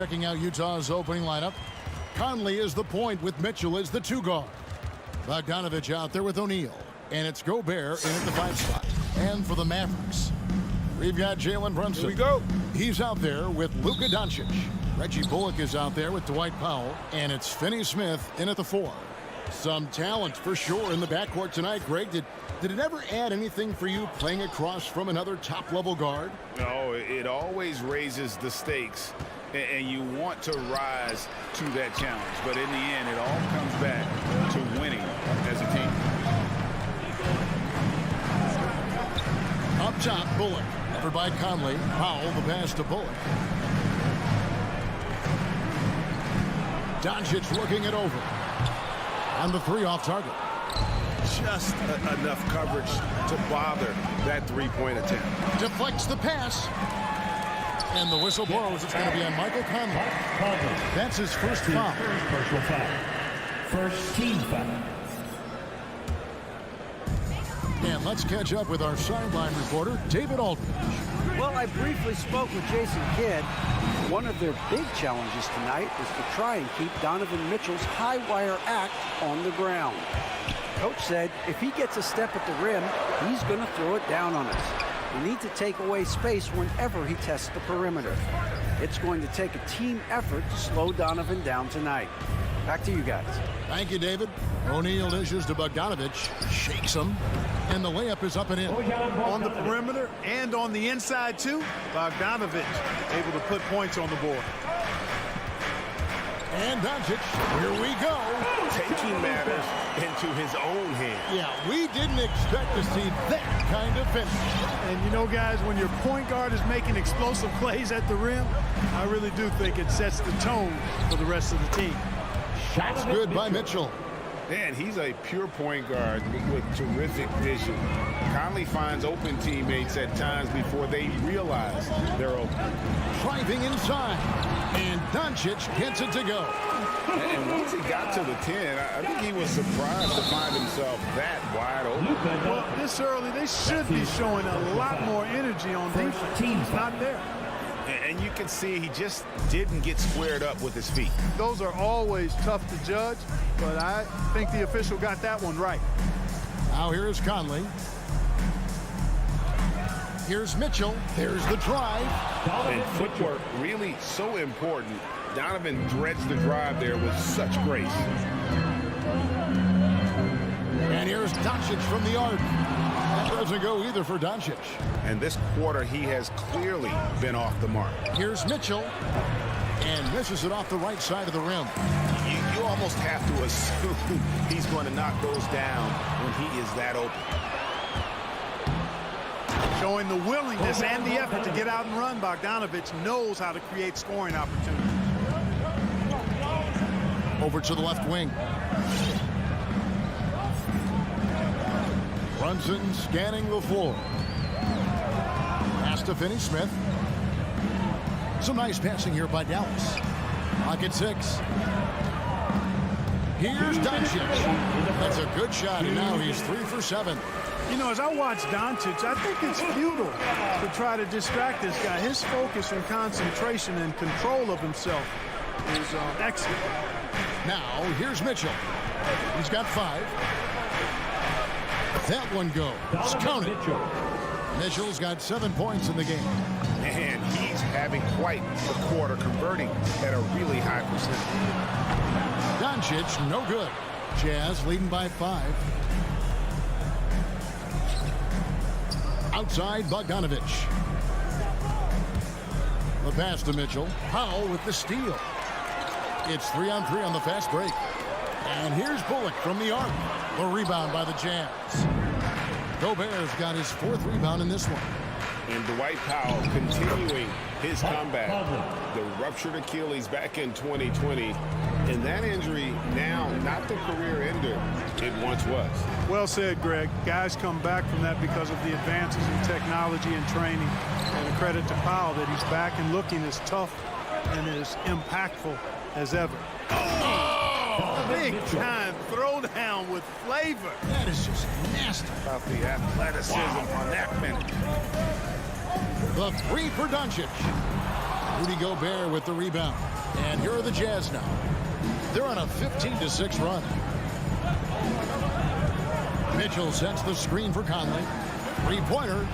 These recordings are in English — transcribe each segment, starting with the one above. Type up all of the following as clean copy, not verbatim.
Checking out Utah's opening lineup. Conley is the point with Mitchell as the 2 guard. Bogdanovich out there with O'Neal. And it's Gobert in at the 5 spot. And for the Mavericks, we've got Jalen Brunson. Here we go. He's out there with Luka Doncic. Reggie Bullock is out there with Dwight Powell. And it's Finney Smith in at the 4. Some talent for sure in the backcourt tonight. Greg, did it ever add anything for you playing across from another top-level guard? No, it always raises the stakes, and you want to rise to that challenge. But in the end, it all comes back to winning as a team. Up top, Bullock. Covered by Conley. Powell, the pass to Bullock. Doncic looking it over. And the 3 off target. Just enough coverage to bother that 3-point attempt. Deflects the pass. And the whistle blows. It's going to be on Michael Conley. That's his first foul. Personal foul. First team foul. And let's catch up with our sideline reporter, David Aldridge. Well, I briefly spoke with Jason Kidd. One of their big challenges tonight is to try and keep Donovan Mitchell's high wire act on the ground. Coach said if he gets a step at the rim, he's going to throw it down on us. We need to take away space whenever he tests the perimeter. It's going to take a team effort to slow Donovan down tonight. Back to you guys. Thank you, David. O'Neal dishes to Bogdanovich. Shakes him. And the layup is up and in. On the perimeter and on the inside, too. Bogdanovich able to put points on the board. And Doncic, here we go. Taking matters into his own hands. Yeah, we didn't expect to see that kind of finish. And, you know, guys, when your point guard is making explosive plays at the rim, I really do think it sets the tone for the rest of the team. Shots good by Mitchell. Man, he's a pure point guard with terrific vision. Conley finds open teammates at times before they realize they're open. Driving inside. And Doncic gets it to go. And once he got to the 10, I think he was surprised to find himself that wide open. Well, this early, they should be showing a lot more energy on defense. It's not there. And you can see he just didn't get squared up with his feet. Those are always tough to judge, but I think the official got that one right. Now here's Conley. Here's Mitchell. There's the drive. And footwork really so important. Donovan dredged the drive there with such grace. And here's Doncic from the arc. That doesn't go either for Doncic. And this quarter, he has clearly been off the mark. Here's Mitchell. And misses it off the right side of the rim. You almost have to assume he's going to knock those down when he is that open. Showing the willingness and the effort to get out and run, Bogdanovich knows how to create scoring opportunities. Over to the left wing. Brunson scanning the floor. Pass to Finney Smith. Some nice passing here by Dallas. Clock at 6. Here's Doncic. That's a good shot, and now he's 3 for 7. You know, as I watch Doncic, I think it's futile to try to distract this guy. His focus and concentration and control of himself is excellent. Now, here's Mitchell. He's got 5. That one goes. Counted. Mitchell's got 7 points in the game. And he's having quite the quarter, converting at a really high percentage. Doncic, no good. Jazz leading by 5. Outside, Bogdanovich. The pass to Mitchell. Powell with the steal. It's 3-on-3 on the fast break. And here's Bullock from the arc. The rebound by the Jazz. Gobert's got his 4th rebound in this one. And Dwight Powell continuing his comeback. The ruptured Achilles back in 2020. And that injury now not the career ender it once was. Well said, Greg. Guys come back from that because of the advances in technology and training. And a credit to Powell that he's back and looking as tough and as impactful as ever. Big time throwdown with flavor. That is just nasty. About the athleticism on that minute. The 3 for Doncic. Rudy Gobert with the rebound. And here are the Jazz now. They're on a 15-6 run. Mitchell sets the screen for Conley. Three-pointer.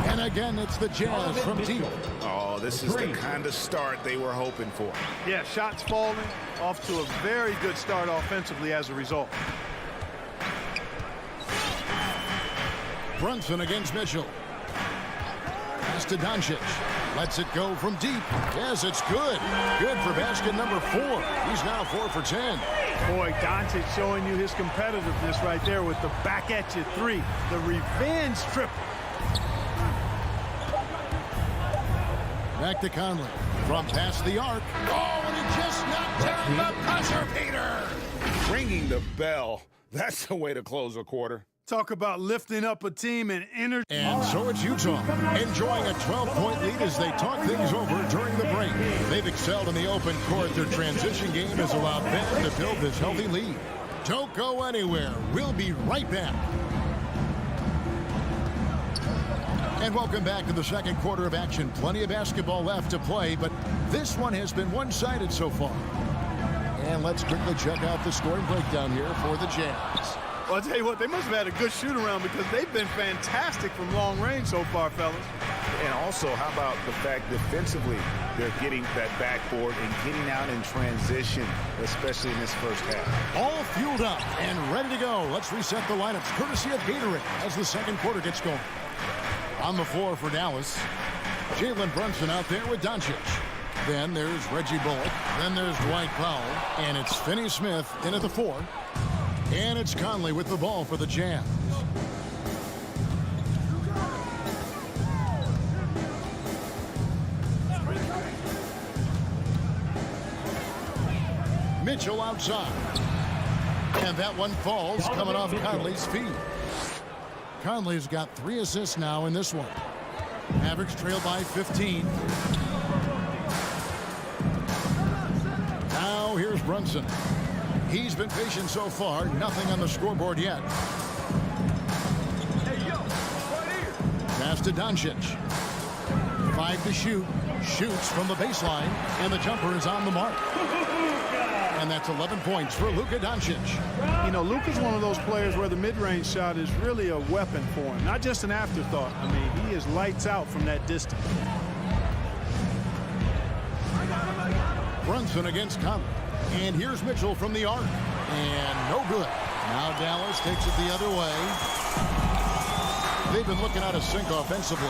And again, it's the Jazz from deep. Oh, this is the kind of start they were hoping for. Yeah, shots falling, off to a very good start offensively as a result. Brunson against Mitchell. Pass to Doncic. Lets it go from deep. Yes, it's good. Good for basket number 4. He's now 4 for 10. Boy, Doncic showing you his competitiveness right there with the back at you 3. The revenge triple. Back to Conley. From past the arc. Oh, and he just knocked down the buzzer beater. Ringing the bell. That's the way to close a quarter. Talk about lifting up a team and energy. And so it's Utah, enjoying a 12-point lead as they talk things over during the break. They've excelled in the open court. Their transition game has allowed them to build this healthy lead. Don't go anywhere. We'll be right back. And welcome back to the second quarter of action. Plenty of basketball left to play, but this one has been one-sided so far. And let's quickly check out the scoring breakdown here for the Jazz. Well, I'll tell you what, they must have had a good shoot-around because they've been fantastic from long range so far, fellas. And also, how about the fact defensively, they're getting that backboard and getting out in transition, especially in this first half. All fueled up and ready to go. Let's reset the lineups courtesy of Gatorade as the second quarter gets going. On the floor for Dallas, Jalen Brunson out there with Doncic. Then there's Reggie Bullock. Then there's Dwight Powell. And it's Finney Smith in at the 4. And it's Conley with the ball for the Jazz. Mitchell outside. And that one falls coming off Conley's feet. Conley's got 3 assists now in this one. Mavericks trail by 15. Now here's Brunson. He's been patient so far. Nothing on the scoreboard yet. Pass to Doncic. 5 to shoot. Shoots from the baseline. And the jumper is on the mark. And that's 11 points for Luka Doncic. You know, Luka's one of those players where the mid-range shot is really a weapon for him. Not just an afterthought. I mean, he is lights out from that distance. Brunson against Conley. And here's Mitchell from the arc. And no good. Now Dallas takes it the other way. They've been looking out of sync offensively.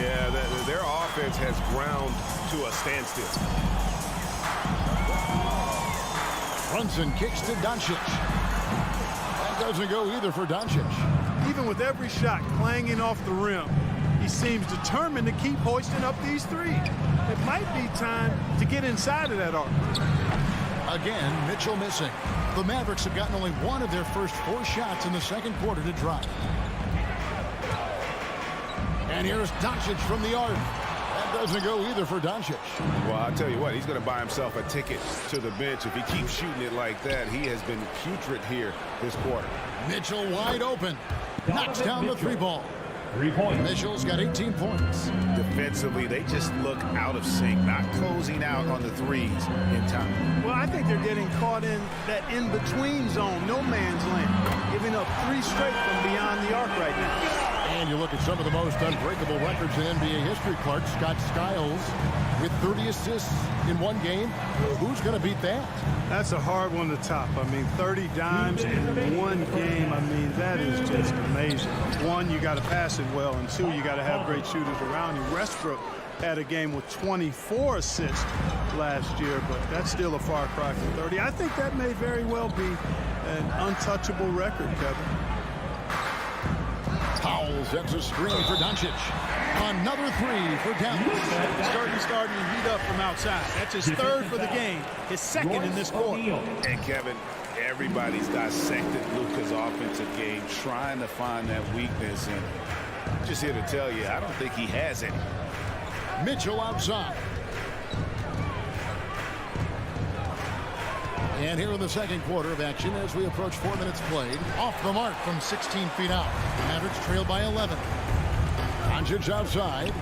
Yeah, their offense has ground to a standstill. Brunson kicks to Doncic. That doesn't go either for Doncic. Even with every shot clanging off the rim, he seems determined to keep hoisting up these 3. It might be time to get inside of that arc. Again, Mitchell missing. The Mavericks have gotten only 1 of their first 4 shots in the second quarter to drop. And here's Doncic from the arc. That doesn't go either for Doncic. Well, I'll tell you what, he's going to buy himself a ticket to the bench. If he keeps shooting it like that, he has been putrid here this quarter. Mitchell wide open. Knocks down the 3-ball. 3 points. Mitchell's got 18 points. Defensively, they just look out of sync, not closing out on the 3s in time. Well, I think they're getting caught in that in-between zone, no man's land, giving up 3 straight from beyond the arc right now. And you look at some of the most unbreakable records in NBA history, Clark. Scott Skiles with 30 assists in 1 game. Who's going to beat that? That's a hard one to top. I mean, 30 dimes in 1 game. I mean, that is just amazing. 1, you got to pass it well, and 2, you got to have great shooters around you. Westbrook had a game with 24 assists last year, but that's still a far cry from 30. I think that may very well be an untouchable record, Kevin. Powell sets a screen for Doncic. Another 3 for Dallas. Starting to heat up from outside. That's his 3rd for the game, his 2nd in this quarter. And Kevin, everybody's dissected Luka's offensive game, trying to find that weakness. And I'm just here to tell you, I don't think he has any. Mitchell outside. And here in the second quarter of action as we approach 4 minutes played. Off the mark from 16 feet out. Mavericks trail by 11. Doncic outside.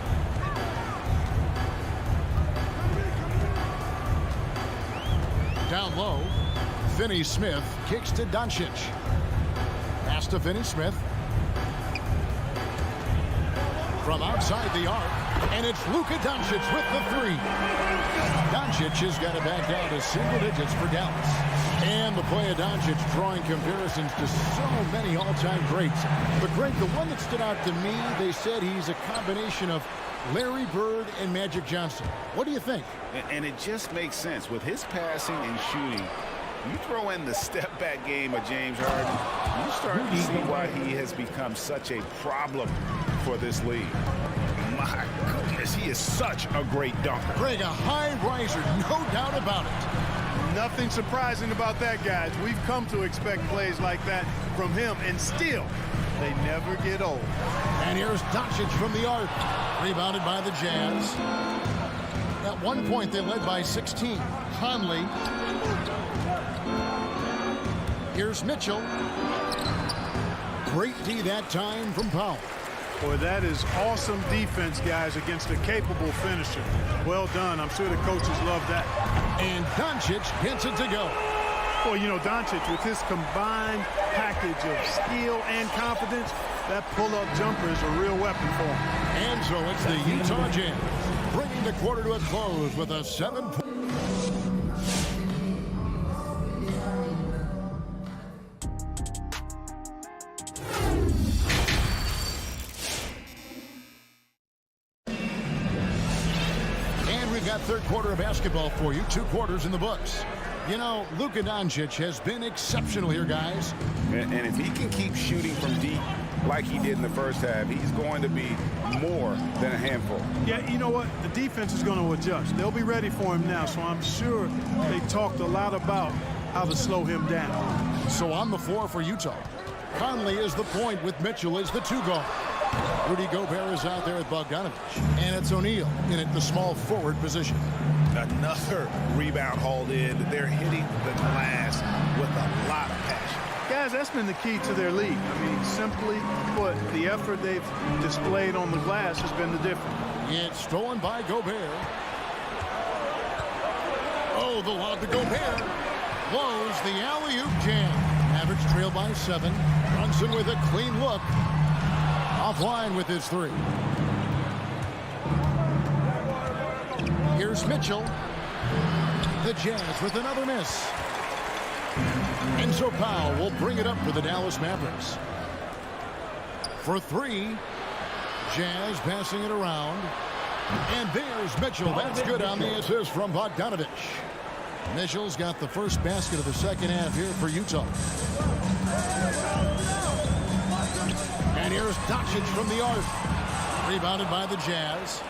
Down low, Finney Smith kicks to Doncic. Pass to Finney Smith. From outside the arc, and it's Luka Doncic with the three. Doncic has got it back down to single digits for Dallas. And the play of Doncic drawing comparisons to so many all-time greats. But Greg, the one that stood out to me, they said he's a combination of Larry Bird and Magic Johnson. What do you think? And it just makes sense. With his passing and shooting, you throw in the step-back game of James Harden, you start to see why he has become such a problem for this league. My goodness, he is such a great dunker. Greg, a high riser, no doubt about it. Nothing surprising about that, guys. We've come to expect plays like that from him, and still, they never get old. And here's Doncic from the arc. Rebounded by the Jazz. At one point, they led by 16. Conley. Here's Mitchell. Great D that time from Powell. Boy, that is awesome defense, guys, against a capable finisher. Well done. I'm sure the coaches love that. And Doncic gets it to go. Boy, you know, Doncic, with his combined package of skill and confidence, that pull-up jumper is a real weapon for him. And so it's the Utah Jazz bringing the quarter to a close with a 7-point. Third quarter of basketball for you. 2 quarters in the books. You know, Luka Doncic has been exceptional here, guys. And if he can keep shooting from deep like he did in the first half, he's going to be more than a handful. Yeah, you know what? The defense is going to adjust. They'll be ready for him now, so I'm sure they talked a lot about how to slow him down. So on the floor for Utah, Conley is the point with Mitchell as the 2 guard. Rudy Gobert is out there with Bogdanovich. And it's O'Neal in at the small forward position. Another rebound hauled in. They're hitting the glass with a lot of passion. Guys, that's been the key to their lead. I mean, simply put, the effort they've displayed on the glass has been the difference. It's stolen by Gobert. Oh, the lob to Gobert. Blows the alley-oop jam. Mavericks trail by 7. Brunson with a clean look. Offline with his 3. Here's Mitchell. The Jazz with another miss. And so Powell will bring it up for the Dallas Mavericks. For 3. Jazz passing it around. And there's Mitchell. That's good on the assist from Bogdanovich. Mitchell's got the first basket of the second half here for Utah. And here's Doncic from the arc. Rebounded by the Jazz.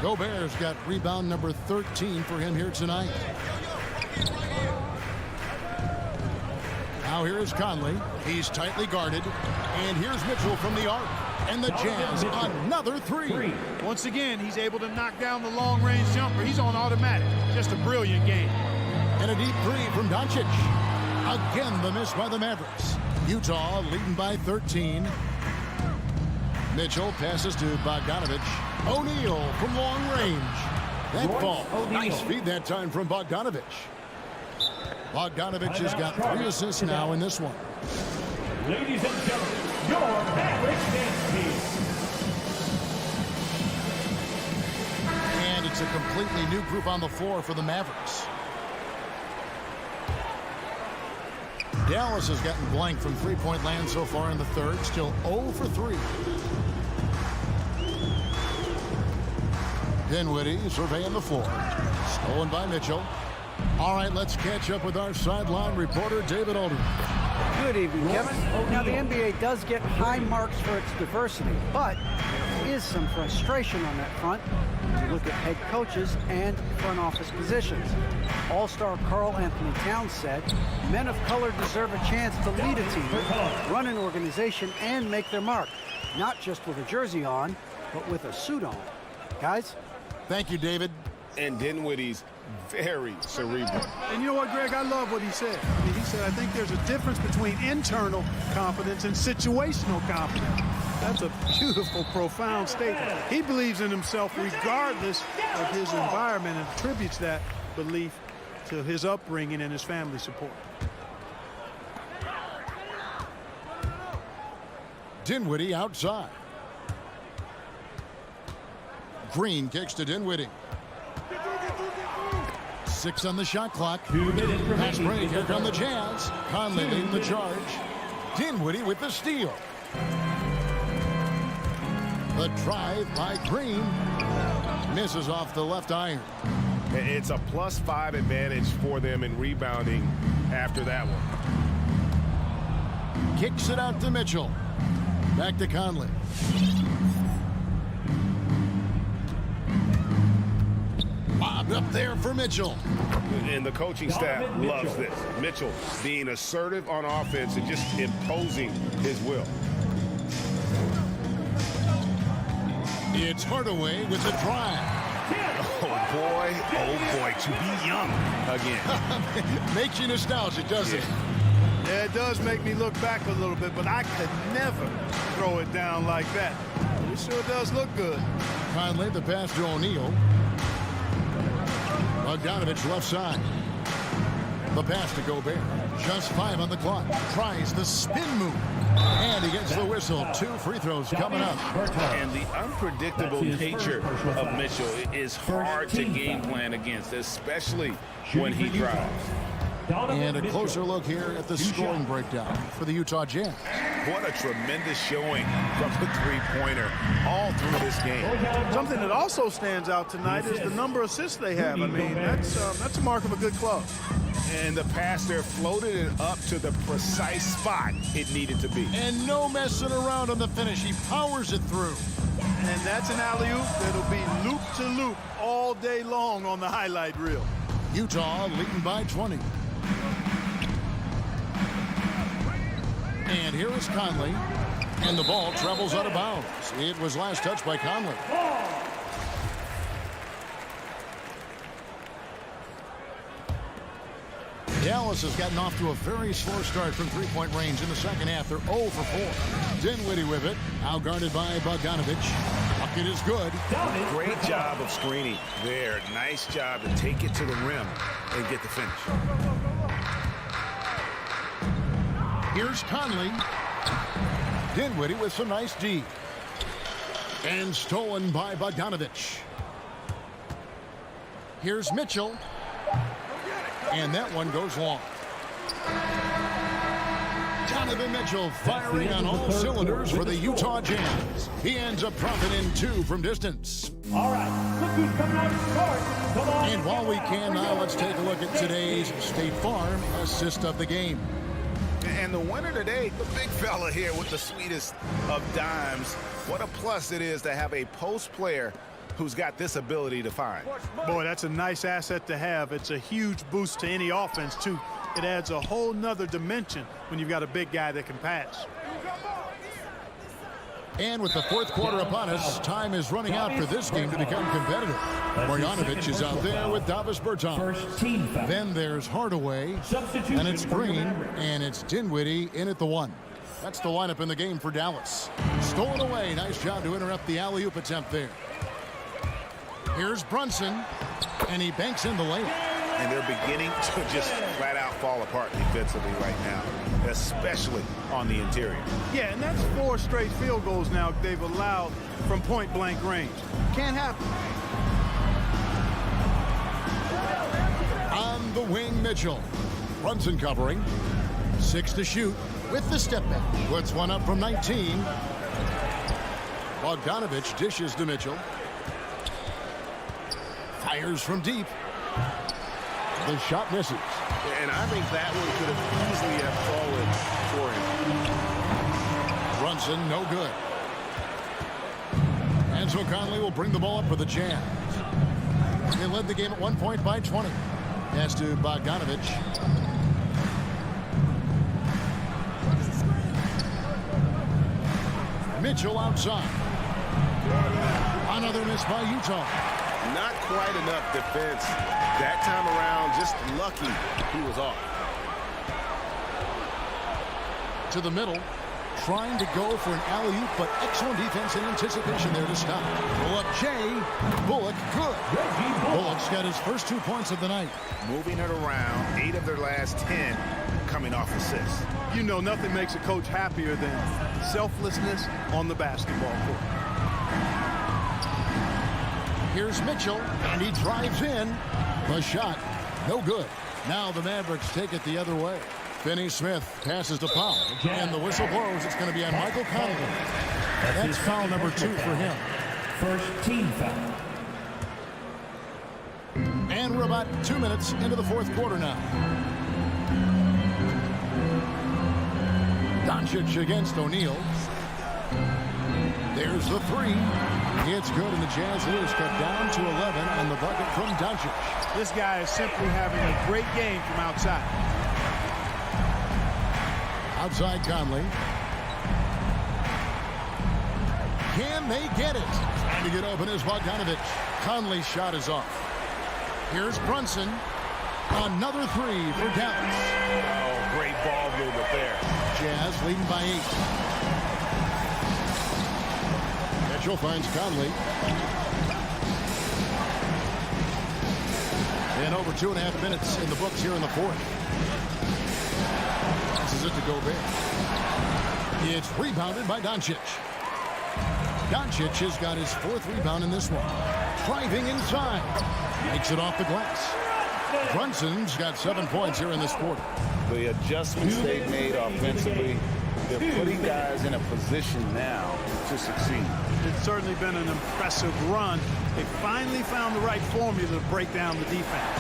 Gobert's got rebound number 13 for him here tonight. Now here is Conley. He's tightly guarded. And here's Mitchell from the arc. And the Jazz, another 3. Once again, he's able to knock down the long-range jumper. He's on automatic. Just a brilliant game. And a deep 3 from Doncic. Again, the miss by the Mavericks. Utah leading by 13. Mitchell passes to Bogdanovich. O'Neal from long range. That ball. Nice feed that time from Bogdanovich. Bogdanovich has got 3 assists now in this one. Ladies and gentlemen, your Mavericks dance team. And it's a completely new group on the floor for the Mavericks. Dallas has gotten blank from three-point land so far in the third. Still 0 for 3. Dinwiddie surveying the floor. Stolen by Mitchell. All right, let's catch up with our sideline reporter, David Aldridge. Good evening, Kevin. Now, the NBA does get high marks for its diversity, but there is some frustration on that front. You look at head coaches and front office positions. All-star Karl Anthony Towns said, men of color deserve a chance to lead a team, run an organization, and make their mark. Not just with a jersey on, but with a suit on. Guys? Thank you, David. And Dinwiddie's very cerebral. And you know what, Greg? I love what he said. I mean, he said, I think there's a difference between internal confidence and situational confidence. That's a beautiful, profound statement. He believes in himself regardless of his environment and attributes that belief to his upbringing and his family support. Dinwiddie outside. Green kicks to Dinwiddie. 6 on the shot clock. 2 minutes Pass remaining. break. Here come the Jazz. Conley leading the charge. Dinwiddie with the steal. The drive by Green. Misses off the left iron. It's a +5 advantage for them in rebounding after that one. Kicks it out to Mitchell. Back to Conley. Lobbed up there for Mitchell. And the coaching staff loves this. Mitchell being assertive on offense and just imposing his will. It's Hardaway with the drive. Oh boy, to be young again. Makes you nostalgic, doesn't it? Yeah, it does make me look back a little bit, but I could never throw it down like that. It sure does look good. Conley, the pass to O'Neal. Bogdanovich left side. The pass to Gobert. Just 5 on the clock. Tries the spin move. And he gets the whistle. 2 free throws coming up. And the unpredictable nature of Mitchell is hard to game plan against, especially when he drives. And a closer look here at the scoring breakdown for the Utah Jazz. What a tremendous showing from the three-pointer all through this game. Something that also stands out tonight is the number of assists they have. I mean, that's a mark of a good club. And the pass there floated it up to the precise spot it needed to be. And no messing around on the finish. He powers it through. And that's an alley-oop that'll be loop to loop all day long on the highlight reel. Utah leading by 20. And here is Conley. And the ball travels out of bounds. It was last touched by Conley. Dallas has gotten off to a very slow start from three-point range in the second half. They're 0 for 4. Dinwiddie with it. Out guarded by Bogdanovich. Bucket is good. Great job of screening there. Nice job to take it to the rim and get the finish. Here's Conley. Dinwiddie with some nice D. And stolen by Bogdanovich. Here's Mitchell. And that one goes long. Donovan Mitchell firing on all cylinders for the Utah Jazz. He ends up dropping in 2 from distance. All right, look who's coming out to start. Come on. And while we can now, let's take a look at today's State Farm assist of the game. And the winner today, the big fella here with the sweetest of dimes. What a plus it is to have a post player who's got this ability to find. Boy, that's a nice asset to have. It's a huge boost to any offense, too. It adds a whole nother dimension when you've got a big guy that can pass. And with the fourth quarter upon us, time is running out for this game to become competitive. Marjanovic is out there with Davis Bertans. First team foul. Then there's Hardaway, Substitution and it's for Green, November. and it's Dinwiddie in at the 1. That's the lineup in the game for Dallas. Stolen away. Nice job to interrupt the alley-oop attempt there. Here's Brunson, and he banks in the layup. And they're beginning to just flat out fall apart defensively right now, especially on the interior. Yeah, and that's 4 straight field goals now they've allowed from point-blank range. Can't happen. On the wing, Mitchell. Brunson covering. 6 to shoot with the step back. Puts one up from 19. Bogdanovich dishes to Mitchell. Fires from deep. The shot misses. And I think that one could have easily have fallen for him. Brunson, no good. And so Conley will bring the ball up for the Jazz. They led the game at 1 point by 20. Pass to Bogdanovich. Mitchell outside. Another miss by Utah. Not quite enough defense. That time around, just lucky he was off. To the middle. trying to go for an alley-oop, but excellent defense and anticipation there to stop. Pull up Jay. Bullock, good. Bullock's got his first 2 points of the night. Moving it around, 8 of their last 10 coming off assists. You know, nothing makes a coach happier than selflessness on the basketball court. Here's Mitchell, and he drives in. The shot, no good. Now the Mavericks take it the other way. Finney Smith passes to Powell, and the whistle blows. It's going to be on Michael Conley. That's foul number 2 for him. First team foul. And we're about 2 minutes into the fourth quarter now. Doncic against O'Neal. There's the 3. It's good, and the Jazz leaders cut down to 11 on the bucket from Doncic. This guy is simply having a great game from outside. Outside Conley. Can they get it? Trying to get open is Bogdanovic. Conley's shot is off. Here's Brunson. Another 3 for Dallas. Oh, great ball movement there. Jazz leading by 8. Mitchell finds Conley. And over 2.5 minutes in the books here in the fourth. Passes it to Gobert. It's rebounded by Doncic. Doncic has got his 4th rebound in this one. Driving inside. Makes it off the glass. Brunson's got 7 points here in this quarter. The adjustments they've made offensively, they're putting guys in a position now to succeed. It's certainly been an impressive run. They finally found the right formula to break down the defense.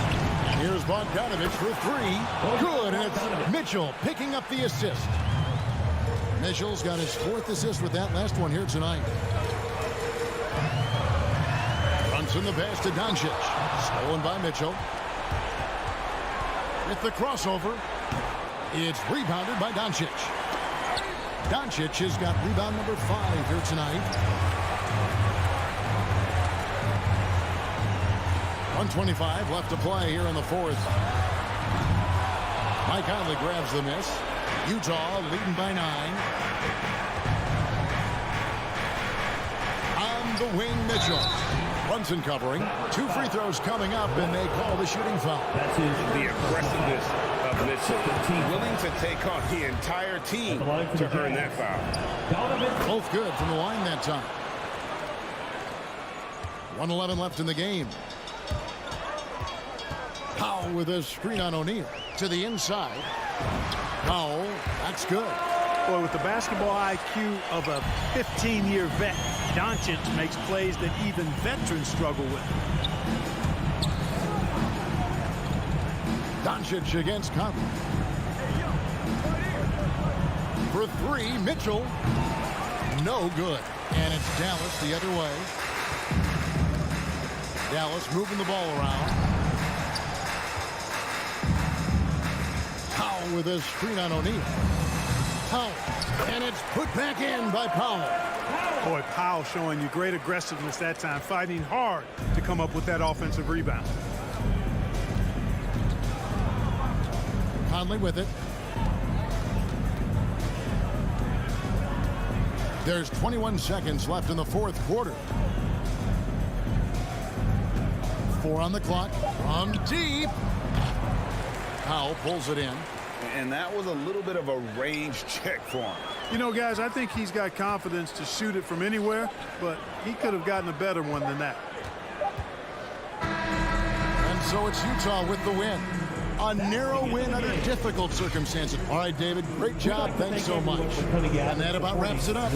Here's Bogdanovic for 3. Good, and it's Mitchell picking up the assist. Mitchell's got his 4th assist with that last one here tonight. Brunson the pass to Doncic. Stolen by Mitchell. With the crossover, it's rebounded by Doncic. Doncic has got rebound number 5 here tonight. 1:25 left to play here in the fourth. Mike Conley grabs the miss. Utah leading by 9. On the wing, Mitchell. Brunson covering. 2 free throws coming up, and they call the shooting foul. That's his The aggressiveness of Mitchell, willing to take on the entire team to earn that foul. Both good from the line that time. 1:11 left in the game. Powell with a screen on O'Neal. To the inside. Powell, that's good. Boy, with the basketball IQ of a 15-year vet, Doncic makes plays that even veterans struggle with. Doncic against Conley. For 3, Mitchell. No good. And it's Dallas the other way. Dallas moving the ball around. Powell with a screen on O'Neal. Powell. And it's put back in by Powell. Boy, Powell showing you great aggressiveness that time, fighting hard to come up with that offensive rebound. Conley with it. There's 21 seconds left in the fourth quarter. 4 on the clock. From deep. Powell pulls it in. And that was a little bit of a range check for him. You know, guys, I think he's got confidence to shoot it from anywhere, but he could have gotten a better one than that. And so it's Utah with the win. A narrow win under difficult circumstances. All right, David, great job. Thanks so much. And that about wraps it up.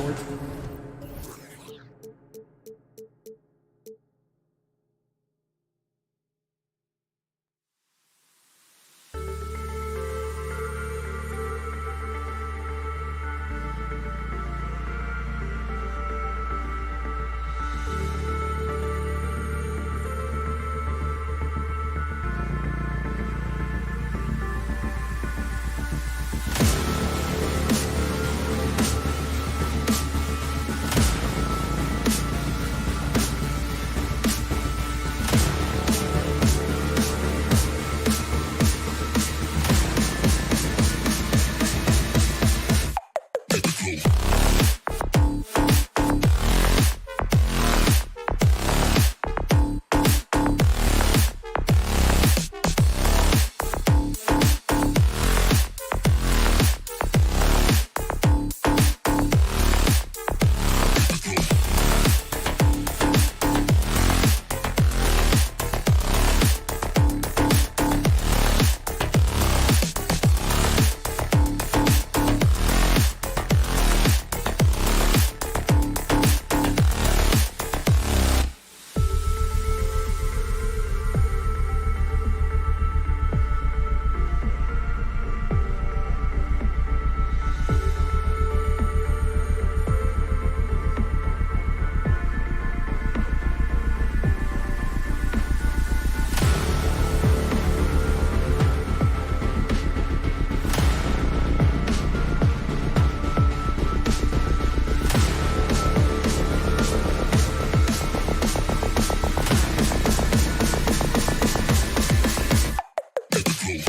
These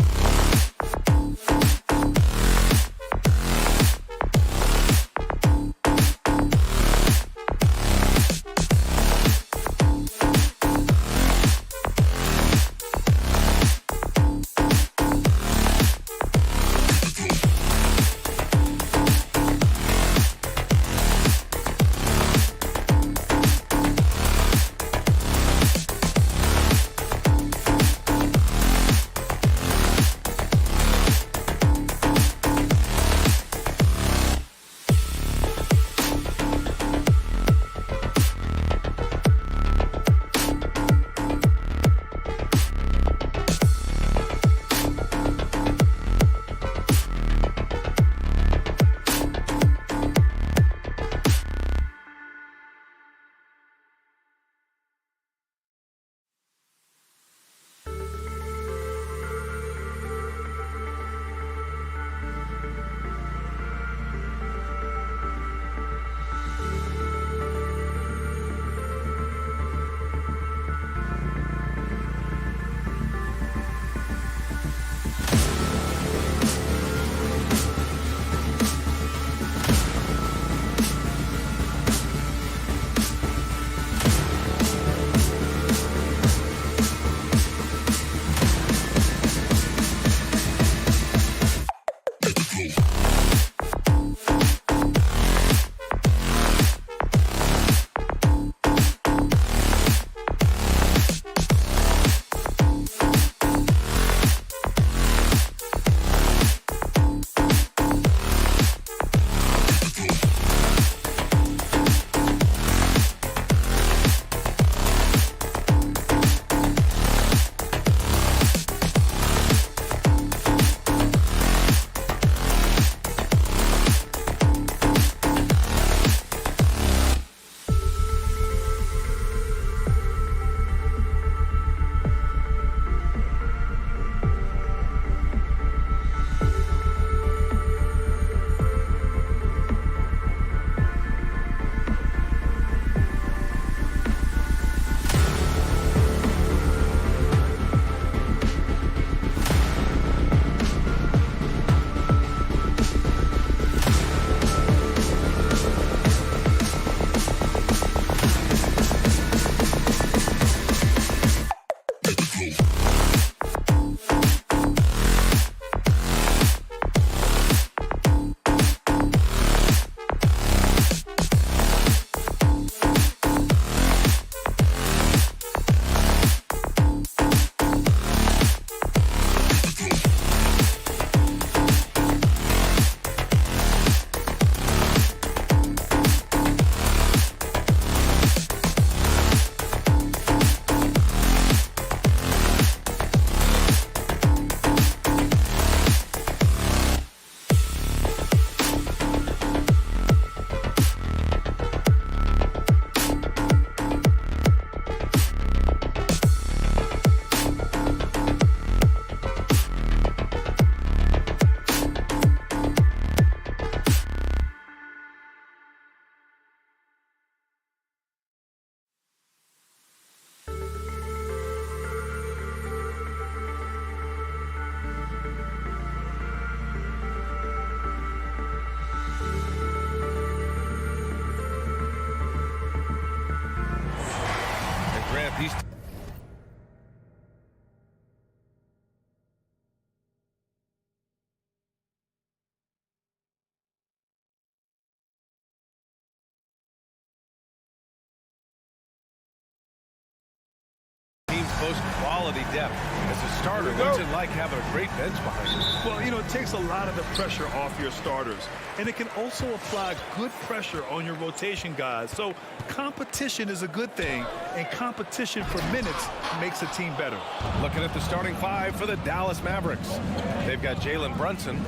teams boast quality depth. As a starter, what's it like having a great bench behind you? Well, you know, it takes a lot of the pressure off your starters, and it can also apply good pressure on your rotation guys. So competition is a good thing, and competition for minutes makes a team better. Looking at the starting five for the Dallas Mavericks. They've got Jalen Brunson.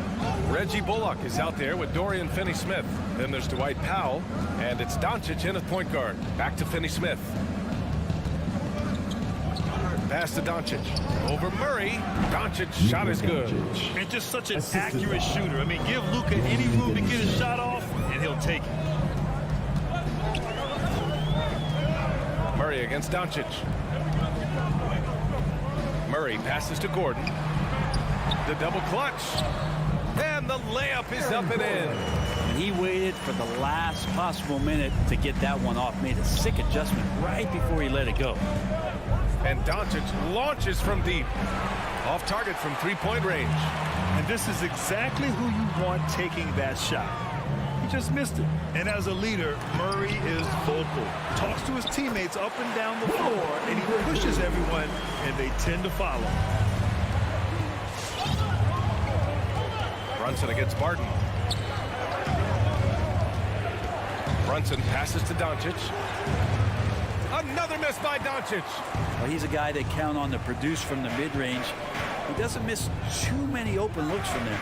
Reggie Bullock is out there with Dorian Finney-Smith. Then there's Dwight Powell, and it's Doncic in at point guard. Back to Finney-Smith. Pass to Doncic. Over Murray. Doncic shot is good. And just such an accurate shooter. I mean, give Luka any room to get his shot off, and he'll take it. Murray against Doncic. Murray passes to Gordon. The double clutch. And the layup is up and in. And he waited for the last possible minute to get that one off. Made a sick adjustment right before he let it go. And Doncic launches from deep. Off target from three-point range. And this is exactly who you want taking that shot. He just missed it. And as a leader, Murray is vocal. Talks to his teammates up and down the floor, and he pushes everyone, and they tend to follow. Brunson against Barton. Brunson passes to Doncic. Another miss by Doncic. Well, he's a guy they count on to produce from the mid-range. He doesn't miss too many open looks from there.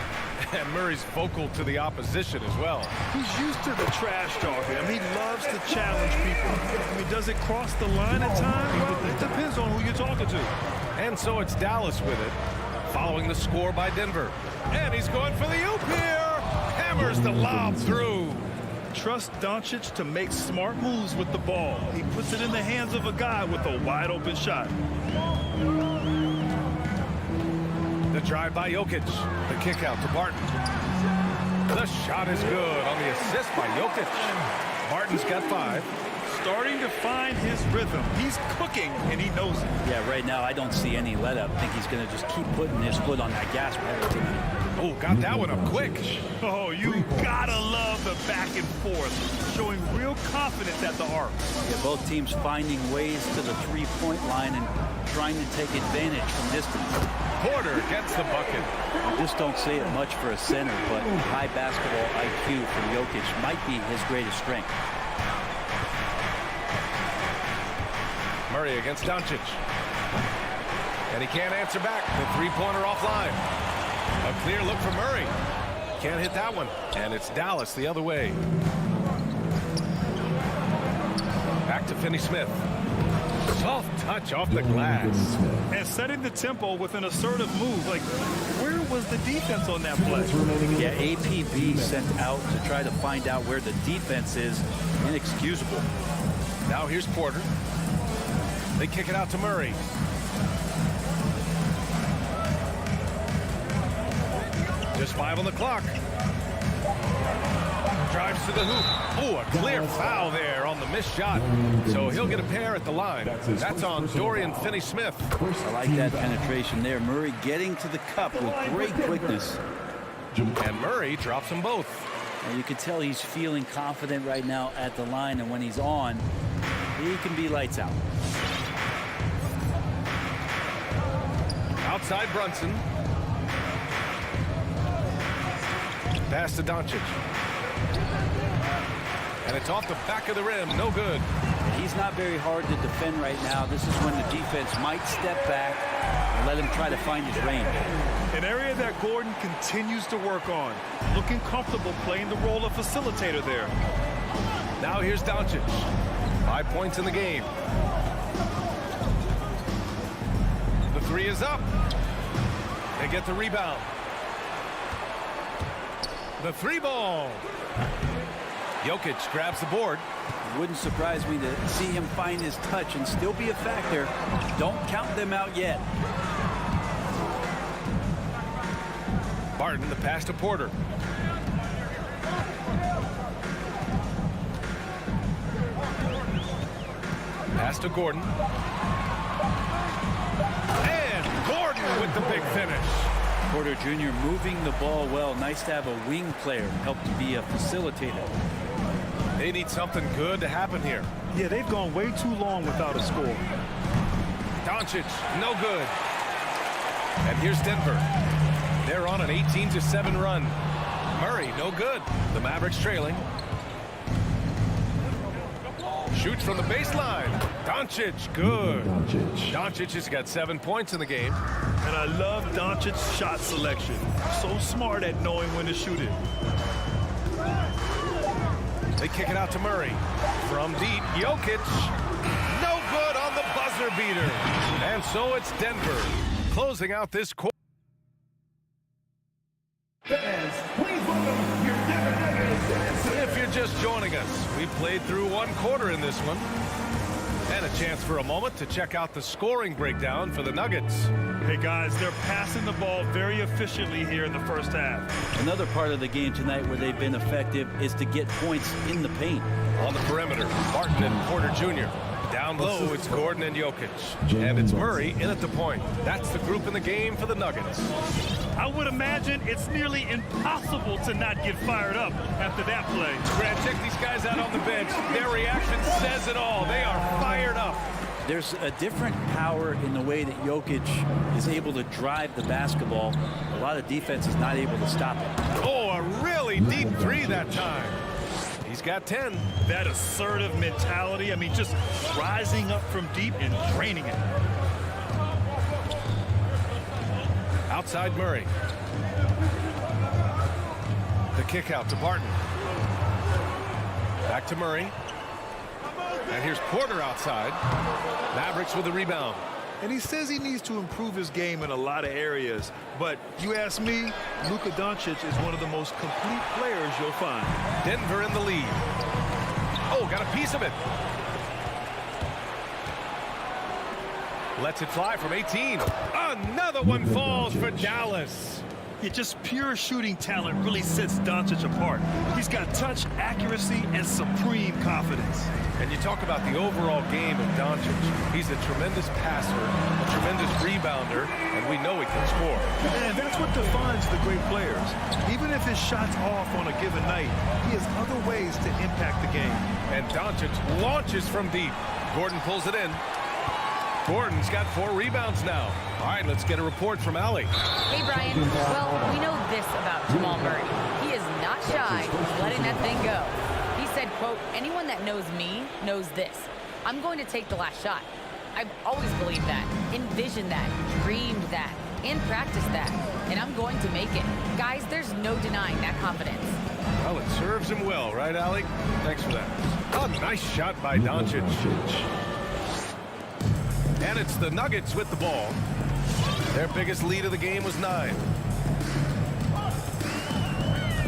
And Murray's vocal to the opposition as well. He's used to the trash talking. I mean, he loves to challenge people. I mean, does it cross the line at times? Well, it depends on who you're talking to. And so it's Dallas with it, following the score by Denver. And he's going for the oop here. Hammers the lob through. Trust Doncic to make smart moves with the ball. He puts it in the hands of a guy with a wide open shot. The drive by Jokic. The kick out to Barton. The shot is good on the assist by Jokic. Barton's got 5. Starting to find his rhythm. He's cooking, and he knows it. Yeah, right now I don't see any let up. I think he's going to just keep putting his foot on that gas pedal tonight. Oh, got that one up quick. Oh, you gotta love the back and forth, showing real confidence at the arc. Yeah, both teams finding ways to the three-point line and trying to take advantage from distance. Porter gets the bucket. I just don't say it much for a center, but high basketball IQ from Jokic might be his greatest strength. Murray against Doncic. And he can't answer back. The three-pointer offline. A clear look for Murray. Can't hit that one. And it's Dallas the other way. Back to Finney-Smith. Soft touch off the glass. And setting the tempo with an assertive move. Like, where was the defense on that play? Yeah, APB sent out to try to find out where the defense is. Inexcusable. Now here's Porter. They kick it out to Murray. Just 5 on the clock. Drives to the hoop. Oh, a clear foul there on the missed shot. So he'll get a pair at the line. That's on Dorian Finney-Smith. I like that penetration there. Murray getting to the cup with great quickness. And Murray drops them both. And you can tell he's feeling confident right now at the line, and when he's on, he can be lights out. Outside Brunson. Pass to Doncic. And it's off the back of the rim. No good. He's not very hard to defend right now. This is when the defense might step back and let him try to find his range. An area that Gordon continues to work on. Looking comfortable playing the role of facilitator there. Now here's Doncic. 5 points in the game. The three is up. They get the rebound. The 3 ball. Jokic grabs the board. It wouldn't surprise me to see him find his touch and still be a factor. Don't count them out yet. Barton, the pass to Porter. Pass to Gordon. And Gordon with the big finish. Porter Jr. moving the ball well. Nice to have a wing player help to be a facilitator. They need something good to happen here. Yeah, they've gone way too long without a score. Doncic, no good. And here's Denver. They're on an 18-7 run. Murray, no good. The Mavericks trailing. Shoots from the baseline. Doncic, good. Doncic has got 7 points in the game. And I love Doncic's shot selection. So smart at knowing when to shoot it. They kick it out to Murray. From deep, Jokic. No good on the buzzer beater. And so it's Denver closing out this quarter. If you're just joining us, we played through 1 quarter in this one. And a chance for a moment to check out the scoring breakdown for the Nuggets. Hey, guys, they're passing the ball very efficiently here in the first half. Another part of the game tonight where they've been effective is to get points in the paint. On the perimeter, Martin and Porter Jr. Down low, it's Gordon and Jokic. And it's Murray in at the point. That's the group in the game for the Nuggets. I would imagine it's nearly impossible to not get fired up after that play. Brad, check these guys out on the bench. Their reaction says it all. They are fired up. There's a different power in the way that Jokic is able to drive the basketball. A lot of defense is not able to stop it. Oh, a really deep three that time. He's got 10. That assertive mentality, I mean, just rising up from deep and draining it. Outside Murray. The kick out to Barton. Back to Murray. And here's Porter outside. Mavericks with the rebound. And he says he needs to improve his game in a lot of areas. But you ask me, Luka Doncic is one of the most complete players you'll find. Denver in the lead. Oh, got a piece of it. Lets it fly from 18. Another one falls for Dallas. Yeah, just pure shooting talent really sets Doncic apart. He's got touch, accuracy, and supreme confidence. And you talk about the overall game of Doncic. He's a tremendous passer, a tremendous rebounder, and we know he can score. And that's what defines the great players. Even if his shot's off on a given night, he has other ways to impact the game. And Doncic launches from deep. Gordon pulls it in. Gordon's got 4 rebounds now. All right, let's get a report from Allie. Hey, Brian. Well, we know this about Jamal Murray. He is not shy of letting that thing go. He said, quote, anyone that knows me knows this. I'm going to take the last shot. I've always believed that, envisioned that, dreamed that, and practiced that. And I'm going to make it. Guys, there's no denying that confidence. Well, it serves him well, right, Allie? Thanks for that. Oh, nice shot by Doncic. And it's the Nuggets with the ball. Their biggest lead of the game was 9.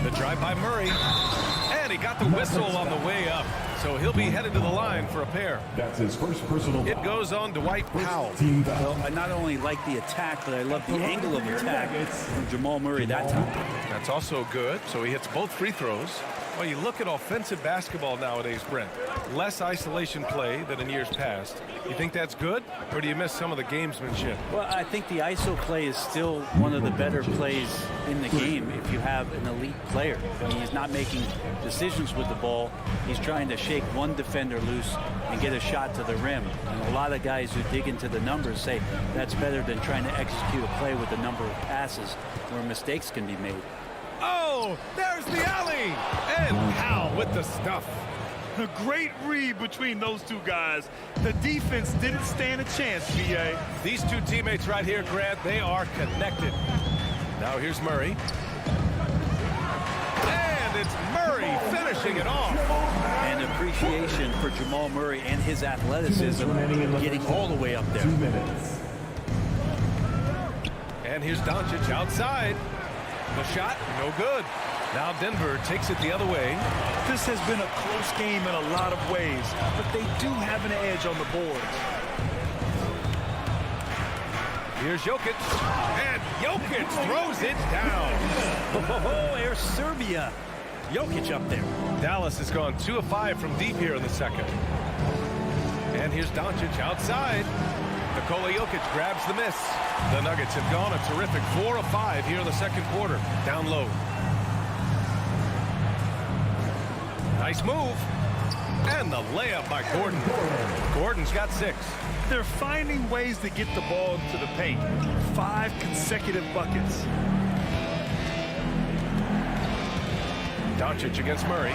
The drive by Murray. And he got the whistle on the way up. So he'll be headed to the line for a pair. That's his first personal It foul. goes on Dwight Powell. Team foul. Well, I not only like the attack, but I love the angle of attack from Jamal Murray that time. That's also good. So he hits both free throws. Well, you look at offensive basketball nowadays, Brent. Less isolation play than in years past. You think that's good, or do you miss some of the gamesmanship? Well, I think the ISO play is still one of the better plays in the game if you have an elite player. I mean, he's not making decisions with the ball. He's trying to shake one defender loose and get a shot to the rim. And a lot of guys who dig into the numbers say that's better than trying to execute a play with a number of passes where mistakes can be made. Oh, there's the alley! And Powell with the stuff. A great read between those two guys. The defense didn't stand a chance, B.A. These two teammates right here, Grant, they are connected. Now here's Murray. And it's Murray finishing it off. And appreciation for Jamal Murray and his athleticism getting all the way up there. 2 minutes. And here's Doncic outside. The shot, no good. Now Denver takes it the other way. This has been a close game in a lot of ways, but they do have an edge on the boards. Here's Jokic. And Jokic throws it down. Oh, there's Serbia. Jokic up there. Dallas has gone 2 of 5 from deep here in the second. And here's Doncic outside. Nikola Jokic grabs the miss. The Nuggets have gone a terrific 4 of 5 here in the second quarter. Down low. Nice move. And the layup by Gordon. Gordon's got 6. They're finding ways to get the ball into the paint. 5 consecutive buckets. Doncic against Murray.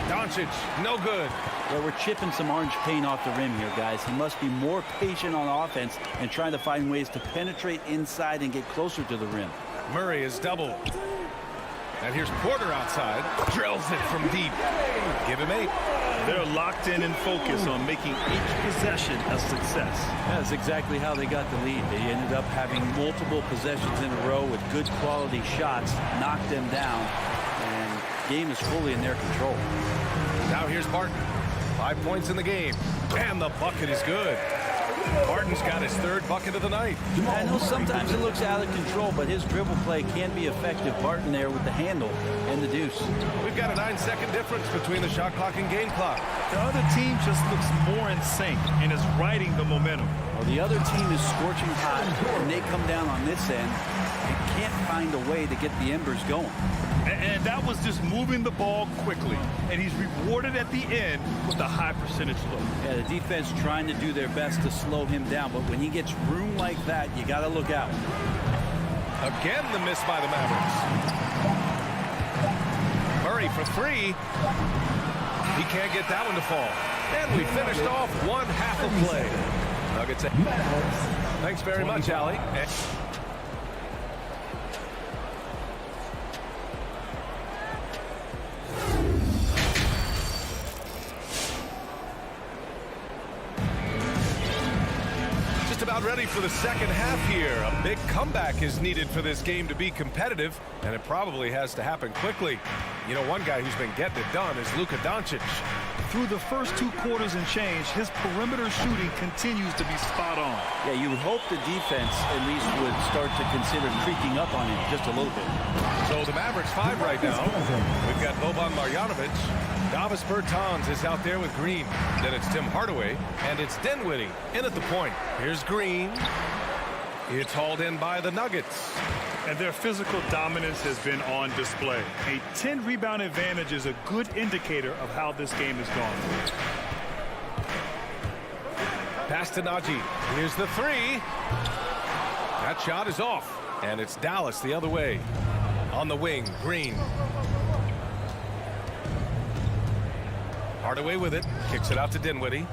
Doncic, no good. Well, we're chipping some orange paint off the rim here, guys. He must be more patient on offense and trying to find ways to penetrate inside and get closer to the rim. Murray is doubled. And here's Porter outside. Drills it from deep. Give him 8. They're locked in and focused on making each possession a success. That's exactly how they got the lead. They ended up having multiple possessions in a row with good quality shots, knocked them down, and game is fully in their control. Now here's Barton. 5 points in the game. And the bucket is good. Barton's got his 3rd bucket of the night. I know sometimes it looks out of control, but his dribble play can be effective. Barton there with the handle and the deuce. We've got a 9-second difference between the shot clock and game clock. The other team just looks more in sync and is riding the momentum. Well, the other team is scorching hot, and they come down on this end and can't find a way to get the embers going. And that was just moving the ball quickly. And he's rewarded at the end with a high percentage look. Yeah, the defense trying to do their best to slow him down, but when he gets room like that, you got to look out. Again, the miss by the Mavericks. Murray for 3. He can't get that one to fall. And we finished off 1/2 of play. Nuggets. Thanks very much, Allie. About ready for the second half here. A big comeback is needed for this game to be competitive, and it probably has to happen quickly. You know, one guy who's been getting it done is Luka Doncic. Through the first 2 quarters and change, his perimeter shooting continues to be spot on. Yeah, you would hope the defense at least would start to consider creeping up on him just a little bit. So the Mavericks 5 right now. We've got Boban Marjanovic. Davis Bertans is out there with Green. Then it's Tim Hardaway, and it's Dinwiddie in at the point. Here's Green. It's hauled in by the Nuggets. And their physical dominance has been on display. A 10-rebound advantage is a good indicator of how this game is gone. Pass to Najee. Here's the 3. That shot is off. And it's Dallas the other way. On the wing, Green. Hardaway with it. Kicks it out to Dinwiddie.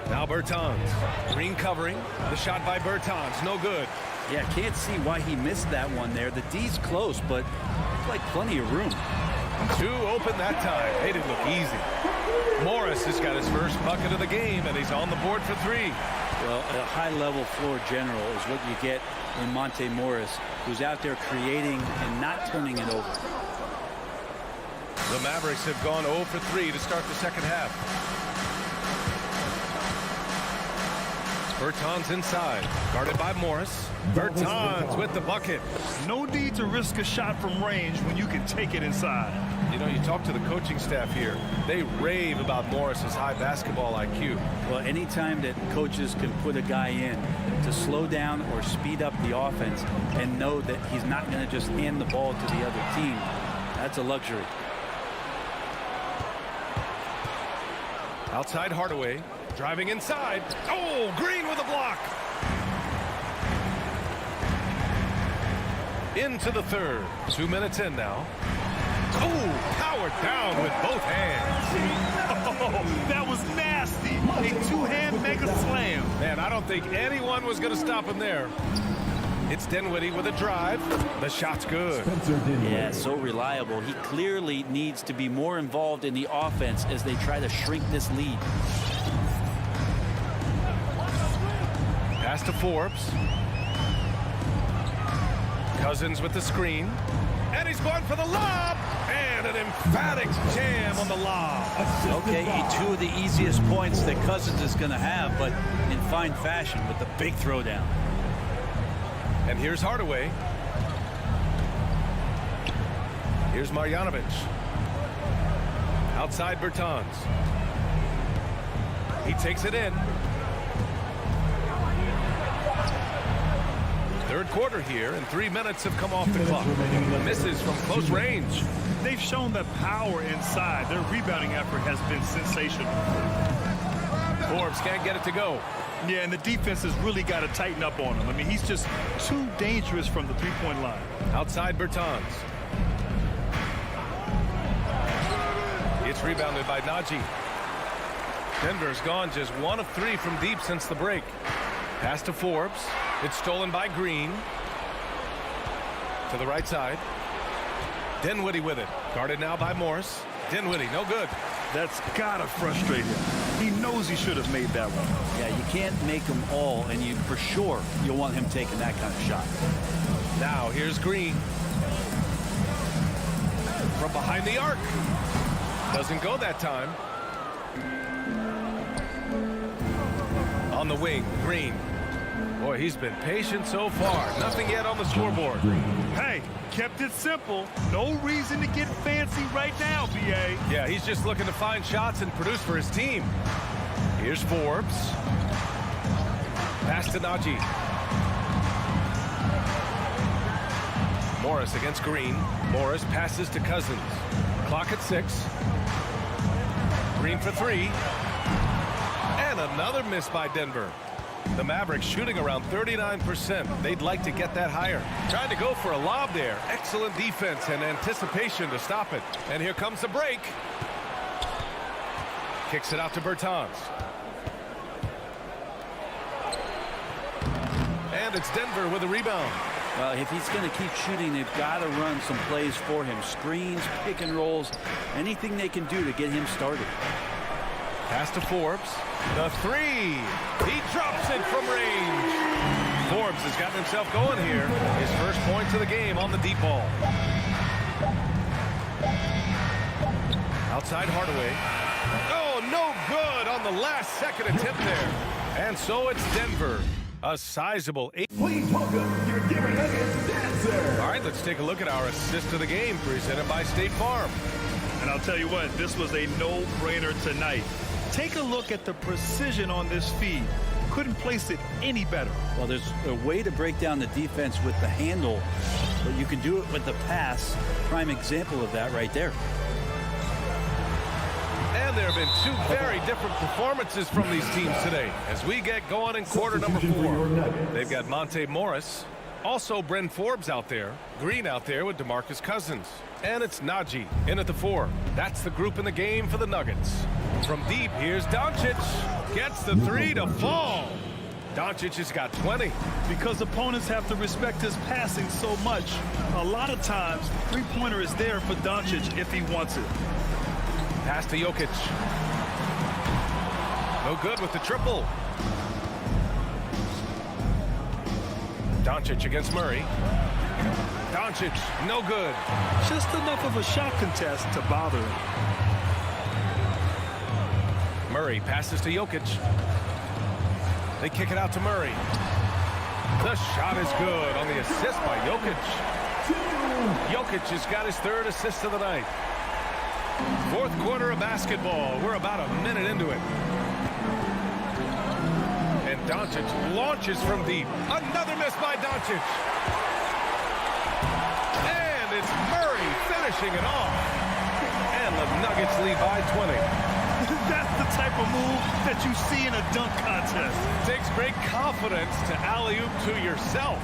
Now Bertans. Green covering. The shot by Bertans. No good. Yeah, can't see why he missed that one there. The D's close, but like plenty of room. 2 open that time. They didn't look easy. Morris has got his first bucket of the game, and he's on the board for 3. Well, a high-level floor general is what you get in Monte Morris, who's out there creating and not turning it over. The Mavericks have gone 0 for 3 to start the second half. Bertans inside, guarded by Morris. Bertans with the bucket. No need to risk a shot from range when you can take it inside. You know, you talk to the coaching staff here. They rave about Morris's high basketball IQ. Well, anytime that coaches can put a guy in to slow down or speed up the offense and know that he's not going to just hand the ball to the other team, that's a luxury. Outside Hardaway, driving inside. Oh, Green with a block. Into the third. 2 minutes in now. Oh, powered down with both hands. Oh, that was nasty. A 2-hand mega slam. Man, I don't think anyone was going to stop him there. It's Dinwiddie with a drive. The shot's good. Yeah, so reliable. He clearly needs to be more involved in the offense as they try to shrink this lead. Pass to Forbes. Cousins with the screen. And he's going for the lob. And an emphatic jam on the lob. Okay, 2 of the easiest points that Cousins is going to have, but in fine fashion with the big throwdown. And here's Hardaway. Here's Marjanovic. Outside Bertans. He takes it in. Third quarter here, and 3 minutes have come off the clock. Misses from close range. They've shown the power inside. Their rebounding effort has been sensational. Forbes can't get it to go. Yeah, and the defense has really got to tighten up on him. I mean, he's just too dangerous from the three-point line. Outside Bertans. It's rebounded by Najee. Denver's gone just 1 of 3 from deep since the break. Pass to Forbes. It's stolen by Green. To the right side. Dinwiddie with it. Guarded now by Morris. Dinwiddie, no good. That's got to frustrate him. He knows he should have made that one. Yeah, you can't make them all, and you for sure you'll want him taking that kind of shot. Now here's Green. From behind the arc. Doesn't go that time. On the wing, Green. Boy, he's been patient so far. Nothing yet on the scoreboard. Hey, kept it simple. No reason to get fancy right now, B.A. Yeah, he's just looking to find shots and produce for his team. Here's Forbes. Pass to Najee. Morris against Green. Morris passes to Cousins. Clock at 6. Green for 3. And another miss by Denver. The Mavericks shooting around 39%. They'd like to get that higher. Trying to go for a lob there. Excellent defense and anticipation to stop it. And here comes the break. Kicks it out to Bertans. And it's Denver with a rebound. Well, if he's going to keep shooting, they've got to run some plays for him. Screens, pick and rolls, anything they can do to get him started. Pass to Forbes. The 3. He drops it from range. Forbes has gotten himself going here. His first points of the game on the deep ball. Outside Hardaway. Oh, no good on the last second attempt there. And so it's Denver. A sizable 8. Please welcome your Denver Nuggets dancer. All right, let's take a look at our assist of the game presented by State Farm. And I'll tell you what, this was a no-brainer tonight. Take a look at the precision on this feed. Couldn't place it any better. Well, there's a way to break down the defense with the handle, but you can do it with the pass. Prime example of that right there. And there have been 2 very different performances from these teams today as we get going in quarter number 4. They've got Monte Morris, also Bryn Forbes out there, Green out there with DeMarcus Cousins. And it's Najee in at the 4. That's the group in the game for the Nuggets. From deep, here's Doncic. Gets the 3 to fall. Doncic has got 20. Because opponents have to respect his passing so much, a lot of times, three-pointer is there for Doncic if he wants it. Pass to Jokic. No good with the triple. Doncic against Murray. Doncic, no good. Just enough of a shot contest to bother him. Murray passes to Jokic. They kick it out to Murray. The shot is good on the assist by Jokic. Jokic has got his 3rd assist of the night. 4th quarter of basketball. We're about a minute into it. And Doncic launches from deep. Another miss by Doncic. And it's Murray finishing it off. And the Nuggets lead by 20. That's the type of move that you see in a dunk contest. Takes great confidence to alley-oop to yourself.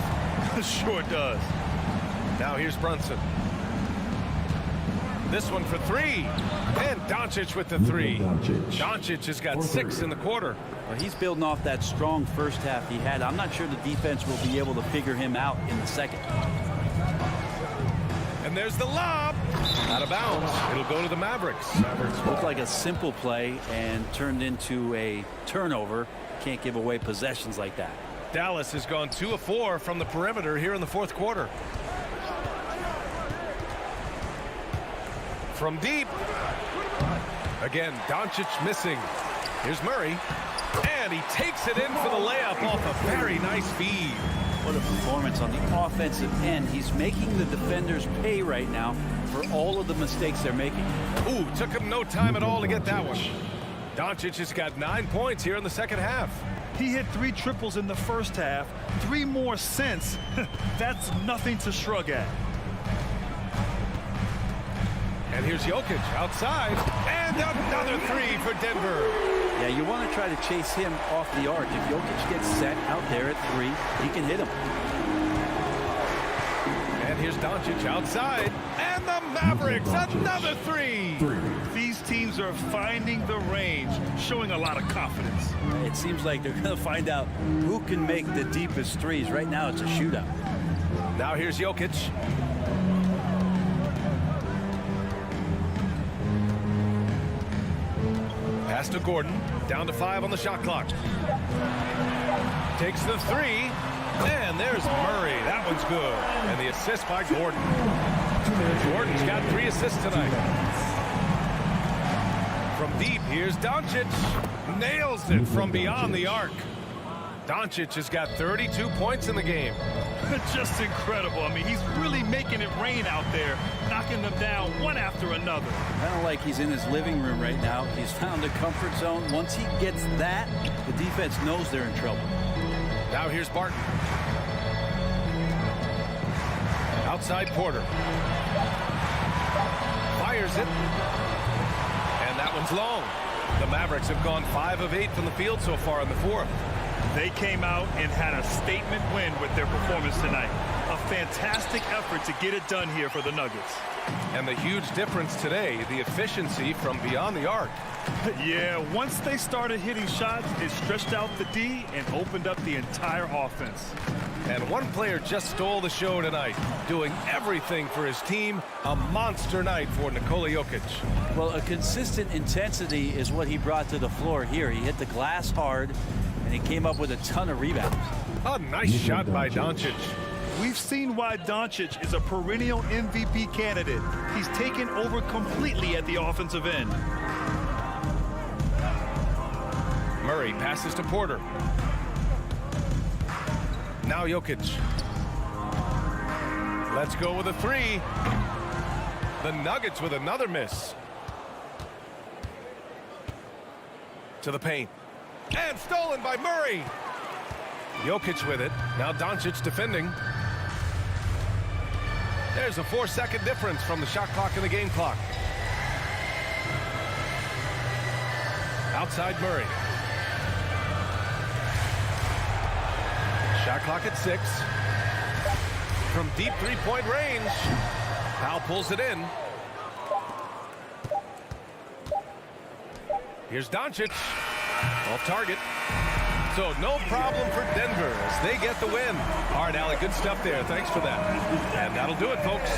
Sure does. Now here's Brunson. This one for 3. And Doncic with the 3. Doncic has got 6 in the quarter. Well, he's building off that strong first half he had. I'm not sure the defense will be able to figure him out in the second. And there's the lob. Out of bounds. It'll go to the Mavericks. Looked like a simple play and turned into a turnover. Can't give away possessions like that. Dallas has gone 2 of 4 from the perimeter here in the 4th quarter. From deep. Again, Doncic missing. Here's Murray. And he takes it in for the layup off a very nice feed. What a performance on the offensive end. He's making the defenders pay right now for all of the mistakes they're making. Ooh, took him no time at all to get that one. Doncic has got 9 points here in the second half. He hit 3 triples in the first half, 3 more since. That's nothing to shrug at. And here's Jokic outside. And another 3 for Denver. Yeah, you want to try to chase him off the arc. If Jokic gets set out there at 3, he can hit him. And here's Doncic outside. And the Mavericks, another 3. These teams are finding the range, showing a lot of confidence. It seems like they're going to find out who can make the deepest threes. Right now, it's a shootout. Now here's Jokic. Pass to Gordon. Down to 5 on the shot clock. Takes the 3. And there's Murray. That one's good. And the assist by Gordon. Gordon's got 3 assists tonight. deep. Here's Doncic. Nails it from beyond the arc. Doncic has got 32 points in the game. Just incredible. I mean, he's really making it rain out there, knocking them down one after another. Kind of like he's in his living room right now. He's found a comfort zone. Once he gets that, the defense knows they're in trouble. Now here's Barton. Outside Porter. Fires it. And that one's long. The Mavericks have gone 5 of 8 from the field so far in the fourth. They came out and had a statement win with their performance tonight. A fantastic effort to get it done here for the Nuggets. And the huge difference today, the efficiency from beyond the arc. Yeah, once they started hitting shots, it stretched out the D and opened up the entire offense. And one player just stole the show tonight, doing everything for his team. A monster night for Nikola Jokic. Well, a consistent intensity is what he brought to the floor here. He hit the glass hard, and he came up with a ton of rebounds. A nice shot by Doncic. We've seen why Doncic is a perennial MVP candidate. He's taken over completely at the offensive end. Murray passes to Porter. Now Jokic. Let's go with a 3. The Nuggets with another miss. To the paint. And stolen by Murray. Jokic with it. Now Doncic defending. There's a 4-second difference from the shot clock and the game clock. Outside Murray. Shot clock at 6. From deep three-point range. Powell pulls it in. Here's Doncic. Off target. So no problem for Denver as they get the win. All right, Alec, good stuff there. Thanks for that. And that'll do it, folks.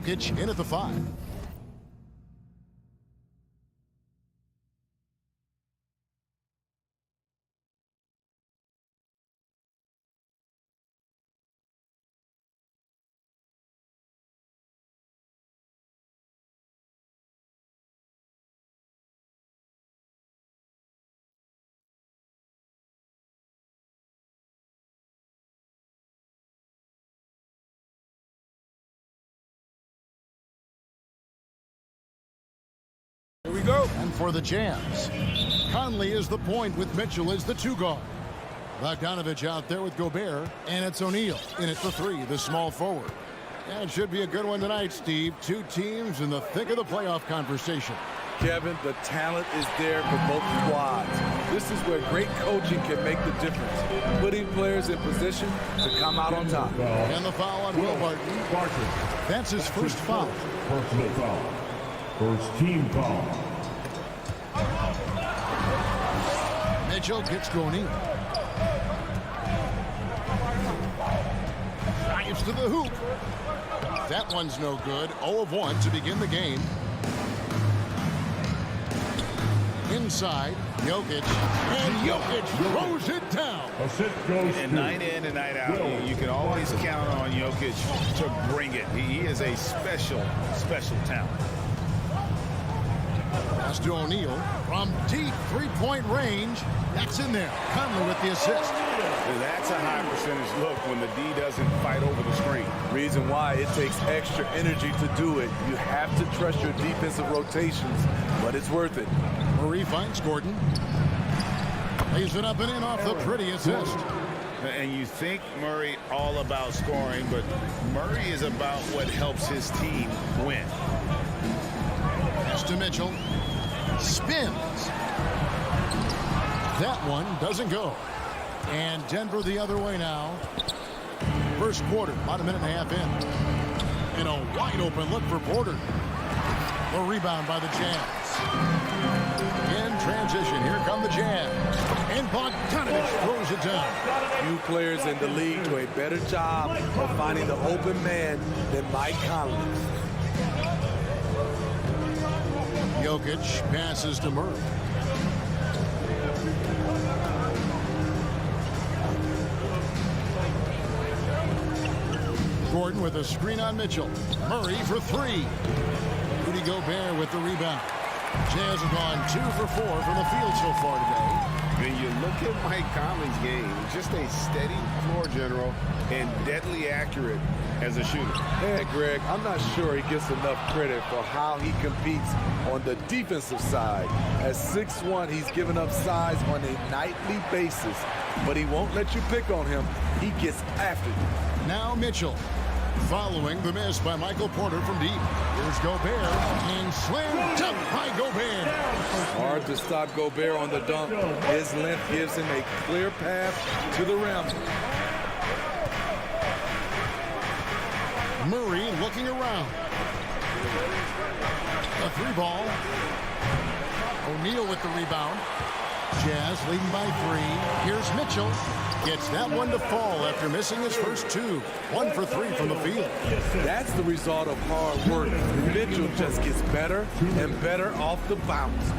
Jokic in at the 5. Here we go. And for the Jazz, Conley is the point with Mitchell as the 2 guard. Bogdanovich out there with Gobert, and it's O'Neal in at the 3, the small forward. And it should be a good one tonight, Steve. 2 teams in the thick of the playoff conversation. Kevin, the talent is there for both squads. This is where great coaching can make the difference, putting players in position to come out on top. And the foul on Will Barton. That's his first foul. Personal foul. First team foul. Mitchell gets to O'Neal. Drives to the hoop. That one's no good. 0 of 1 to begin the game. Inside, Jokic. And Jokic throws it down. And night in and night out, you can always count on Jokic to bring it. He is a special, special talent. Pass to O'Neal from deep 3-point range. That's in there. Conley with the assist. That's a high percentage look when the D doesn't fight over the screen. Reason why it takes extra energy to do it. You have to trust your defensive rotations, but it's worth it. Murray finds Gordon. Lays it up and in off the pretty assist. And you think Murray all about scoring, but Murray is about what helps his team win. Pass to Mitchell. Spins. That one doesn't go. And Denver the other way now. First quarter, about a minute and a half in. And a wide open look for Porter. A rebound by the Jazz. In transition, here come the Jazz. And Bogdanovich throws it down. Few players in the league do a better job of finding the open man than Mike Conley. Jokic passes to Murray. Gordon with a screen on Mitchell. Murray for 3. Rudy Gobert with the rebound. Jazz have gone 2 for 4 from the field so far today. When you look at Mike Conley's game, just a steady floor general and deadly accurate as a shooter. Hey, Greg, I'm not sure he gets enough credit for how he competes on the defensive side. At 6'1", he's given up size on a nightly basis, but he won't let you pick on him. He gets after you. Now Mitchell. Following the miss by Michael Porter from deep. Here's Gobert. And slammed up by Gobert. Hard to stop Gobert on the dunk. His length gives him a clear path to the rim. Murray looking around. A 3 ball. O'Neal with the rebound. Jazz leading by 3. Here's Mitchell. Gets that one to fall after missing his first 2. 1 for 3 from the field. That's the result of hard work. Mitchell just gets better and better off the bounce.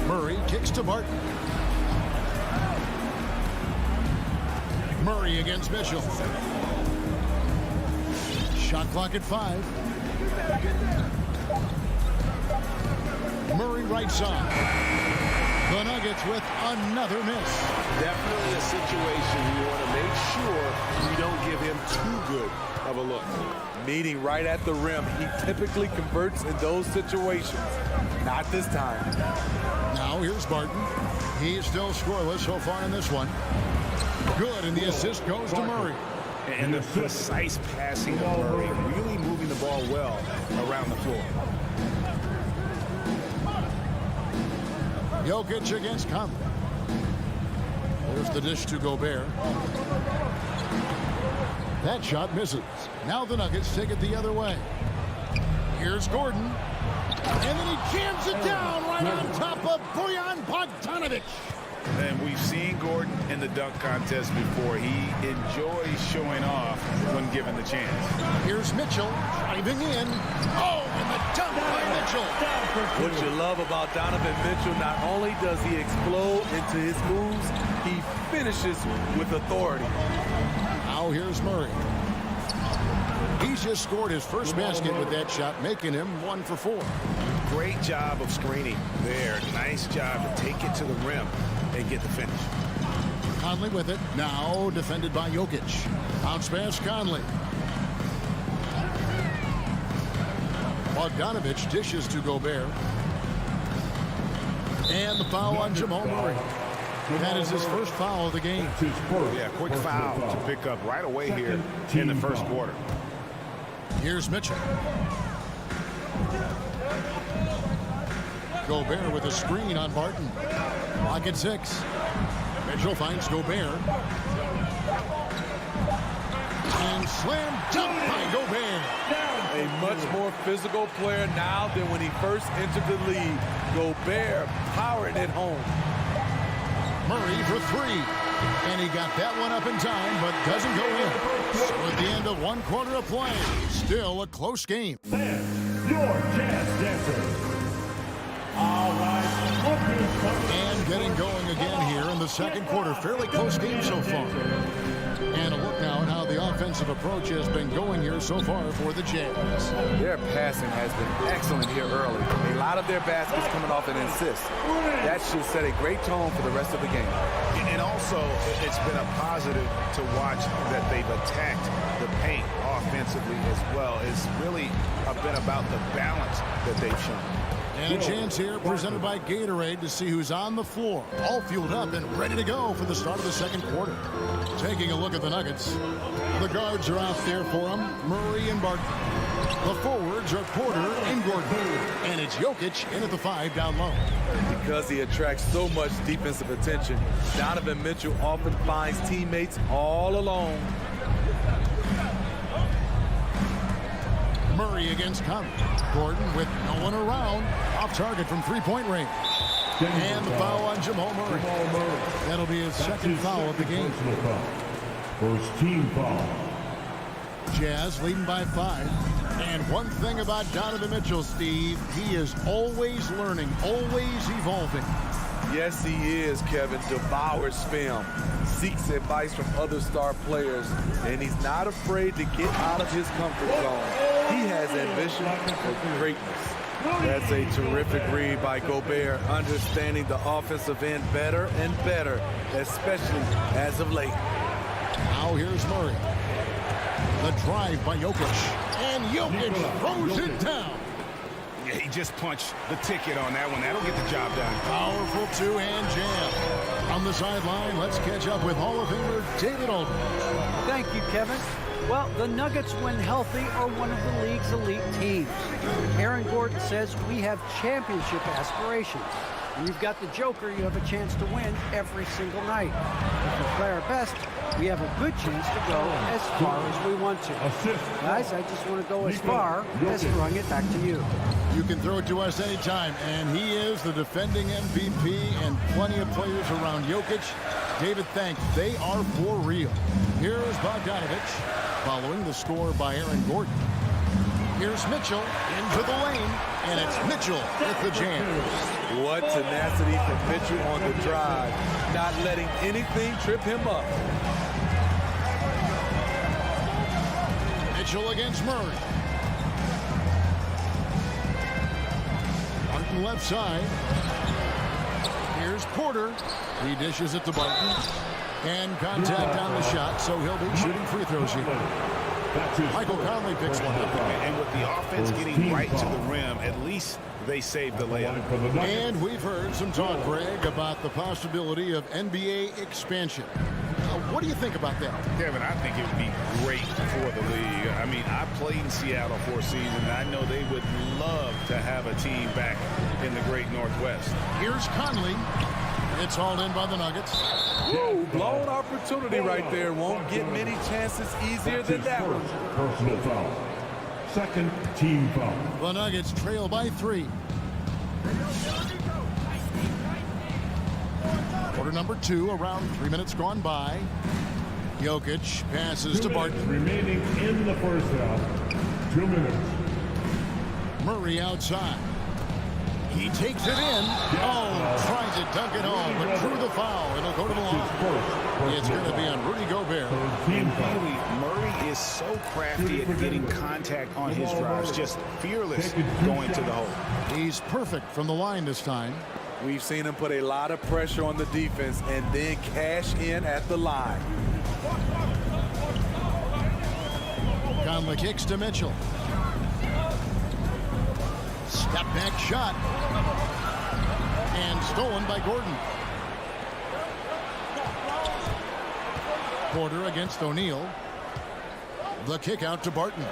Murray kicks to Barton. Murray against Mitchell. Shot clock at 5. Murray right side. The Nuggets with another miss. Definitely a situation you want to make sure you don't give him too good of a look. Meeting right at the rim. He typically converts in those situations. Not this time. Now here's Barton. He's still scoreless so far in this one. Good, and the assist goes to Murray. And the precise passing of Murray, really moving the ball well around the floor. Jokic against Conley. There's the dish to Gobert. That shot misses. Now the Nuggets take it the other way. Here's Gordon. And then he jams it down right on top of Bojan Bogdanovich. And we've seen Gordon in the dunk contest before. He enjoys showing off when given the chance. Here's Mitchell driving in. Oh, and the dunk by Mitchell. What you love about Donovan Mitchell, not only does he explode into his moves, he finishes with authority. Now here's Murray. He's just scored his first basket with that shot, making him 1 for 4. Great job of screening there. Nice job to take it to the rim and get the finish. Conley with it. Now defended by Jokic. Bounce pass Conley. Bogdanovich dishes to Gobert. And the foul on Jamal Murray. That is his first foul of the game. Yeah, quick foul to pick up right away here in the first quarter. Here's Mitchell. Gobert with a screen on Barton. Clock at 6. Mitchell finds Gobert. And slam dunk by Gobert. A much more physical player now than when he first entered the league. Gobert powering it home. Murray for 3. And he got that one up in time, but doesn't go in. So at the end of 1 quarter of play, still a close game. And your Jazz Dancers. All right. And getting going again here in the second quarter. Fairly close game so far. And a look now at how the offensive approach has been going here so far for the Jazz. Their passing has been excellent here early. A lot of their baskets coming off an assist. That should set a great tone for the rest of the game. And also, it's been a positive to watch that they've attacked the paint offensively as well. It's really been about the balance that they've shown. And a chance here presented by Gatorade to see who's on the floor. All fueled up and ready to go for the start of the second quarter. Taking a look at the Nuggets. The guards are out there for them, Murray and Barton. The forwards are Porter and Gordon. And it's Jokic in at the 5 down low. Because he attracts so much defensive attention, Donovan Mitchell often finds teammates all alone. Murray against Conley. Gordon with no one around. Off target from 3-point range. And the foul on Jamal Murray. That'll be his second foul of the game. First team foul. Jazz leading by 5. And one thing about Donovan Mitchell, Steve, he is always learning, always evolving. Yes, he is, Kevin. Devours film, seeks advice from other star players, and he's not afraid to get out of his comfort zone. He has ambition for greatness. That's a terrific read by Gobert, understanding the offensive end better and better, especially as of late. Now here's Murray. The drive by Jokic. And Jokic throws it down. Yeah, he just punched the ticket on that one. That'll get the job done. Powerful two-hand jam. On the sideline, let's catch up with Hall of Famer David Aldridge. Thank you, Kevin. Well, the Nuggets, when healthy, are one of the league's elite teams. Aaron Gordon says we have championship aspirations. When you've got the Joker, you have a chance to win every single night. If we play our best, we have a good chance to go as far as we want to. Guys, I just want to go as far as throwing it back to you. You can throw it to us anytime, and he is the defending MVP and plenty of players around Jokic. David, thanks. They are for real. Here's Bogdanovich, following the score by Aaron Gordon. Here's Mitchell into the lane, and it's Mitchell with the jam. What tenacity from Mitchell on the drive, not letting anything trip him up. Mitchell against Murray. Barton left side. Here's Porter. He dishes it to Barton. And contact on the shot, so he'll be shooting free throws here. Michael Conley picks one up. And with the offense getting right to the rim, at least they saved the layup. And we've heard some talk, Greg, about the possibility of NBA expansion. What do you think about that? Kevin, I think it would be great for the league. I mean, I played in Seattle for a season, and I know they would love to have a team back in the great Northwest. Here's Conley. It's hauled in by the Nuggets. Woo, blown opportunity right there. Won't get many chances easier than that one. Personal foul. Second team foul. The Nuggets trail by 3. Quarter number 2, around 3 minutes gone by. Jokic passes to Barton. Remaining in the first half. 2 minutes. Murray outside. He takes it in. Oh, tries to dunk it home, but drew the foul. It'll go to the line. It's going to be on Rudy Gobert. And really, Murray is so crafty at getting contact on his drives, just fearless going to the hole. He's perfect from the line this time. We've seen him put a lot of pressure on the defense and then cash in at the line. Conley kicks to Mitchell. Step back shot. And stolen by Gordon. Porter against O'Neal. The kick out to Barton.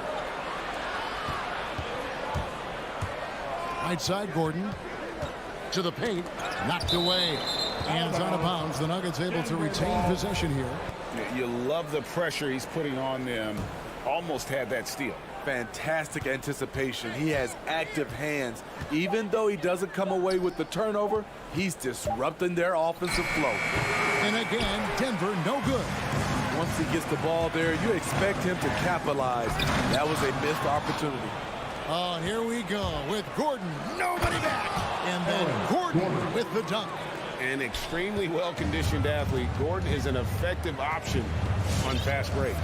Right side Gordon. To the paint. Knocked away. And it's out of bounds. The Nuggets able to retain possession here. You love the pressure he's putting on them. Almost had that steal. Fantastic anticipation. He has active hands. Even though he doesn't come away with the turnover, he's disrupting their offensive flow. And again, Denver no good. Once he gets the ball there, you expect him to capitalize. That was a missed opportunity. Oh, here we go with Gordon. Nobody back. And then Gordon with the dunk. An extremely well-conditioned athlete. Gordon is an effective option on fast break.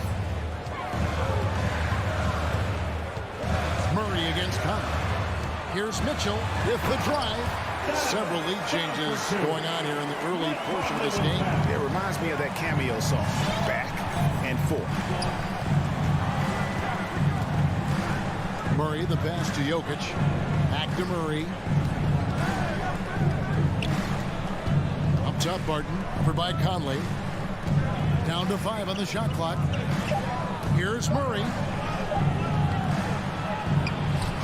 Murray against Conley. Here's Mitchell with the drive. Several lead changes going on here in the early portion of this game. It reminds me of that cameo song, Back and Forth. Murray the pass to Jokic. Back to Murray. Up top Barton for by Conley. Down to 5 on the shot clock. Here's Murray.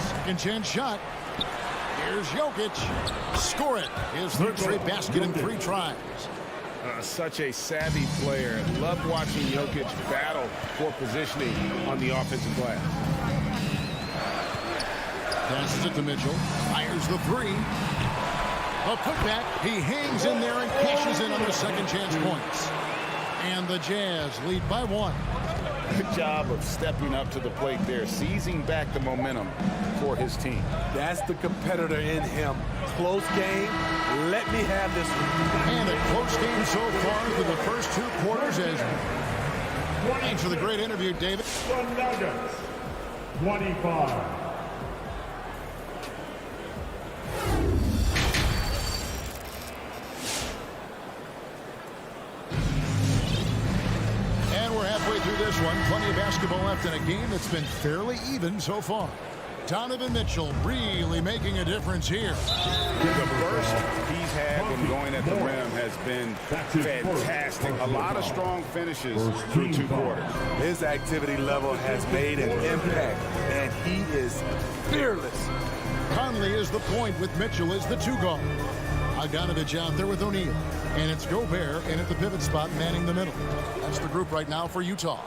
Second chance shot. Here's Jokic. Score it. His third straight basket in 3 tries. Such a savvy player. Love watching Jokic battle for positioning on the offensive glass. Passes it to Mitchell. Fires the 3. A putback. He hangs in there and cashes in on their second chance points. And the Jazz lead by 1. Good job of stepping up to the plate there, seizing back the momentum for his team. That's the competitor in him. Close game. Let me have this one. And a close game so far through the first 2 quarters. As thanks for the great interview, David. The Nuggets, 25. This one, plenty of basketball left in a game that's been fairly even so far. Donovan Mitchell really making a difference here. The burst he's had when going at the rim has been fantastic. A lot of strong finishes through 2 quarters. His activity level has made an impact, and he is fearless. Conley is the point with Mitchell as the 2 guard. Bogdanovich out there with O'Neal. And it's Gobert in at the pivot spot, manning the middle. That's the group right now for Utah.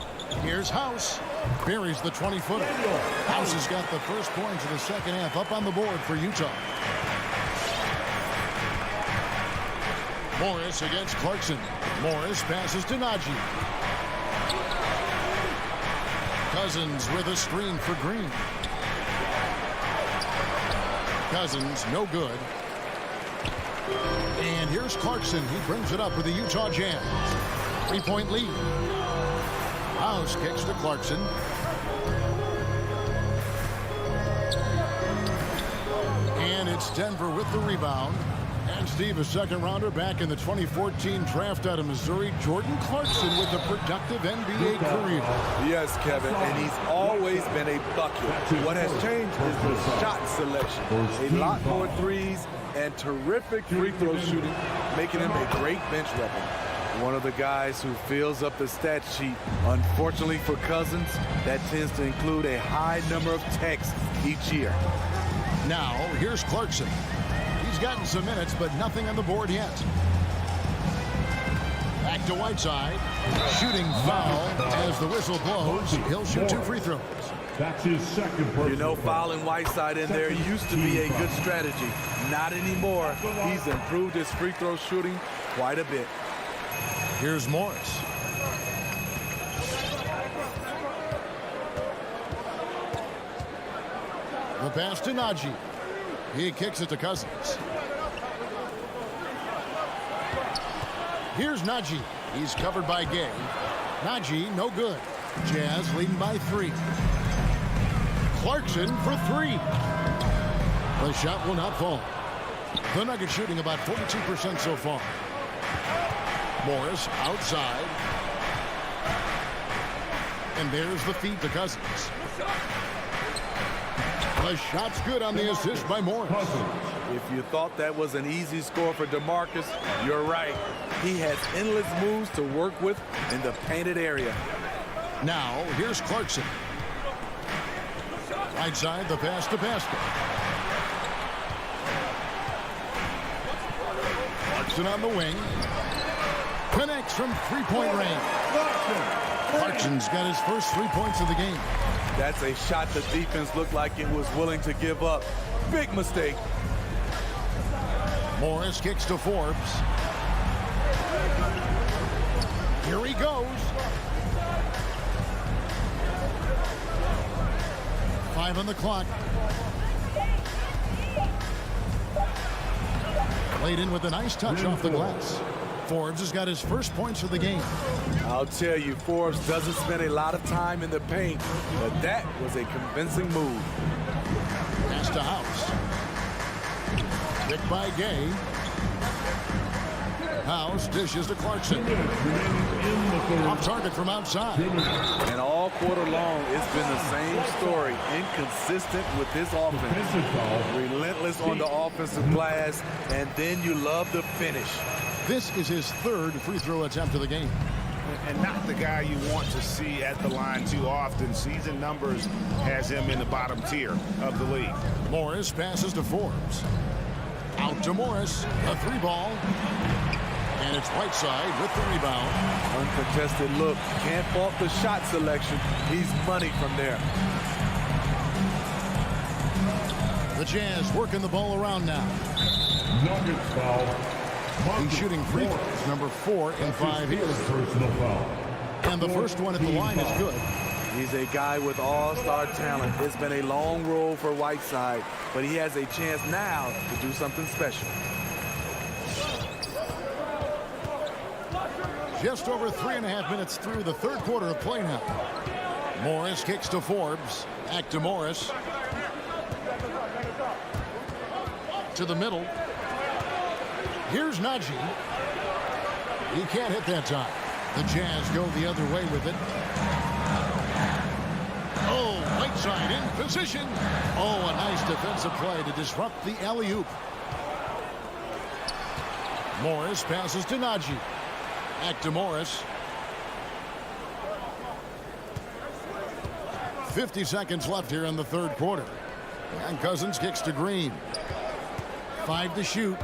Here's House. Buries the 20-footer. House has got the first points of the second half up on the board for Utah. Morris against Clarkson. Morris passes to Najee. Cousins with a screen for Green. Cousins, no good. And here's Clarkson. He brings it up with the Utah Jazz. 3-point lead. House kicks to Clarkson. And it's Denver with the rebound. And Steve, a second rounder back in the 2014 draft out of Missouri. Jordan Clarkson with a productive NBA career. Yes, Kevin, and he's always been a bucket. What has changed is the shot selection. A lot more threes and terrific free throw shooting, making him a great bench weapon. One of the guys who fills up the stat sheet. Unfortunately for Cousins, that tends to include a high number of techs each year. Now, here's Clarkson. He's gotten some minutes, but nothing on the board yet. Back to Whiteside. Shooting foul as the whistle blows. He'll shoot 2 free throws. That's his second. You know, fouling Whiteside in there used to be a good strategy. Not anymore. He's improved his free throw shooting quite a bit. Here's Morris. The pass to Najee. He kicks it to Cousins. Here's Najee. He's covered by Gay. Najee, no good. Jazz leading by 3. Clarkson for 3. The shot will not fall. The Nuggets shooting about 42% so far. Morris outside. And there's the feed to Cousins. The shot's good on the assist by Morris. If you thought that was an easy score for DeMarcus, you're right. He has endless moves to work with in the painted area. Now, here's Clarkson. Right side, the pass to basket. Clarkson on the wing. Connects from three-point range. Clarkson's got his first 3 points of the game. That's a shot the defense looked like it was willing to give up. Big mistake. Morris kicks to Forbes. Here he goes. 5 on the clock. Laid in with a nice touch off the glass. Forbes has got his first points of the game. I'll tell you, Forbes doesn't spend a lot of time in the paint, but that was a convincing move. Pass to House. Picked by Gay. House dishes to Clarkson. Off target from outside. And all quarter long, it's been the same story. Inconsistent with this offense. Relentless on the offensive glass, and then you love the finish. This is his third free throw attempt of the game. And not the guy you want to see at the line too often. Season numbers has him in the bottom tier of the league. Morris passes to Forbes. Out to Morris. A 3-ball. And it's Whiteside with the rebound. Uncontested look. Can't fault the shot selection. He's money from there. The Jazz working the ball around now. Nuggets foul. He's shooting free throws, number 4 in 5 here. Personal foul. And the first one at the line is good. He's a guy with all-star talent. It's been a long road for Whiteside, but he has a chance now to do something special. Just over 3.5 minutes through the third quarter of play now. Morris kicks to Forbes. Back to Morris. To the middle. Here's Najee. He can't hit that time. The Jazz go the other way with it. Oh, Whiteside in position. Oh, a nice defensive play to disrupt the alley-oop. Morris passes to Najee. Back to Morris. 50 seconds left here in the third quarter. And Cousins kicks to Green. 5 to shoot.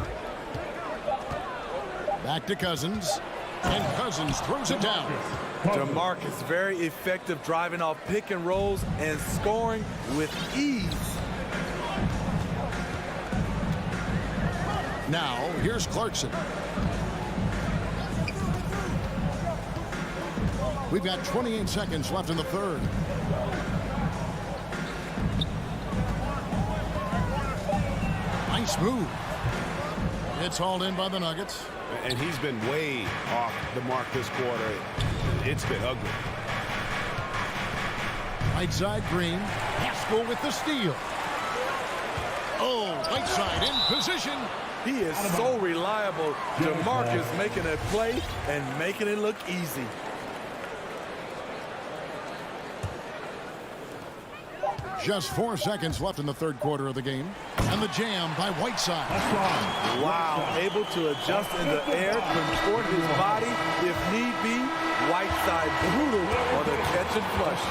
Back to Cousins. And Cousins throws it down. DeMarcus very effective driving off pick and rolls and scoring with ease. Now, here's Clarkson. We've got 28 seconds left in the third. Nice move. It's hauled in by the Nuggets. And he's been way off the mark this quarter. It's been ugly. Right side, Green. Haskell with the steal. Oh, Whiteside in position. He is so reliable. DeMarcus making a play and making it look easy. Just 4 seconds left in the third quarter of the game. And the jam by Whiteside. Wow, able to adjust in the air, contort his body if need be. Whiteside brutal on the catch and flush.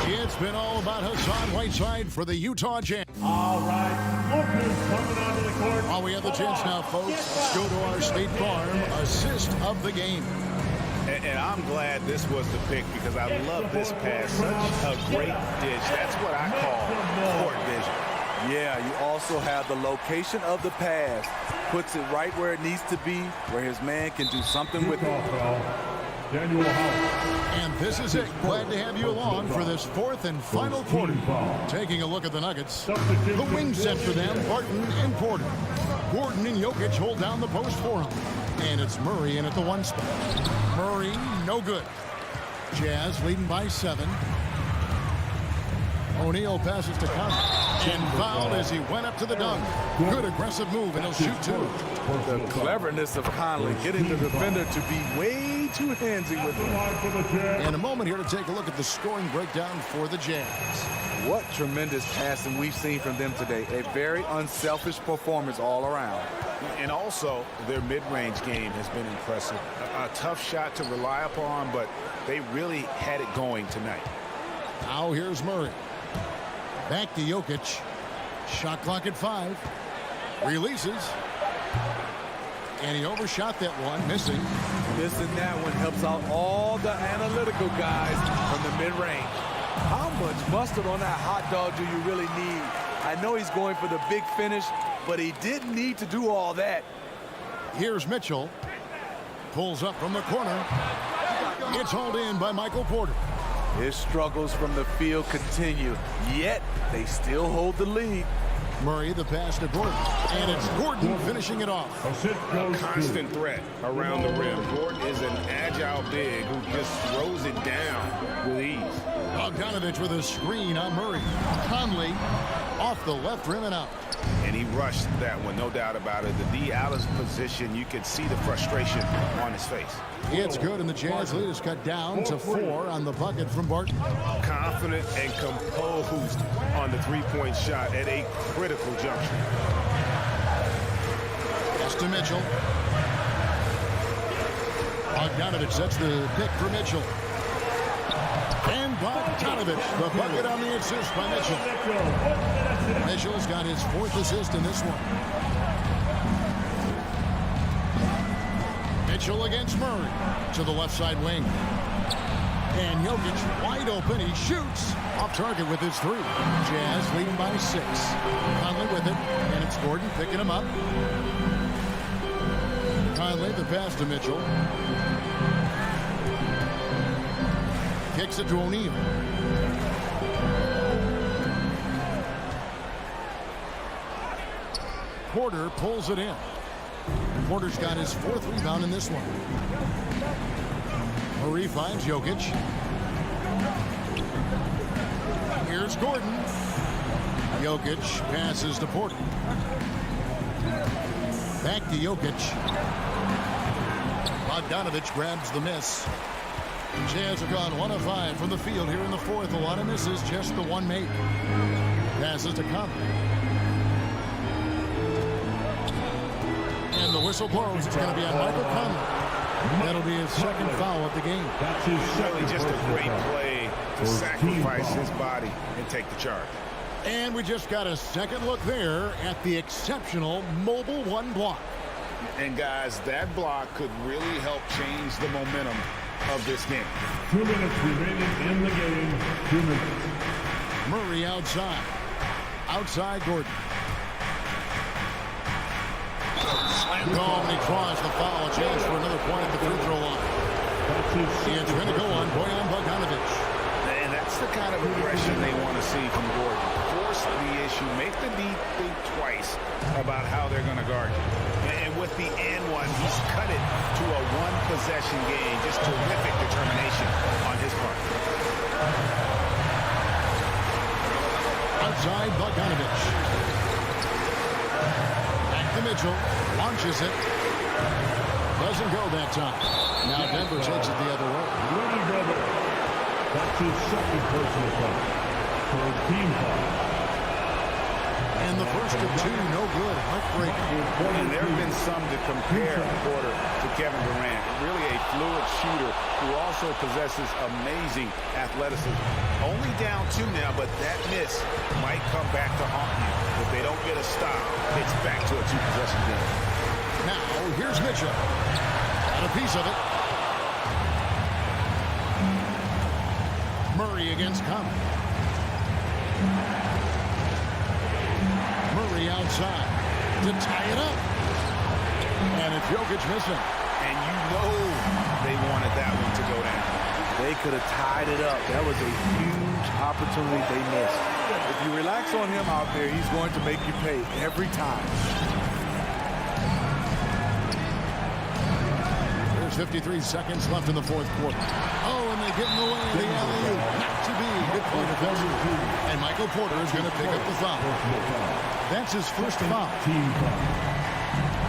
It's been all about Hassan Whiteside for the Utah Jazz. All right, Lucas coming onto the court. While we have the chance now, folks, let's go to our State Farm assist of the game. And I'm glad this was the pick because I love this pass. Such a great dish. That's what I call court vision. Yeah, you also have the location of the pass. puts it right where it needs to be, where his man can do something with it. Daniel House. And this is it. Glad to have you along for this fourth and final quarter. Taking a look at the Nuggets. The wing set for them, Barton and Porter. Gordon and Jokic hold down the post for him. And it's Murray in at the 1 spot. Murray, no good. Jazz leading by 7. O'Neal passes to Conley. And fouled as he went up to the dunk. Good aggressive move, and he'll shoot 2. The cleverness of Conley, getting the defender to be way too handsy with him. In a moment here to take a look at the scoring breakdown for the Jazz. What tremendous passing we've seen from them today. A very unselfish performance all around. And also, their mid-range game has been impressive. A tough shot to rely upon, but they really had it going tonight. Now here's Murray. Back to Jokic. Shot clock at 5. Releases. And he overshot that one, missing. Missing that one helps out all the analytical guys from the mid-range. How much mustard on that hot dog do you really need? I know he's going for the big finish, but he didn't need to do all that. Here's Mitchell. Pulls up from the corner. It's hauled in by Michael Porter. His struggles from the field continue, yet they still hold the lead. Murray the pass to Gordon, and it's Gordon finishing it off. A constant threat around the rim. Gordon is an agile big who just throws it down with ease. Bogdanovich with a screen on Murray. Conley off the left rim and out. And he rushed that one, no doubt about it. The D out of position, you could see the frustration on his face. It's good, and the Jazz lead is cut down to 4 on the bucket from Barton. Confident and composed on the three-point shot at a critical juncture. Pass to Mitchell. Bogdanovich sets the pick for Mitchell. And Bogdanovich, the bucket on the assist by Mitchell. Mitchell's got his 4th assist in this one. Mitchell against Murray to the left side wing. And Jokic wide open. He shoots off target with his 3. Jazz leading by 6. Conley with it, and it's Gordon picking him up. Conley the pass to Mitchell. Kicks it to O'Neal. Porter pulls it in. Porter's got his 4th rebound in this one. Murray finds Jokic. Here's Gordon. Jokic passes to Porter. Back to Jokic. Bogdanovich grabs the miss. Jazz have gone 1 of 5 from the field here in the 4th. A lot of misses, just the one made. Passes to Conley. And the whistle blows. It's going to be on Michael Conley. That'll be his 2nd foul of the game. Really just a great play to sacrifice his body and take the charge. And we just got a second look there at the exceptional Mobile One block. And guys, that block could really help change the momentum of this game. 2 minutes remaining in the game. 2 minutes. Murray outside. Outside Gordon. Slam dunk, and he draws the foul. A chance for another point at the free throw line. It's going to go on Bojan Bogdanovich. And that's the kind of aggression they want to see from Gordon. Force the issue. Make the D think twice about how they're going to guard you. And with the and one, he's cut it to a one-possession game. Just terrific determination on his part. Outside Bogdanovich. Back to Mitchell. Launches it. Doesn't go that time. Now Denver takes it the other way. Rudy Gobert. That's his 2nd personal foul. For a team foul. And the first of 2, no good. Heartbreaking. And there have been some to compare Porter to Kevin Durant. Really a fluid shooter who also possesses amazing athleticism. Only down 2 now, but that miss might come back to haunt you. If they don't get a stop, it's back to a 2-possession game. Now, here's Mitchell. Got a piece of it. Murray against Conley. Murray outside to tie it up. And it's Jokic missing. And you know they wanted that one to go down. They could have tied it up. That was a huge opportunity they missed. If you relax on him out there, he's going to make you pay every time. There's 53 seconds left in the fourth quarter. Oh, and they get in the way of the alley-oop. Not to be. Good play defensive. And Michael Porter is going to pick up the foul. That's his first foul.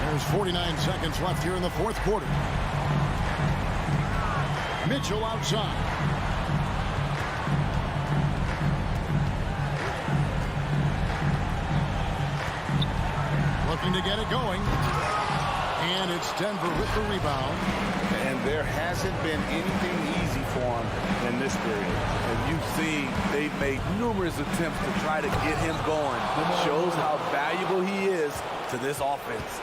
There's 49 seconds left here in the fourth quarter. Mitchell outside. Looking to get it going. And it's Denver with the rebound. And there hasn't been anything easy for him in this period. And you've seen they've made numerous attempts to try to get him going. Shows how valuable he is to this offense.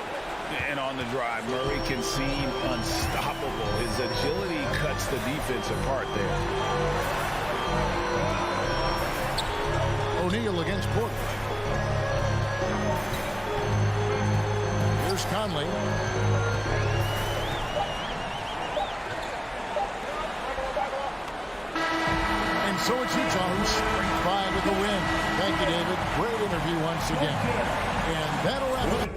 And on the drive, Murray can seem unstoppable. His agility cuts the defense apart there. O'Neal against Porter. Here's Conley. And so it's Utah who springs by with the win. Thank you, David. Great interview once again. And that'll wrap it up.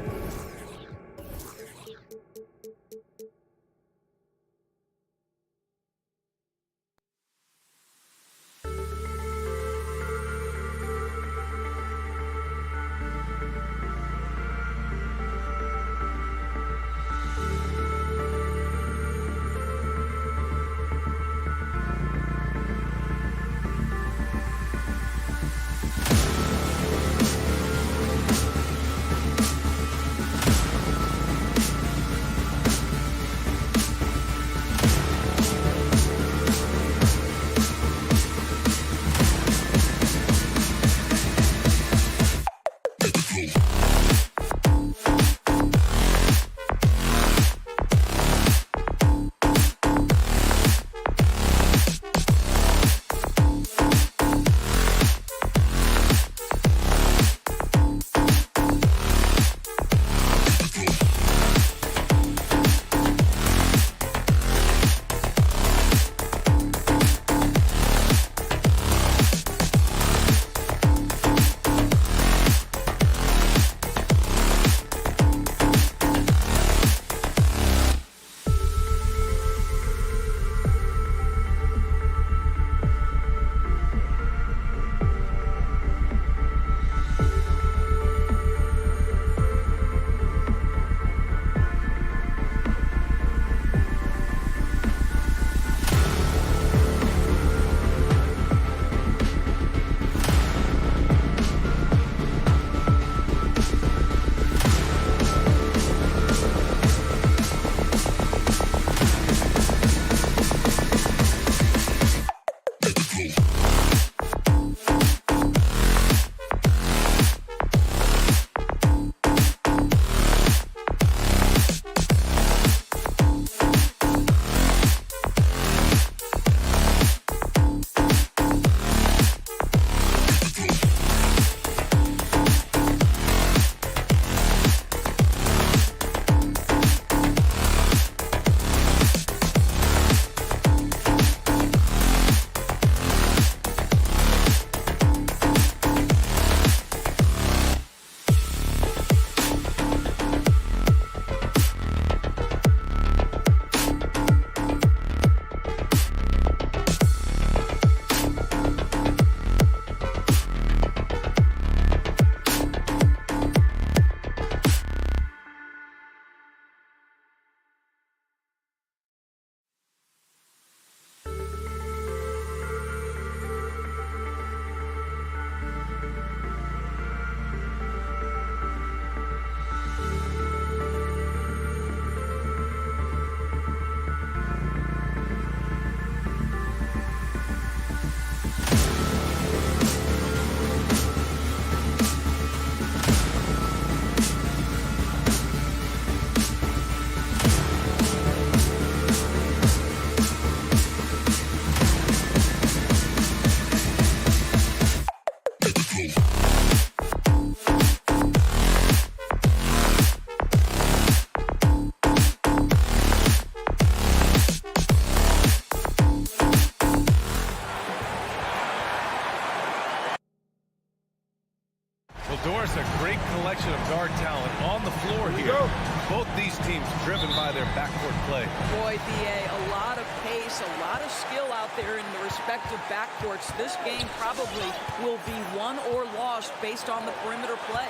guard talent on the floor here. Both these teams driven by their backcourt play. Boy, B.A., a lot of pace, a lot of skill out there in the respective backcourts. This game probably will be won or lost based on the perimeter play.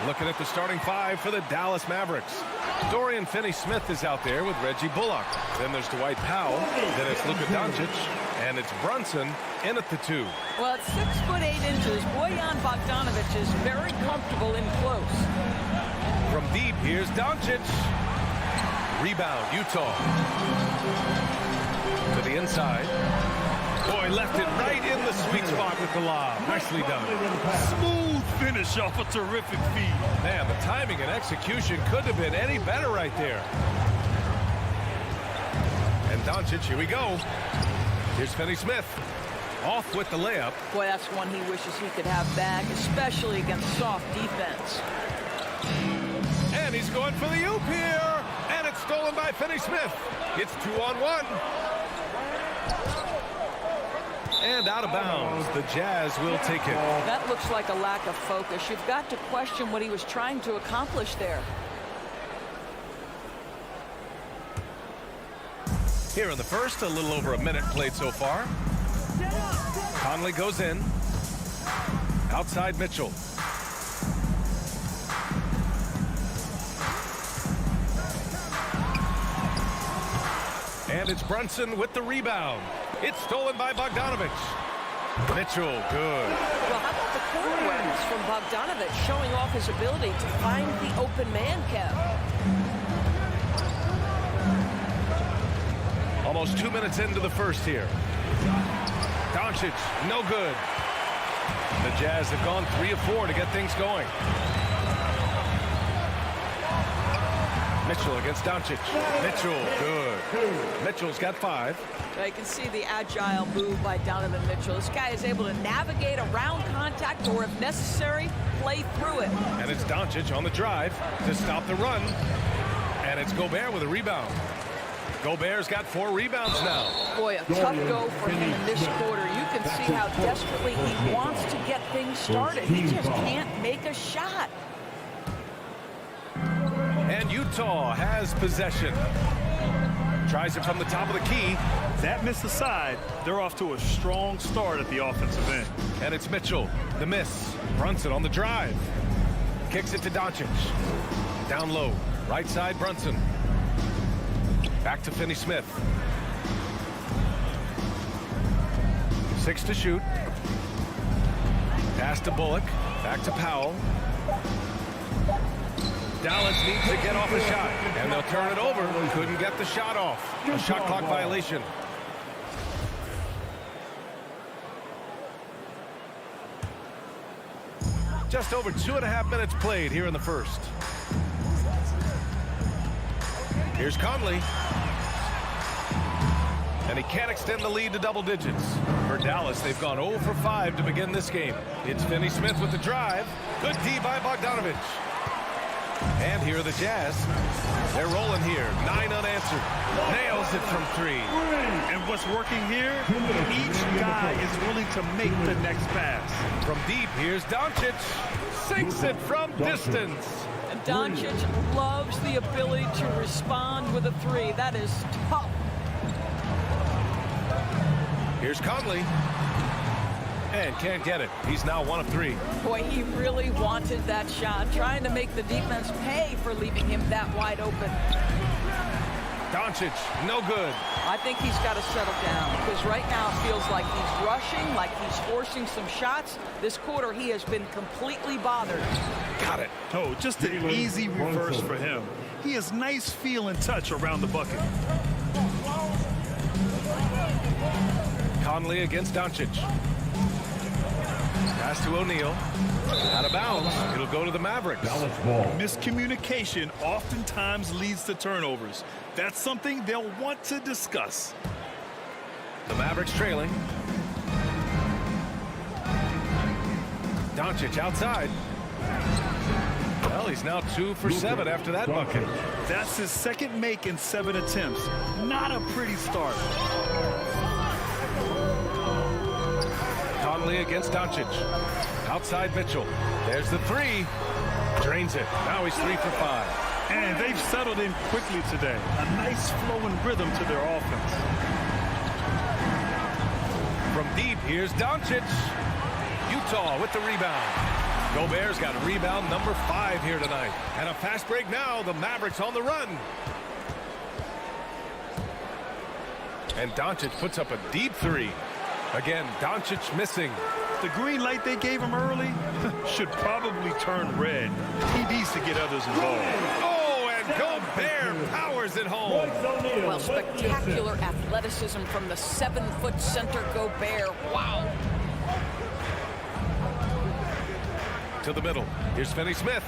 Looking at the starting five for the Dallas Mavericks. Dorian Finney-Smith is out there with Reggie Bullock. Then there's Dwight Powell. Then it's Luka Doncic. And it's Brunson in at the 2. Well, at 6'8" Bojan Bogdanovic is very comfortable in close. From deep, here's Doncic. Rebound, Utah. To the inside. Boy, left it right in the sweet spot with the lob. Nicely done. Smooth finish off a terrific feed. Man, the timing and execution couldn't have been any better right there. And Doncic, here we go. Here's Finney-Smith. Off with the layup. Boy, that's one he wishes he could have back, especially against soft defense. And he's going for the oop here. And it's stolen by Finney-Smith. It's 2-on-1. And out of bounds. The Jazz will take it. That looks like a lack of focus. You've got to question what he was trying to accomplish there. Here in the first, a little over a minute played so far. Conley goes in. Outside Mitchell. And it's Brunson with the rebound. It's stolen by Bogdanovic. Mitchell, good. Well, how about the court awareness from Bogdanovic showing off his ability to find the open man, Kev? Almost 2 minutes into the first here. Doncic, no good. The Jazz have gone 3 of 4 to get things going. Mitchell against Doncic. Mitchell, good. Mitchell's got 5. I can see the agile move by Donovan Mitchell. This guy is able to navigate around contact or, if necessary, play through it. And it's Doncic on the drive to stop the run. And it's Gobert with a rebound. Gobert's got 4 rebounds now. Boy, a tough go for him in this quarter. You can see how desperately he wants to get things started. He just can't make a shot. And Utah has possession. Tries it from the top of the key. That missed aside. They're off to a strong start at the offensive end. And it's Mitchell. The miss. Brunson on the drive. Kicks it to Doncic. Down low. Right side, Brunson. Back to Finney-Smith. 6 to shoot. Pass to Bullock. Back to Powell. Dallas needs to get off a shot, and they'll turn it over. Couldn't get the shot off. A shot clock violation. Just over 2.5 minutes played here in the first. Here's Conley. And he can't extend the lead to double digits. For Dallas, they've gone 0 for 5 to begin this game. It's Finney-Smith with the drive. Good D by Bogdanovic. And here are the Jazz. They're rolling here. 9 unanswered. Nails it from 3. And what's working here? Each guy is willing to make the next pass. From deep, here's Doncic. Sinks it from distance. And Doncic loves the ability to respond with a 3. That is tough. Here's Conley. And can't get it. He's now 1 of 3. Boy, he really wanted that shot, trying to make the defense pay for leaving him that wide open. Doncic, no good. I think he's got to settle down because right now it feels like he's rushing, like he's forcing some shots. This quarter, he has been completely bothered. Got it. Oh, just an easy reverse for him. He has nice feel and touch around the bucket. Conley against Doncic. Pass to O'Neal. Out of bounds. It'll go to the Mavericks. Miscommunication oftentimes leads to turnovers. That's something they'll want to discuss. The Mavericks trailing. Doncic outside. Well, he's now 2 for 7 after that bucket. That's his second make in 7 attempts. Not a pretty start. Conley against Doncic. Outside Mitchell. There's the 3. Drains it. Now he's 3 for 5. And they've settled in quickly today. A nice flowing rhythm to their offense. From deep, here's Doncic. Utah with the rebound. Gobert's got rebound number 5 here tonight. And a fast break now. The Mavericks on the run. And Doncic puts up a deep 3. Again, Doncic missing. The green light they gave him early should probably turn red. He needs to get others involved. Oh, and Gobert powers it home. Well, spectacular athleticism from the 7-foot center Gobert. Wow. To the middle. Here's Finney-Smith.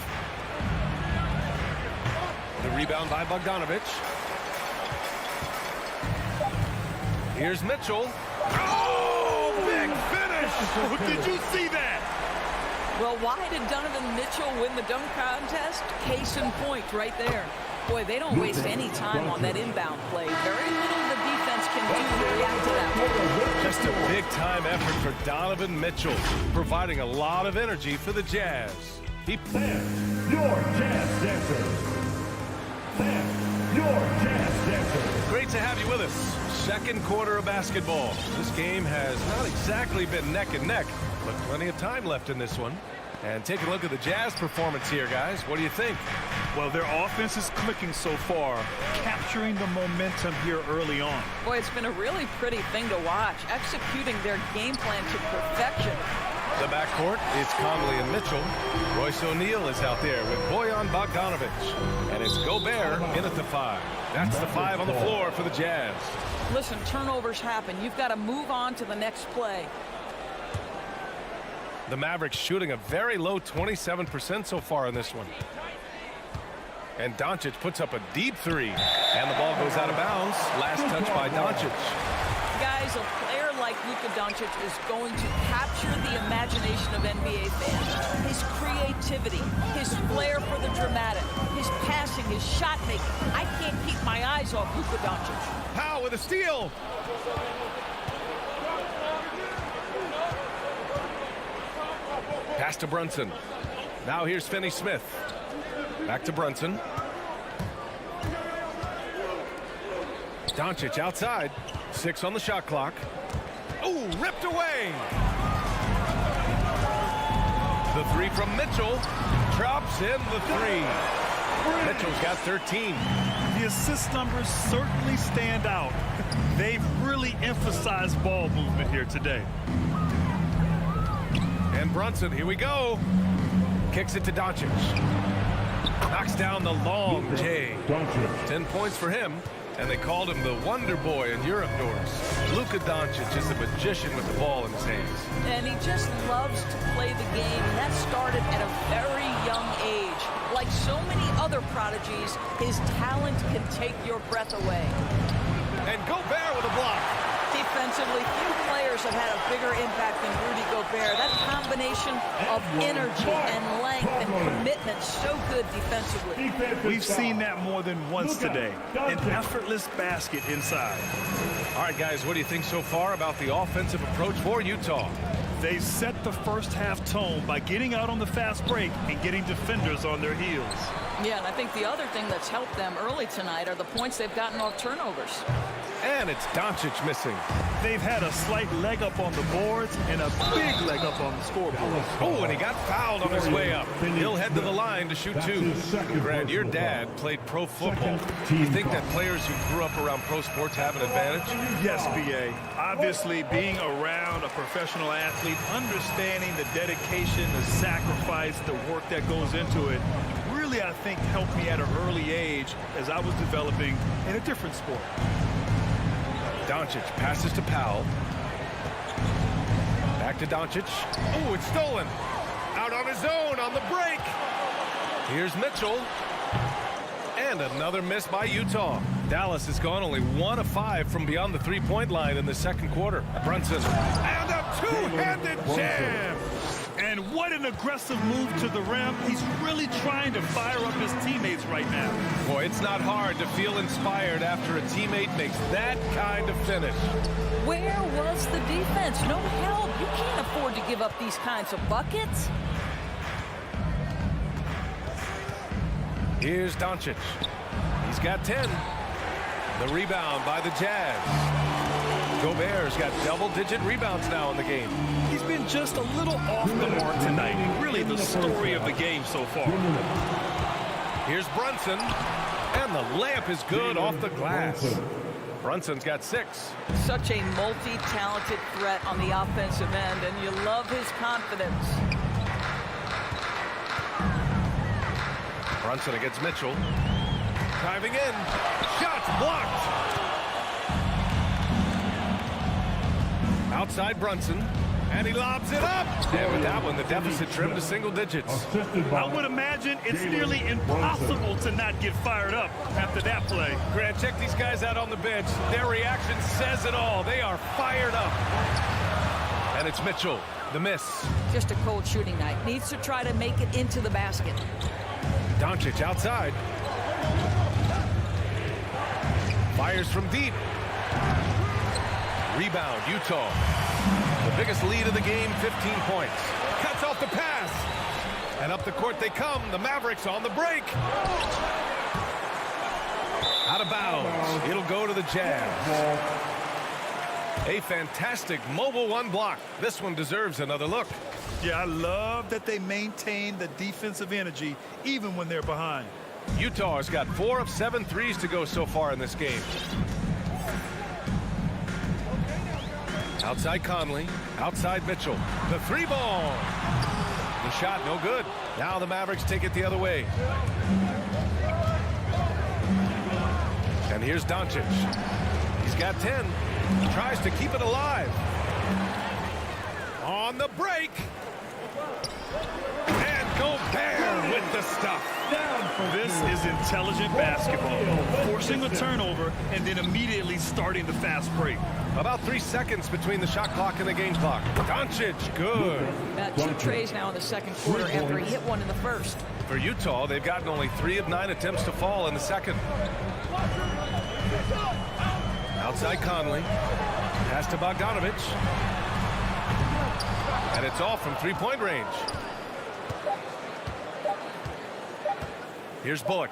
The rebound by Bogdanovic. Here's Mitchell. Oh, big finish! Did you see that? Well, why did Donovan Mitchell win the dunk contest? Case in point right there. Boy, they don't waste any time on that inbound play. Very little the defense can do to react to that. Just a big-time effort for Donovan Mitchell, providing a lot of energy for the Jazz. Your Jazz Dancer. Your Jazz Dancer. Great to have you with us. Second quarter of basketball. This game has not exactly been neck and neck, but plenty of time left in this one. And take a look at the Jazz performance here, guys. What do you think? Well, their offense is clicking so far, capturing the momentum here early on. Boy, it's been a really pretty thing to watch, executing their game plan to perfection. The backcourt is Conley and Mitchell. Royce O'Neal is out there with Bojan Bogdanovic. And it's Gobert in at the 5. That's the 5 on the floor for the Jazz. Listen, turnovers happen. You've got to move on to the next play. The Mavericks shooting a very low 27% so far in this one. And Doncic puts up a deep 3. And the ball goes out of bounds. Last touch by Doncic. Guys, a player like Luka Doncic is going to capture the imagination of NBA fans. His creativity, his flair for the dramatic, his passing, his shot making. I can't keep my eyes off Luka Doncic. Powell with a steal. Pass to Brunson. Now here's Finney-Smith. Back to Brunson. Doncic outside. 6 on the shot clock. Ooh, ripped away. The 3 from Mitchell. Drops in the 3. Mitchell's got 13. The assist numbers certainly stand out. They've really emphasized ball movement here today. And Brunson, here we go. Kicks it to Doncic. Knocks down the long J. 10 points for him. And they called him the Wonder Boy in Europe, Norris. Luka Doncic is a magician with the ball in his hands. And he just loves to play the game. And that started at a very young age. Like so many other prodigies, his talent can take your breath away. And Gobert with a block. Defensively, few players have had a bigger impact than Rudy Gobert. That combination of energy and length and commitment, so good defensively. We've seen that more than once today. An effortless basket inside. All right, guys, what do you think so far about the offensive approach for Utah? They set the first half tone by getting out on the fast break and getting defenders on their heels. Yeah, and I think the other thing that's helped them early tonight are the points they've gotten off turnovers. And it's Doncic missing. They've had a slight leg up on the boards and a big leg up on the scoreboard. Oh, and he got fouled on his way up. He'll head to the line to shoot 2. Grant, your dad played pro football. Do you think that players who grew up around pro sports have an advantage? Yes, B.A. Obviously, being around a professional athlete, understanding the dedication, the sacrifice, the work that goes into it, really, I think, helped me at an early age as I was developing in a different sport. Doncic passes to Powell. Back to Doncic. Oh, it's stolen. Out on his own on the break. Here's Mitchell. And another miss by Utah. Dallas has gone only 1 of 5 from beyond the three-point line in the second quarter. Brunson. And a two-handed jam. And what an aggressive move to the rim. He's really trying to fire up his teammates right now. Boy, it's not hard to feel inspired after a teammate makes that kind of finish. Where was the defense? No help. You can't afford to give up these kinds of buckets. Here's Doncic. He's got 10. The rebound by the Jazz. Gobert's got double-digit rebounds now in the game. He's been just a little off the mark tonight. Really the story of the game so far. Here's Brunson. And the layup is good off the glass. Brunson's got 6. Such a multi-talented threat on the offensive end, and you love his confidence. Brunson against Mitchell. Driving in. Shot blocked. Outside Brunson. And he lobs it up. And with that one, the deficit trimmed to single digits. I would imagine it's nearly impossible to not get fired up after that play. Grant, check these guys out on the bench. Their reaction says it all. They are fired up. And it's Mitchell. The miss. Just a cold shooting night. Needs to try to make it into the basket. Doncic outside. Fires from deep. Rebound, Utah. The biggest lead of the game, 15 points. Cuts off the pass. And up the court they come. The Mavericks on the break. Out of bounds. It'll go to the Jazz. A fantastic mobile one block. This one deserves another look. Yeah, I love that they maintain the defensive energy even when they're behind. Utah has got 4 of 7 threes to go so far in this game. Outside Conley, outside Mitchell. The 3 ball. The shot no good. Now the Mavericks take it the other way. And here's Doncic. He's got 10. Tries to keep it alive. On the break. And Gobert with the stuff. This is intelligent basketball. Forcing a turnover and then immediately starting the fast break. About 3 seconds between the shot clock and the game clock. Doncic, good. 2 trays now in the second quarter after he hit one in the first. For Utah, they've gotten only 3 of 9 attempts to fall in the second. Outside Conley. Pass to Bogdanovich. And it's off from 3-point range. Here's Bullock.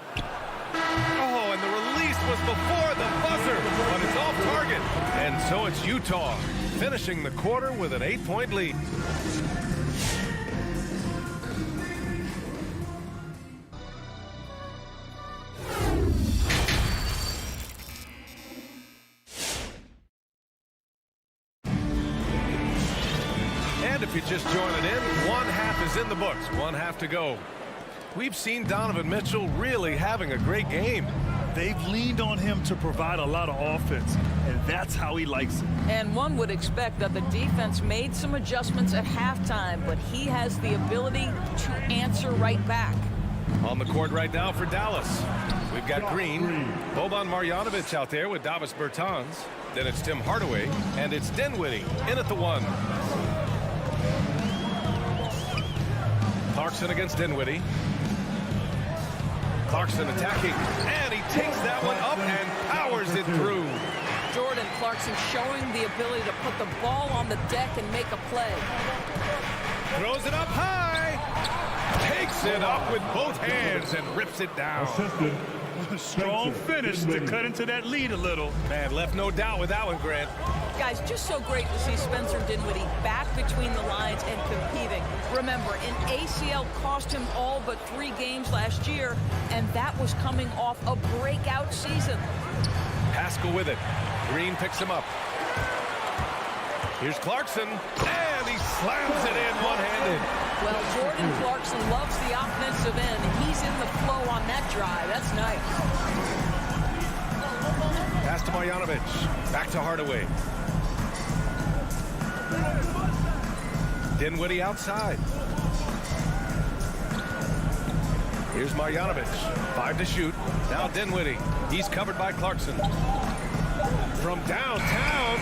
Oh, and the release was before the buzzer, but it's off target. And so it's Utah finishing the quarter with an 8-point lead. And if you're just joining in, 1 half is in the books, 1 half to go. We've seen Donovan Mitchell really having a great game. They've leaned on him to provide a lot of offense, and that's how he likes it. And one would expect that the defense made some adjustments at halftime, but he has the ability to answer right back. On the court right now for Dallas, we've got Green, Boban Marjanovic out there with Davis Bertans. Then it's Tim Hardaway, and it's Dinwiddie in at the 1. Clarkson against Dinwiddie. Clarkson attacking, and he takes that one up and powers it through. Jordan Clarkson showing the ability to put the ball on the deck and make a play. Throws it up high. Takes it up with both hands and rips it down. Strong finish to cut into that lead a little. Man, left no doubt with that one, Grant. Guys, just so great to see Spencer Dinwiddie back between the lines and competing. Remember, an ACL cost him all but 3 games last year, and that was coming off a breakout season. Pascal with it. Green picks him up. Here's Clarkson, and he slams it in one-handed. Well, Jordan Clarkson loves the offensive end, and he's in the flow on that drive. That's nice. Pass to Marjanovic. Back to Hardaway. Dinwiddie outside. Here's Marjanovic. 5 to shoot. Now Dinwiddie. He's covered by Clarkson. From downtown.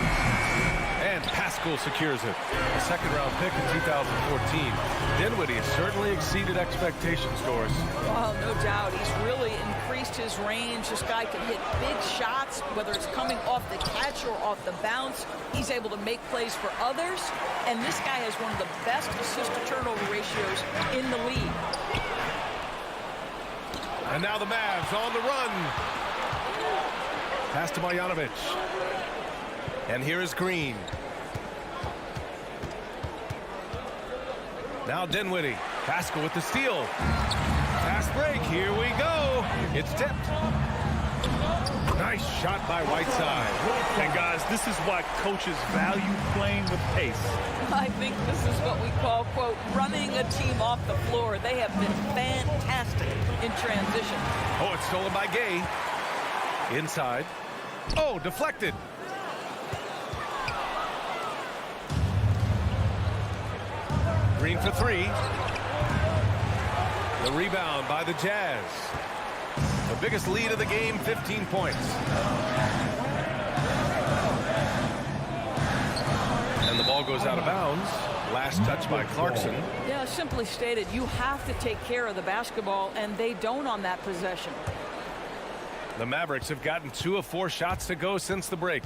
And Pascal secures it. A second-round pick in 2014. Dinwiddie has certainly exceeded expectations, Doris. Oh, no doubt. He's really increased his range. This guy can hit big shots, whether it's coming off the catch or off the bounce. He's able to make plays for others. And this guy has one of the best assist-to-turnover ratios in the league. And now the Mavs on the run. Pass to Marjanovic. And here is Green. Now Dinwiddie. Pascal with the steal. Fast break. Here we go. It's tipped. Nice shot by Whiteside. And guys, this is why coaches value playing with pace. I think this is what we call, quote, running a team off the floor. They have been fantastic in transition. Oh, it's stolen by Gay. Inside. Oh, deflected. Green for three. The rebound by the Jazz. The biggest lead of the game, 15 points. And the ball goes out of bounds. Last touch by Clarkson. Yeah, simply stated, you have to take care of the basketball, and they don't on that possession. The Mavericks have gotten 2 of 4 shots to go since the break.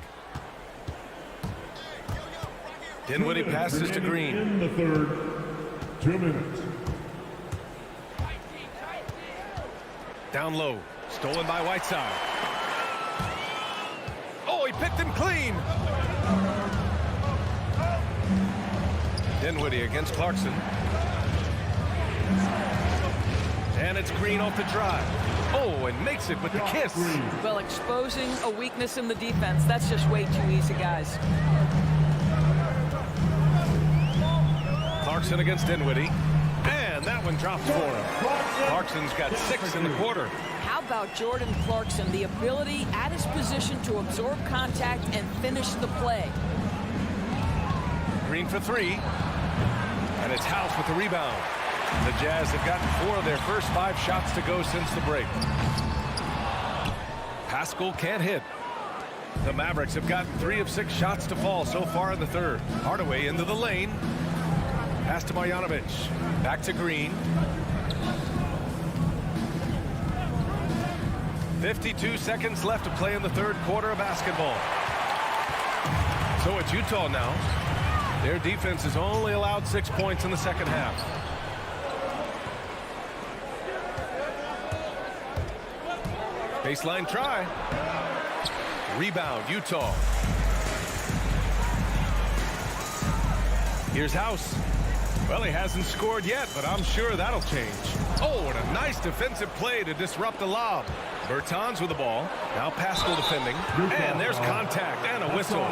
Dinwiddie passes to Green. In the third, 2 minutes. Down low. Stolen by Whiteside. Oh, he picked him clean. Dinwiddie against Clarkson. And it's Green off the drive. Oh, and makes it with the kiss. Well, exposing a weakness in the defense, that's just way too easy, guys. Clarkson against Dinwiddie. And that one drops for him. Clarkson's got 6 in the quarter. How about Jordan Clarkson, the ability at his position to absorb contact and finish the play? Green for 3. And it's House with the rebound. The Jazz have gotten 4 of their first 5 shots to go since the break. Pascal can't hit. The Mavericks have gotten 3 of 6 shots to fall so far in the third. Hardaway into the lane. Pass to Marjanovic. Back to Green. 52 seconds left to play in the third quarter of basketball. So it's Utah now. Their defense has only allowed 6 points in the second half. Baseline try. Rebound, Utah. Here's House. Well, he hasn't scored yet, but I'm sure that'll change. Oh, and a nice defensive play to disrupt the lob. Bertans with the ball. Now Pascal defending. And there's contact and a whistle.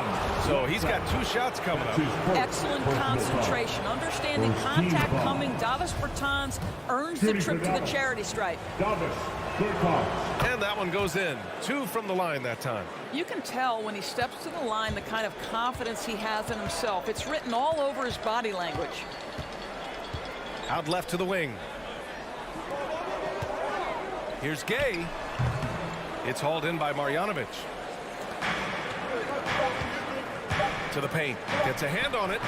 So he's got 2 shots coming up. Excellent concentration. Understanding contact coming. Davis Bertans earns the trip to the charity stripe. And that one goes in. 2 from the line that time. You can tell when he steps to the line the kind of confidence he has in himself. It's written all over his body language. Out left to the wing. Here's Gay. It's hauled in by Marjanovic. To the paint. Gets a hand on it.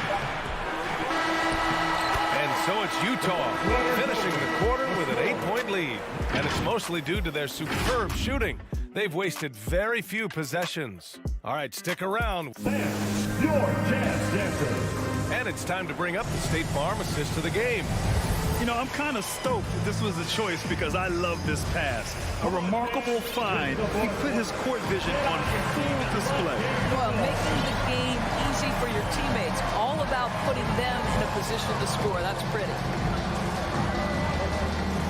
And so it's Utah finishing the quarter with an 8-point lead. And it's mostly due to their superb shooting. They've wasted very few possessions. All right, stick around. And it's time to bring up the State Farm assist of the game. You know, I'm kind of stoked that this was a choice because I love this pass. A remarkable find. He put his court vision on full display. Well, making the game easy for your teammates. All about putting them in a position to score. That's pretty.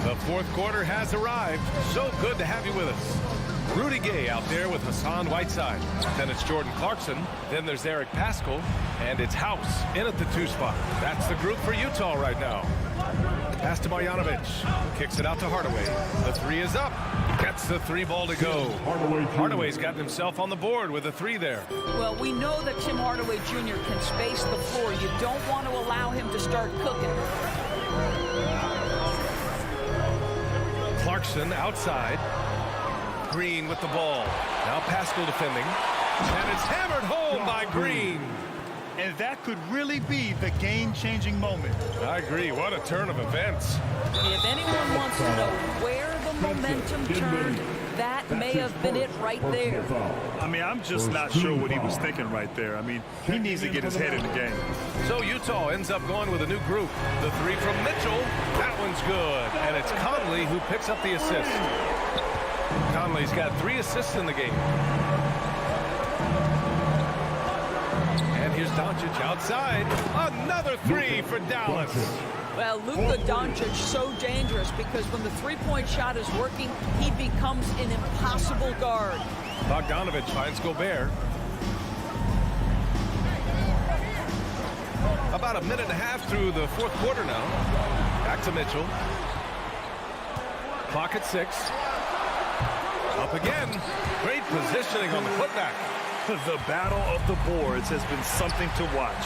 The fourth quarter has arrived. So good to have you with us. Rudy Gay out there with Hassan Whiteside. Then it's Jordan Clarkson. Then there's Eric Pascal. And it's House in at the 2 spot. That's the group for Utah right now. Pass to Marjanovic. Kicks it out to Hardaway. The 3 is up. Gets the 3 ball to go. Hardaway's gotten himself on the board with a 3 there. Well, we know that Tim Hardaway Jr. can space the floor. You don't want to allow him to start cooking. Clarkson outside. Green with the ball. Now Pascal defending. And it's hammered home by Green. And that could really be the game-changing moment. I agree. What a turn of events. If anyone wants to know where the momentum turned, that may have been it right there. I mean, I'm just not sure what he was thinking right there. I mean, he needs to get his head in the game. So Utah ends up going with a new group. The three from Mitchell. That one's good. And it's Conley who picks up the assist. Conley's got 3 assists in the game. And here's Doncic outside. Another 3 for Dallas. Well, Luka Doncic so dangerous because when the three-point shot is working, he becomes an impossible guard. Bogdanovic finds Gobert. About a minute and a half through the fourth quarter now. Back to Mitchell. Clock at 6. Up again. Great positioning on the putback. The battle of the boards has been something to watch.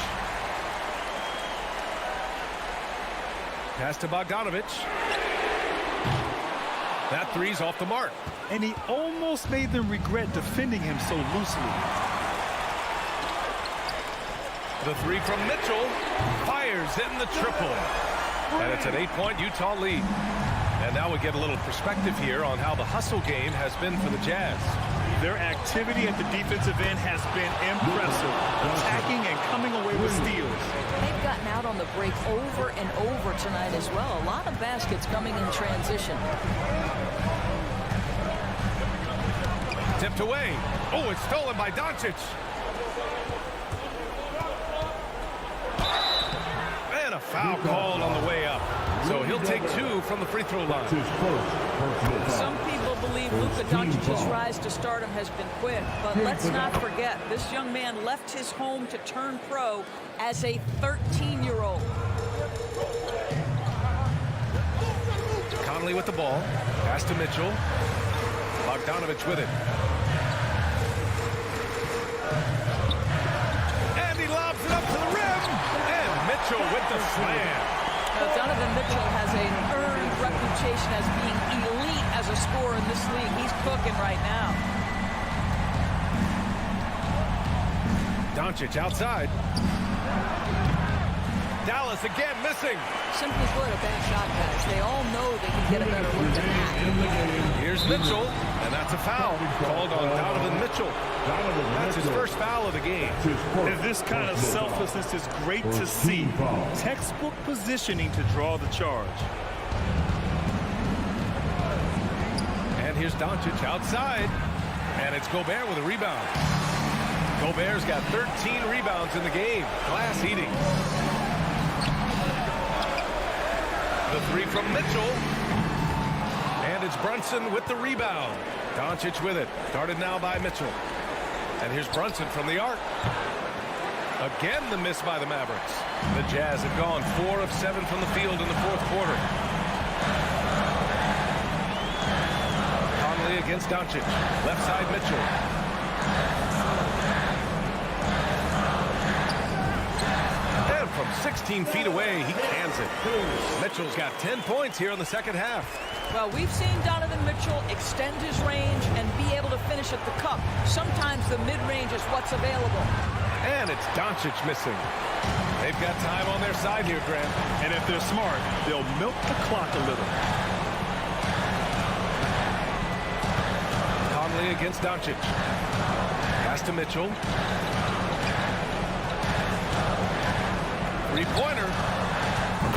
Pass to Bogdanovic. That 3's off the mark. And he almost made them regret defending him so loosely. The 3 from Mitchell. Fires in the triple. And it's an 8-point Utah lead. And now we get a little perspective here on how the hustle game has been for the Jazz. Their activity at the defensive end has been impressive, attacking and coming away with steals. They've gotten out on the break over and over tonight as well. A lot of baskets coming in transition. Tipped away. Oh, it's stolen by Doncic. And a foul called on the way up. So he'll take 2 from the free throw line. Some people believe Luka Doncic's rise to stardom has been quick, but let's not forget, this young man left his home to turn pro as a 13-year-old. Conley with the ball. Pass to Mitchell. Bogdanovic with it. And he lobs it up to the rim. And Mitchell with the slam. Now, Donovan Mitchell has an earned reputation as being elite as a scorer in this league. He's cooking right now. Doncic outside. Dallas again missing. Simply put, a bad shot, guys. They all know they can get a better look than that. Here's Mitchell, and that's a foul called on Donovan Mitchell. That's his first foul of the game. And this kind of selflessness is great to see. Textbook positioning to draw the charge. And here's Doncic outside, and it's Gobert with a rebound. Gobert's got 13 rebounds in the game. Glass eating. The 3 from Mitchell. And it's Brunson with the rebound. Doncic with it. Started now by Mitchell. And here's Brunson from the arc. Again, the miss by the Mavericks. The Jazz have gone 4 of 7 from the field in the fourth quarter. Conley against Doncic. Left side Mitchell. And from 16 feet away, he cans it. Mitchell's got 10 points here in the second half. Well, we've seen Donovan Mitchell extend his range and be able to finish at the cup. Sometimes the mid-range is what's available. And it's Doncic missing. They've got time on their side here, Grant. And if they're smart, they'll milk the clock a little. Conley against Doncic. Pass to Mitchell. Three-pointer.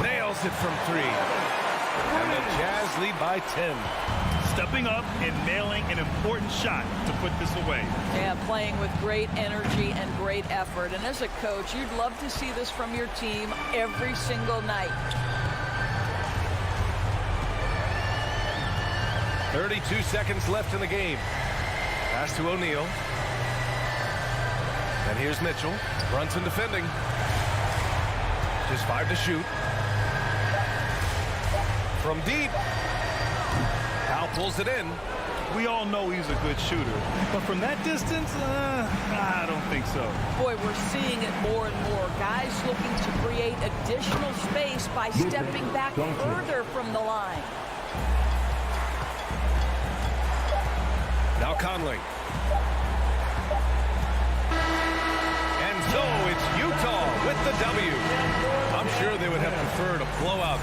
Nails it from 3. And the Jazz lead by 10. Stepping up and nailing an important shot to put this away. Yeah, playing with great energy and great effort. And as a coach, you'd love to see this from your team every single night. 32 seconds left in the game. Pass to O'Neal. And here's Mitchell. Brunson defending. Just 5 to shoot. From deep. Powell pulls it in. We all know he's a good shooter. But from that distance, I don't think so. Boy, we're seeing it more and more. Guys looking to create additional space by stepping back further from the line. Now Conley. And so it's Utah with the W. I'm sure they would have preferred a blowout.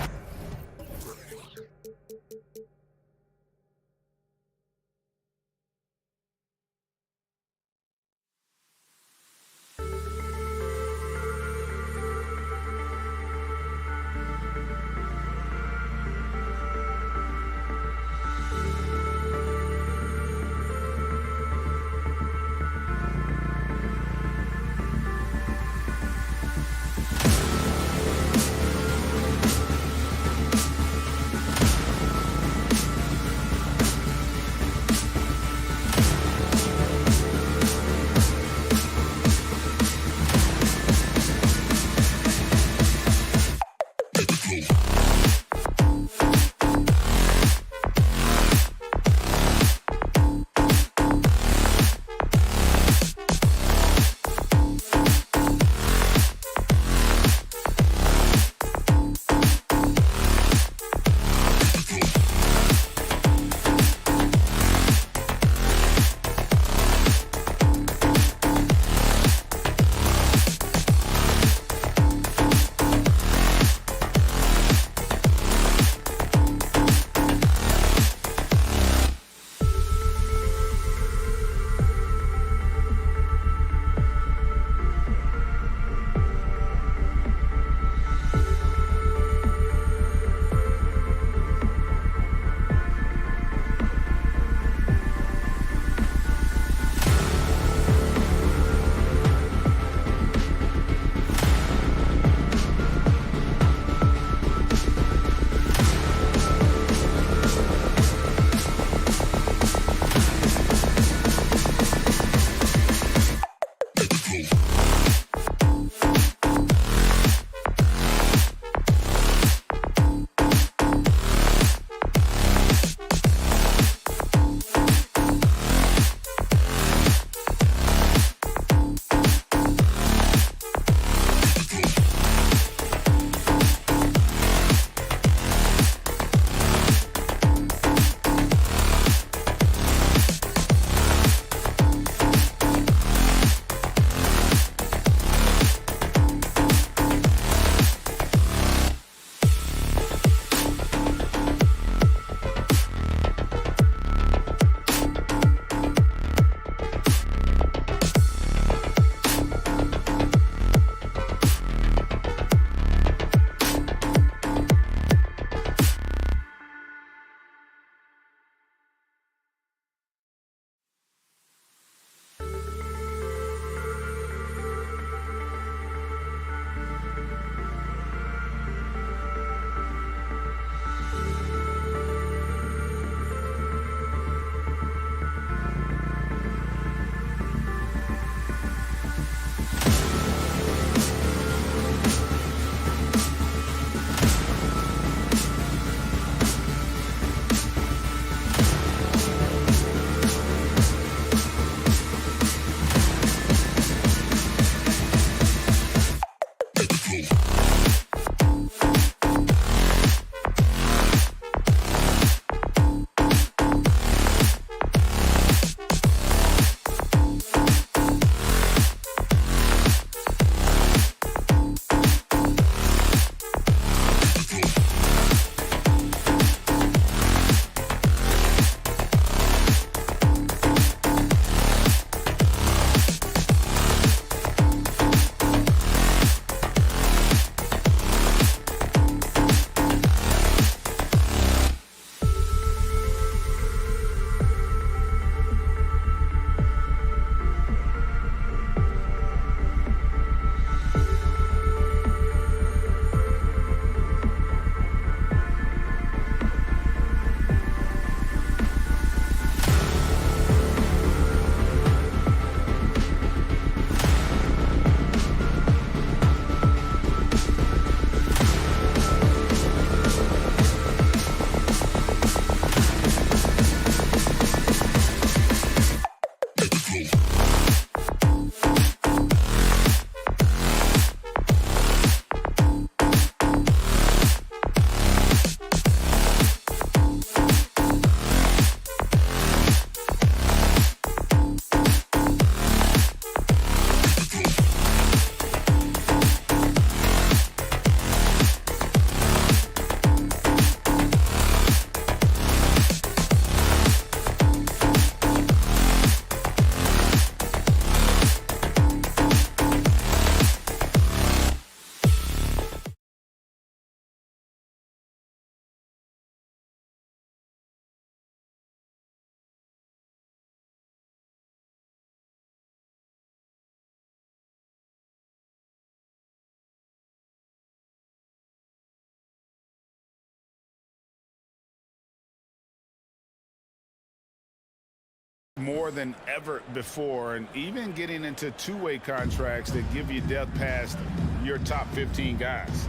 more than ever before, and even getting into two-way contracts that give you depth past your top 15 guys.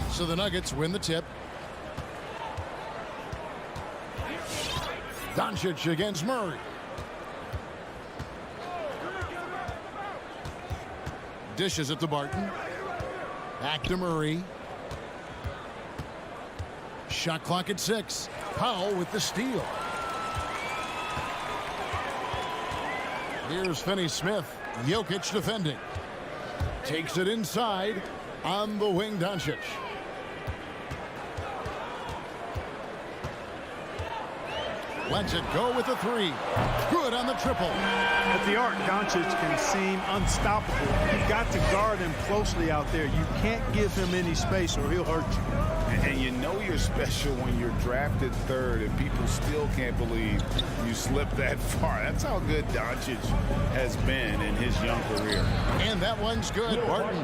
So the Nuggets win the tip. Doncic against Murray. Dishes it to Barton. Back to Murray. Shot clock at 6. Powell with the steal. Here's Finney-Smith. Jokic defending. Takes it inside. On the wing, Doncic. Lets it go with the 3. Good on the triple. At the arc, Doncic can seem unstoppable. You've got to guard him closely out there. You can't give him any space or he'll hurt you. And you know you're special when you're drafted 3rd and people still can't believe you slipped that far. That's how good Doncic has been in his young career. And that one's good, Barton.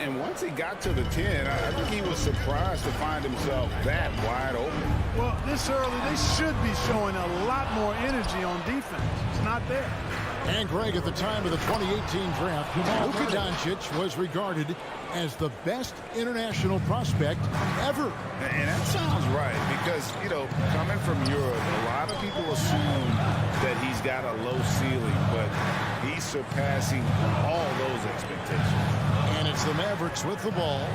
And once he got to the 10, I think he was surprised to find himself that wide open. Well, this early, they should be showing a lot more energy on defense. It's not there. And Greg, at the time of the 2018 draft, Luka Doncic was regarded as the best international prospect ever. And that sounds right because, you know, coming from Europe, a lot of people assume that he's got a low ceiling, but he's surpassing all those expectations. And it's the Mavericks with the ball.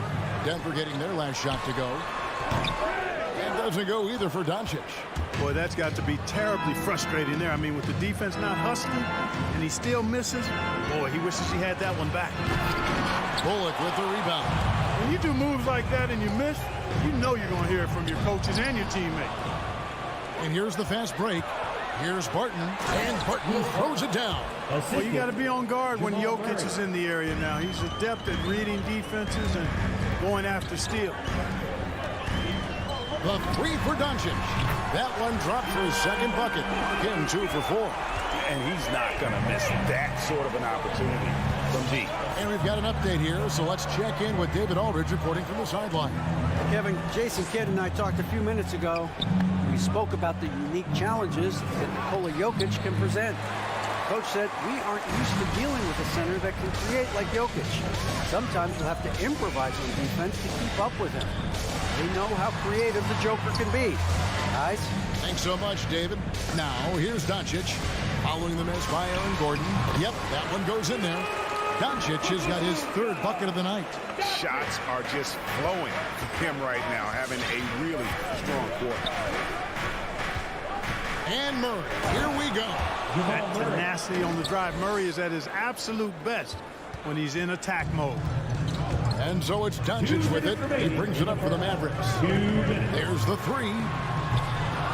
Denver getting their last shot to go. And doesn't go either for Doncic. Boy, that's got to be terribly frustrating there. I mean, with the defense not hustling and he still misses, boy, he wishes he had that one back. Bullock with the rebound. When you do moves like that and you miss, you know you're going to hear it from your coaches and your teammates. And here's the fast break. Here's Barton, and Barton throws it down. Well, you got to be on guard when Jokic is in the area now. He's adept at reading defenses and going after steals. The 3 for Doncic. That one dropped for his second bucket. Again, 2 for 4. And he's not going to miss that sort of an opportunity from deep. And we've got an update here, so let's check in with David Aldridge reporting from the sideline. Kevin, Jason Kidd and I talked a few minutes ago. We spoke about the unique challenges that Nikola Jokic can present. Coach said, we aren't used to dealing with a center that can create like Jokic. Sometimes we'll have to improvise on defense to keep up with him. They know how creative the Joker can be. Guys? Thanks so much, David. Now, here's Doncic. Following the miss by Aaron Gordon. Yep, that one goes in there. Doncic has got his 3rd bucket of the night. Shots are just flowing for him right now, having a really strong quarter. And Murray, here we go. That tenacity on the drive. Murray is at his absolute best when he's in attack mode. And so it's Doncic with it. He brings it up for the Mavericks. There's the 3.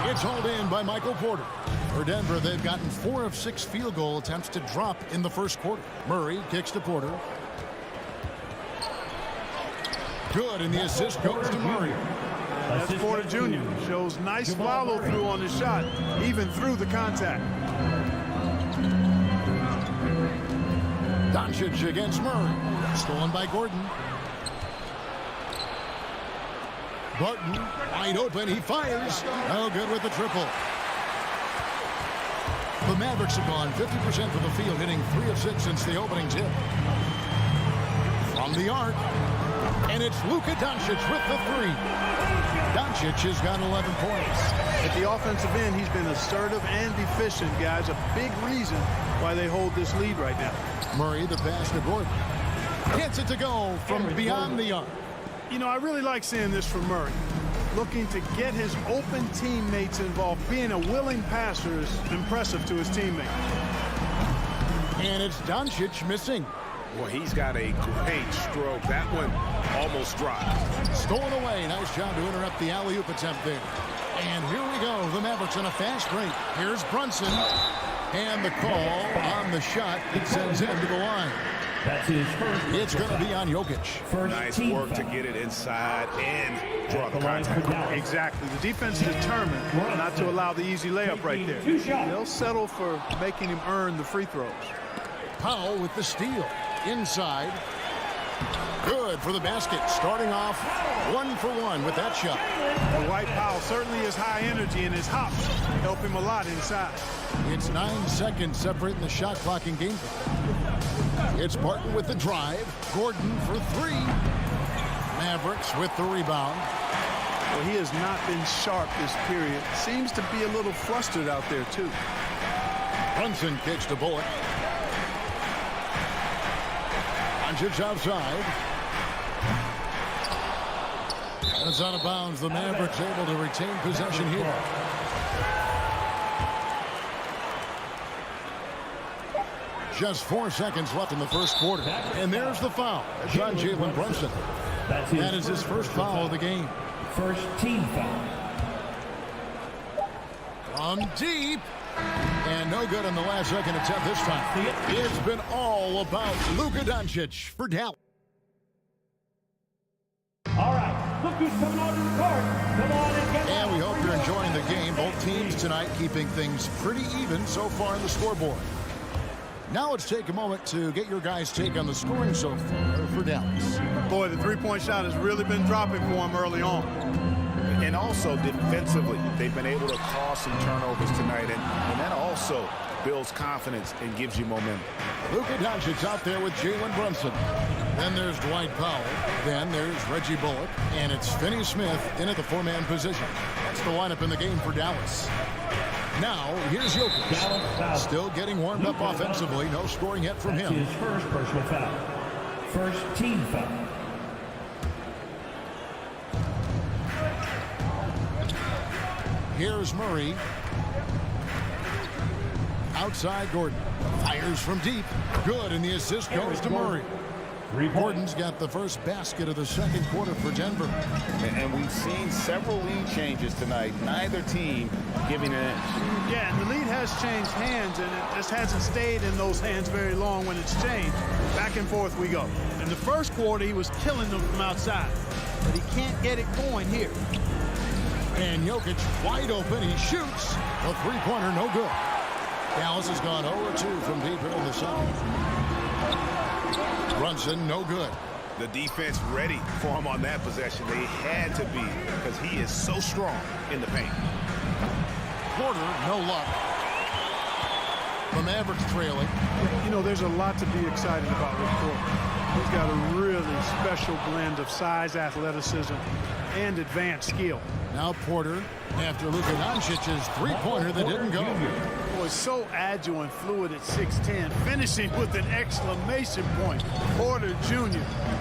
It's hauled in by Michael Porter. For Denver, they've gotten 4 of 6 field goal attempts to drop in the first quarter. Murray kicks to Porter. Good, and the assist goes to Murray. That's Porter Jr. Shows nice follow-through on the shot, even through the contact. Doncic against Murray. Stolen by Gordon. Barton, wide open, he fires. No good with the triple. The Mavericks have gone 50% from the field, hitting 3 of 6 since the opening tip. From the arc, and it's Luka Doncic with the 3. Doncic has got 11 points. At the offensive end, he's been assertive and efficient, guys. A big reason why they hold this lead right now. Murray, the pass to Gordon. Gets it to go from beyond the arc. You know, I really like seeing this from Murray. Looking to get his open teammates involved. Being a willing passer is impressive to his teammates. And it's Doncic missing. Well, he's got a great stroke. That one almost dropped. Stolen away. Nice job to interrupt the alley-oop attempt there. And here we go. The Mavericks on a fast break. Here's Brunson. And the call on the shot that sends him to the line. That's his first. It's going to be on Jokic. Nice work to get it inside and draw the contact. Exactly. The defense is determined not to allow the easy layup right there. They'll settle for making him earn the free throws. Powell with the steal. Inside. Good for the basket. Starting off 1 for 1 with that shot. Dwight Powell certainly is high energy, and his hops help him a lot inside. It's 9 seconds separating the shot clock in game. It's Barton with the drive. Gordon for 3. Mavericks with the rebound. Well, he has not been sharp this period. Seems to be a little flustered out there, too. Brunson kicks to Bullock. Doncic outside. And it's out of bounds. The Mavericks able to retain possession here. Just 4 seconds left in the first quarter. And there's the foul. It's on Jalen Brunson. That is his first foul of the game. First team foul. From deep. And no good on the last second attempt this time. It's been all about Luka Doncic for Dallas. All right, look who's coming onto the court. Come on and get And we hope you're enjoying the game. Both teams tonight keeping things pretty even so far on the scoreboard. Now let's take a moment to get your guys' take on the scoring so far for Dallas. Boy, the three-point shot has really been dropping for him early on. And also defensively, they've been able to cause some turnovers tonight, and that also builds confidence and gives you momentum. Luka Doncic out there with Jalen Brunson. Then there's Dwight Powell. Then there's Reggie Bullock. And it's Finney Smith in at the 4-man position. That's the lineup in the game for Dallas. Now, here's Jokic. Still getting warmed up offensively. No scoring yet from him. His first personal foul. First team foul. Here's Murray. Outside Gordon. Fires from deep. Good, and the assist goes to Murray. Gordon's got the first basket of the second quarter for Denver. And we've seen several lead changes tonight. Neither team giving an inch. Yeah, and the lead has changed hands, and it just hasn't stayed in those hands very long when it's changed. Back and forth we go. In the first quarter, he was killing them from outside, but he can't get it going here. And Jokic wide open. He shoots. A three-pointer, no good. Dallas has gone 0-2 from deep here in the second. Brunson, no good. The defense ready for him on that possession. They had to be because he is so strong in the paint. Porter, no luck. The Mavericks trailing. You know, there's a lot to be excited about with Porter. He's got a really special blend of size, athleticism, and advanced skill. Now Porter, after Luka Doncic's three-pointer that didn't go. Boy, so agile and fluid at 6'10", finishing with an exclamation point. Porter Jr.,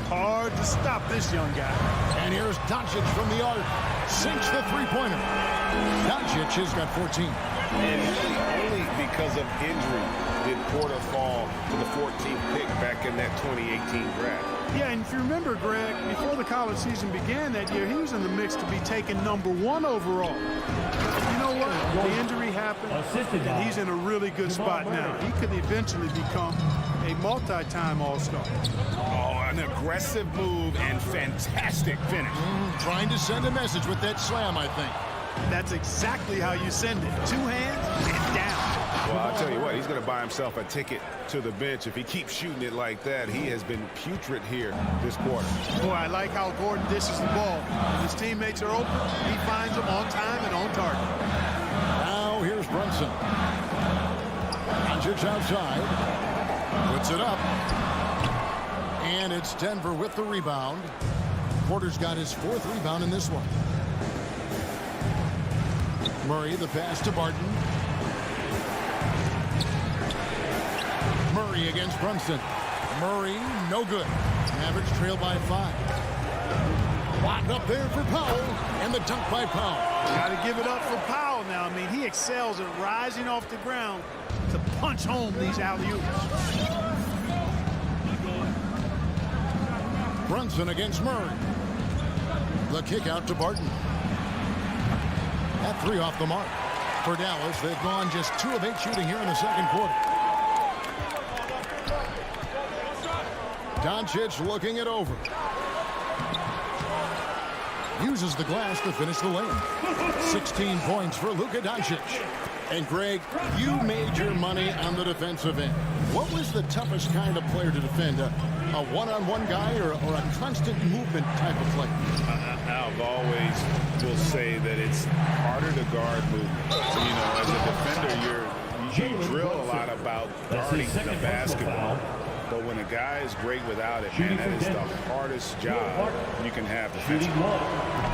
hard to stop this young guy. And here's Doncic from the arc. Sinks the three-pointer. Doncic has got 14. And only because of injury did Porter fall to the 14th pick back in that 2018 draft. Yeah, and if you remember, Greg, before the college season began that year, he was in the mix to be taken #1 overall. You know what? The injury happened, and he's in a really good spot now. He could eventually become a multi-time All-Star. Oh, an aggressive move and fantastic finish. Trying to send a message with that slam, I think. That's exactly how you send it. 2 hands and down. Well, I'll tell you what, he's going to buy himself a ticket to the bench. If he keeps shooting it like that, he has been putrid here this quarter. Boy, I like how Gordon dishes the ball. When his teammates are open, he finds them on time and on target. Now here's Brunson. Doncic outside. Puts it up. And it's Denver with the rebound. Porter's got his 4th rebound in this one. Murray, the pass to Barton. Murray against Brunson. Murray, no good. Mavericks trail by 5. Locked up there for Powell, and the dunk by Powell. Got to give it up for Powell now. I mean, he excels at rising off the ground to punch home these alley-oops. Brunson against Murray. The kick out to Barton. That 3 off the mark. For Dallas, they've gone just 2 of 8 shooting here in the second quarter. Doncic looking it over. uses the glass to finish the lane. 16 points for Luka Doncic. And Greg, you made your money on the defensive end. What was the toughest kind of player to defend? A one-on-one guy or a constant movement type of player? I've always will say that it's harder to guard movement. You know, as a defender, you drill a lot about guarding the basketball. But when a guy is great without it, man, that is the hardest job you can have defensively.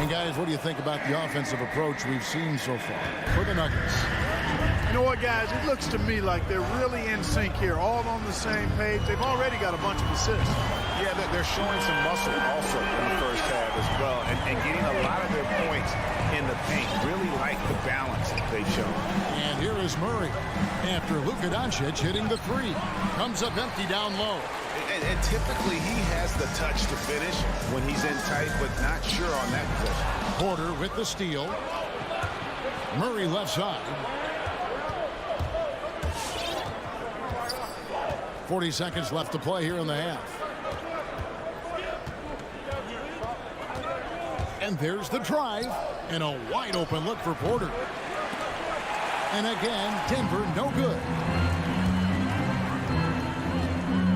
And guys, what do you think about the offensive approach we've seen so far for the Nuggets? You know what, guys? It looks to me like they're really in sync here, all on the same page. They've already got a bunch of assists. Yeah, they're showing some muscle also in the first half as well, and getting a lot of their points in the paint. Really like the balance they've shown. And here is Murray after Luka Doncic hitting the three. Comes up empty down low. And typically he has the touch to finish when he's in tight, but not sure on that possession. Porter with the steal. Murray left side. 40 seconds left to play here in the half. And there's the drive. And a wide open look for Porter. And again, Denver no good.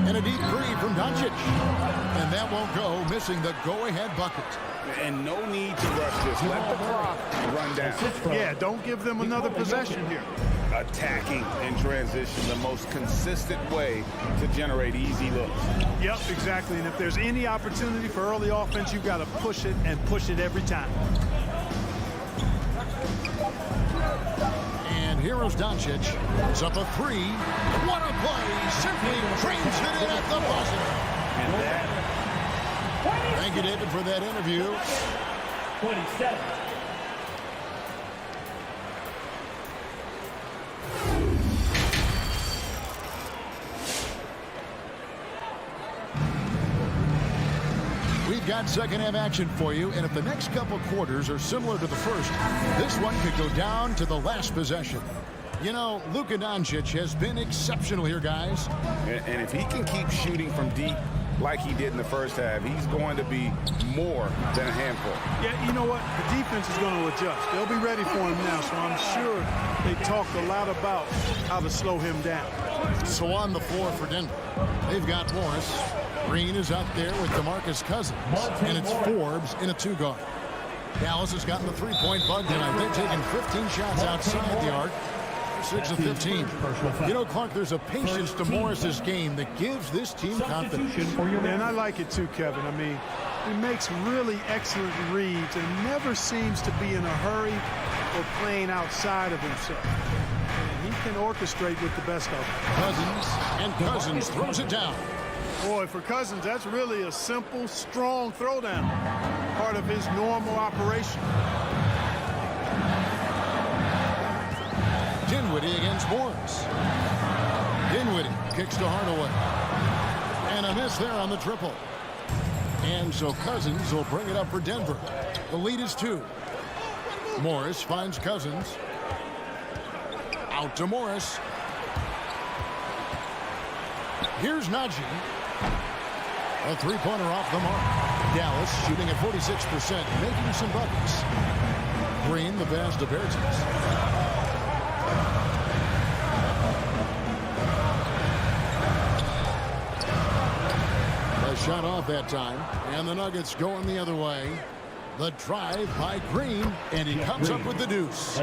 And a deep three from Doncic. And that won't go, missing the go-ahead bucket. And no need to rush this. Let the clock run down. Yeah, don't give them another possession here. Attacking in transition, the most consistent way to generate easy looks. Yep, exactly. And if there's any opportunity for early offense, you've got to push it and push it every time. And here's Doncic. It's up a three. What a play. Simply trains it in at the buzzer. And that. Thank you, David, for that interview. 27. We've got second half action for you, and if the next couple quarters are similar to the first, this one could go down to the last possession. You know, Luka Doncic has been exceptional here, guys. And if he can keep shooting from deep like he did in the first half, he's going to be more than a handful. Yeah, you know what? The defense is going to adjust. They'll be ready for him now, so I'm sure they talked a lot about how to slow him down. So on the floor for Denver, they've got Morris. Green is out there with DeMarcus Cousins, and it's Forbes in a two-guard. Dallas has gotten the three-point bug tonight. They've taken 15 shots outside the arc. 6 of 15. You know, Clark, there's a patience to Morris's game that gives this team confidence. And I like it too, Kevin. I mean, he makes really excellent reads and never seems to be in a hurry or playing outside of himself. And he can orchestrate with the best of them. Cousins throws it down. Boy, for Cousins, that's really a simple, strong throwdown. Part of his normal operation. Dinwiddie against Morris. Dinwiddie kicks to Hardaway. And a miss there on the triple. And so Cousins will bring it up for Denver. The lead is 2. Morris finds Cousins. Out to Morris. Here's Najee. A three-pointer off the mark. Dallas shooting at 46%, making some buckets. Green, the pass to Bertans. A shot off that time, and the Nuggets going the other way. The drive by Green, and he comes up with the deuce.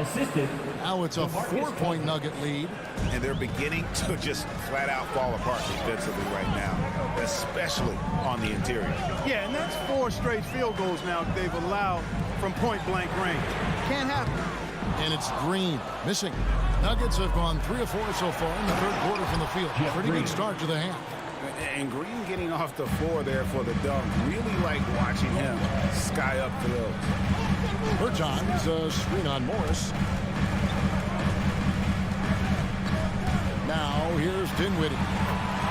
Now it's a 4-point Nugget lead. And they're beginning to just flat out fall apart defensively right now, especially on the interior. Yeah, and that's 4 straight field goals now they've allowed from point-blank range. Can't happen. And it's Green missing. Nuggets have gone 3 of 4 so far in the third quarter from the field. Pretty good start to the half. And Green getting off the floor there for the dunk. Really like watching him sky up for those. Bertans, a screen on Morris. Now here's Dinwiddie.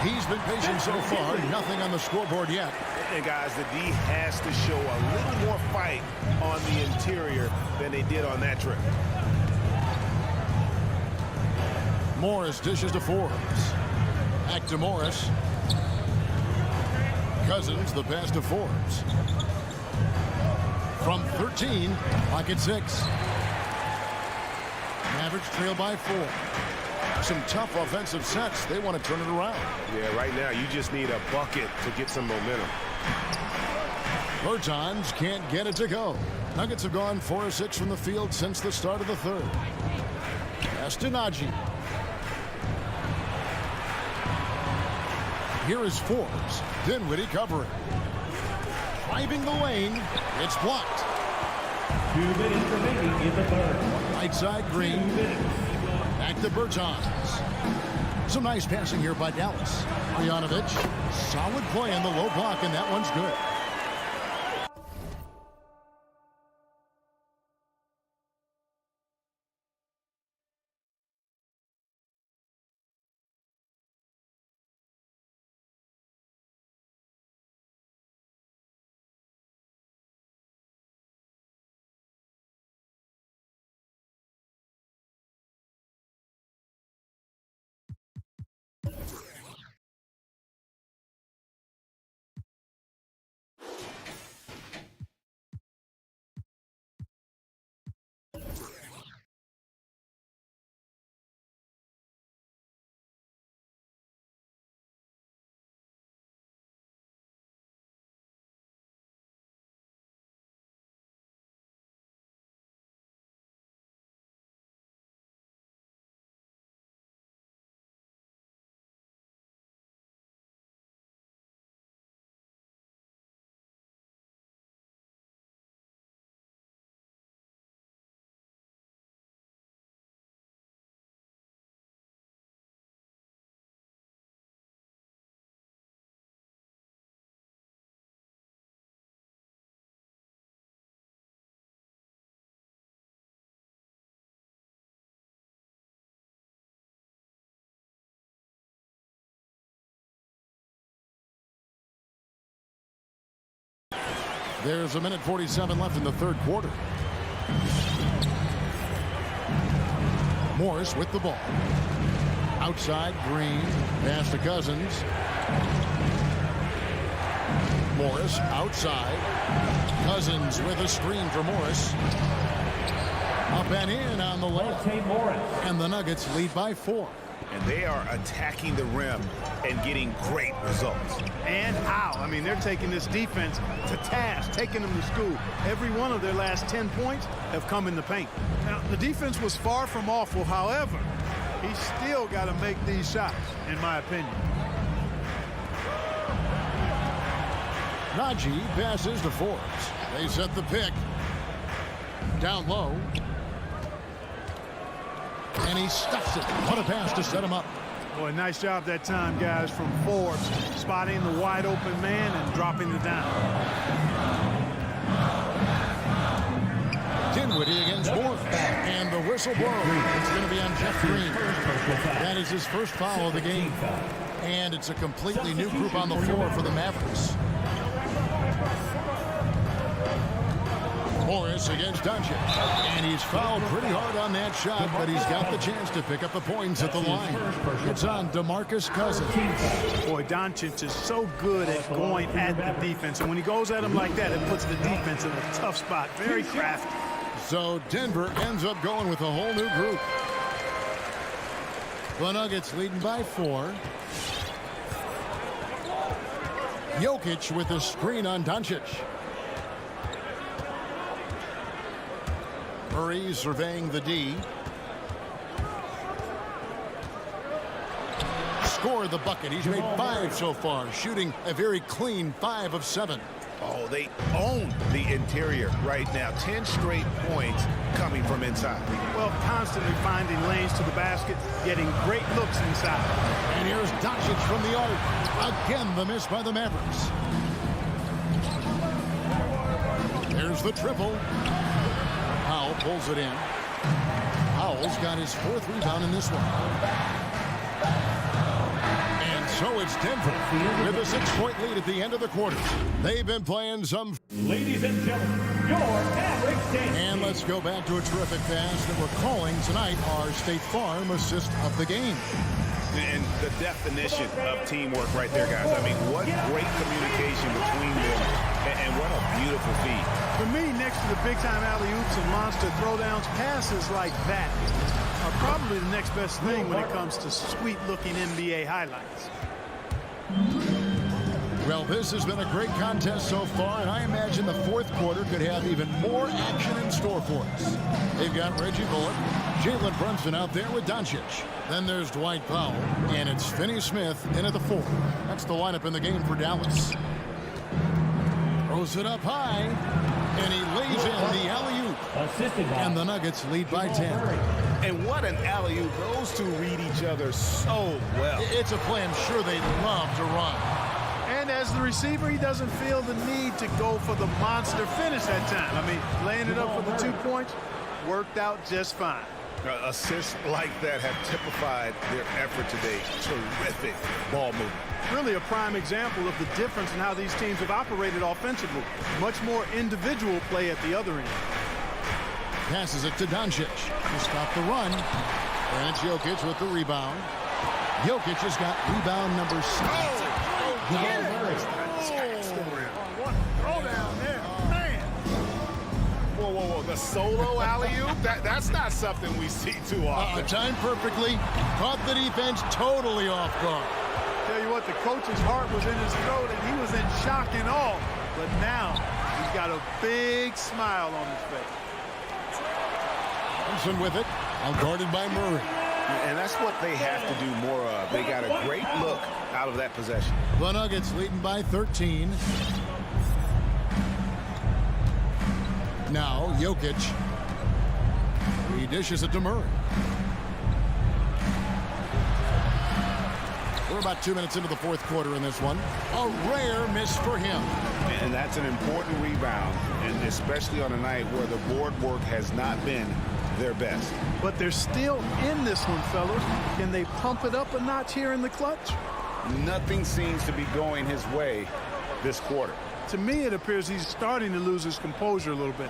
He's been patient so far. Nothing on the scoreboard yet. And guys, the D has to show a little more fight on the interior than they did on that trip. Morris dishes to Forbes. Back to Morris. Cousins, the pass to Forbes. from 13, clock at 6. Mavericks trail by 4. Some tough offensive sets. They want to turn it around. Yeah, right now you just need a bucket to get some momentum. Bertans can't get it to go. Nuggets have gone 4 of 6 from the field since the start of the third. Pass to Naji. Here is Forbes. Dinwiddie covering. Driving the lane. It's blocked. 2 minutes remaining in the third. Right side Green. Back to Bertans. Some nice passing here by Dallas. Marjanovic. Solid play on the low block, and that one's good. There's a minute 47 left in the third quarter. Morris with the ball. Outside, Green. Pass to Cousins. Morris outside. Cousins with a screen for Morris. Up and in on the left. And the Nuggets lead by 4. And they are attacking the rim and getting great results. And how? I mean, they're taking this defense to task, taking them to school. Every one of their last 10 points have come in the paint. Now, the defense was far from awful. However, he's still got to make these shots, in my opinion. Naji passes to Forbes. They set the pick. Down low. And he stuffs it. What a pass to set him up. Boy, nice job that time, guys, from Forbes, spotting the wide open man and dropping it down. Dinwiddie against Moore. And the whistle blows. It's going to be on Jeff Green. That is his first foul of the game. And it's a completely new group on the floor for the Mavericks. Morris against Doncic. And he's fouled pretty hard on that shot, but he's got the chance to pick up the points at the line. It's on DeMarcus Cousins. Boy, Doncic is so good at going at the defense. And when he goes at him like that, it puts the defense in a tough spot. Very crafty. So Denver ends up going with a whole new group. The Nuggets leading by 4. Jokic with a screen on Doncic. Murray surveying the D. Scored the bucket. He's made 5 so far, shooting a very clean 5 of 7. Oh, they own the interior right now. 10 straight points coming from inside. Well, constantly finding lanes to the basket, getting great looks inside. And here's Doncic from the arc. Again, the miss by the Mavericks. There's the triple. Powell pulls it in. Powell's got his 4th rebound in this one. And so it's Denver with a 6-point lead at the end of the quarter. They've been playing some... Ladies and gentlemen, your Mavericks game. And let's go back to a terrific pass that we're calling tonight our State Farm assist of the game. And the definition of teamwork right there, guys. I mean, what great communication between them And what a beautiful feed. For me, next to the big-time alley-oops and monster throwdowns, passes like that are probably the next best thing when it comes to sweet-looking NBA highlights. Well, this has been a great contest so far, and I imagine the fourth quarter could have even more action in store for us. They've got Reggie Bullock, Jalen Brunson out there with Doncic. Then there's Dwight Powell, and it's Finney-Smith in at the 4. That's the lineup in the game for Dallas. Throws it up high, and he lays in the alley-oop. And the Nuggets lead by 10. And what an alley-oop. Those two read each other so well. It's a play I'm sure they love to run. And as the receiver, he doesn't feel the need to go for the monster finish that time. I mean, laying it up for the 2 points worked out just fine. Assists like that have typified their effort today. Terrific ball movement. Really a prime example of the difference in how these teams have operated offensively. Much more individual play at the other end. Passes it to Doncic to stop the run. And it's Jokic with the rebound. Jokic has got rebound number 6. Throw down there, man. Whoa. The solo alley-oop? That's not something we see too often. Timed perfectly. Caught the defense totally off guard. Tell you what, the coach's heart was in his throat, and he was in shock and awe. But now, he's got a big smile on his face. Thompson with it, guarded by Murray. And that's what they have to do more of. They got a great look out of that possession. The Nuggets leading by 13. Now, Jokic. He dishes it to Murray. We're about 2 minutes into the fourth quarter in this one. A rare miss for him. And that's an important rebound, and especially on a night where the board work has not been their best. But they're still in this one, fellas. Can they pump it up a notch here in the clutch? Nothing seems to be going his way this quarter. To me, it appears he's starting to lose his composure a little bit.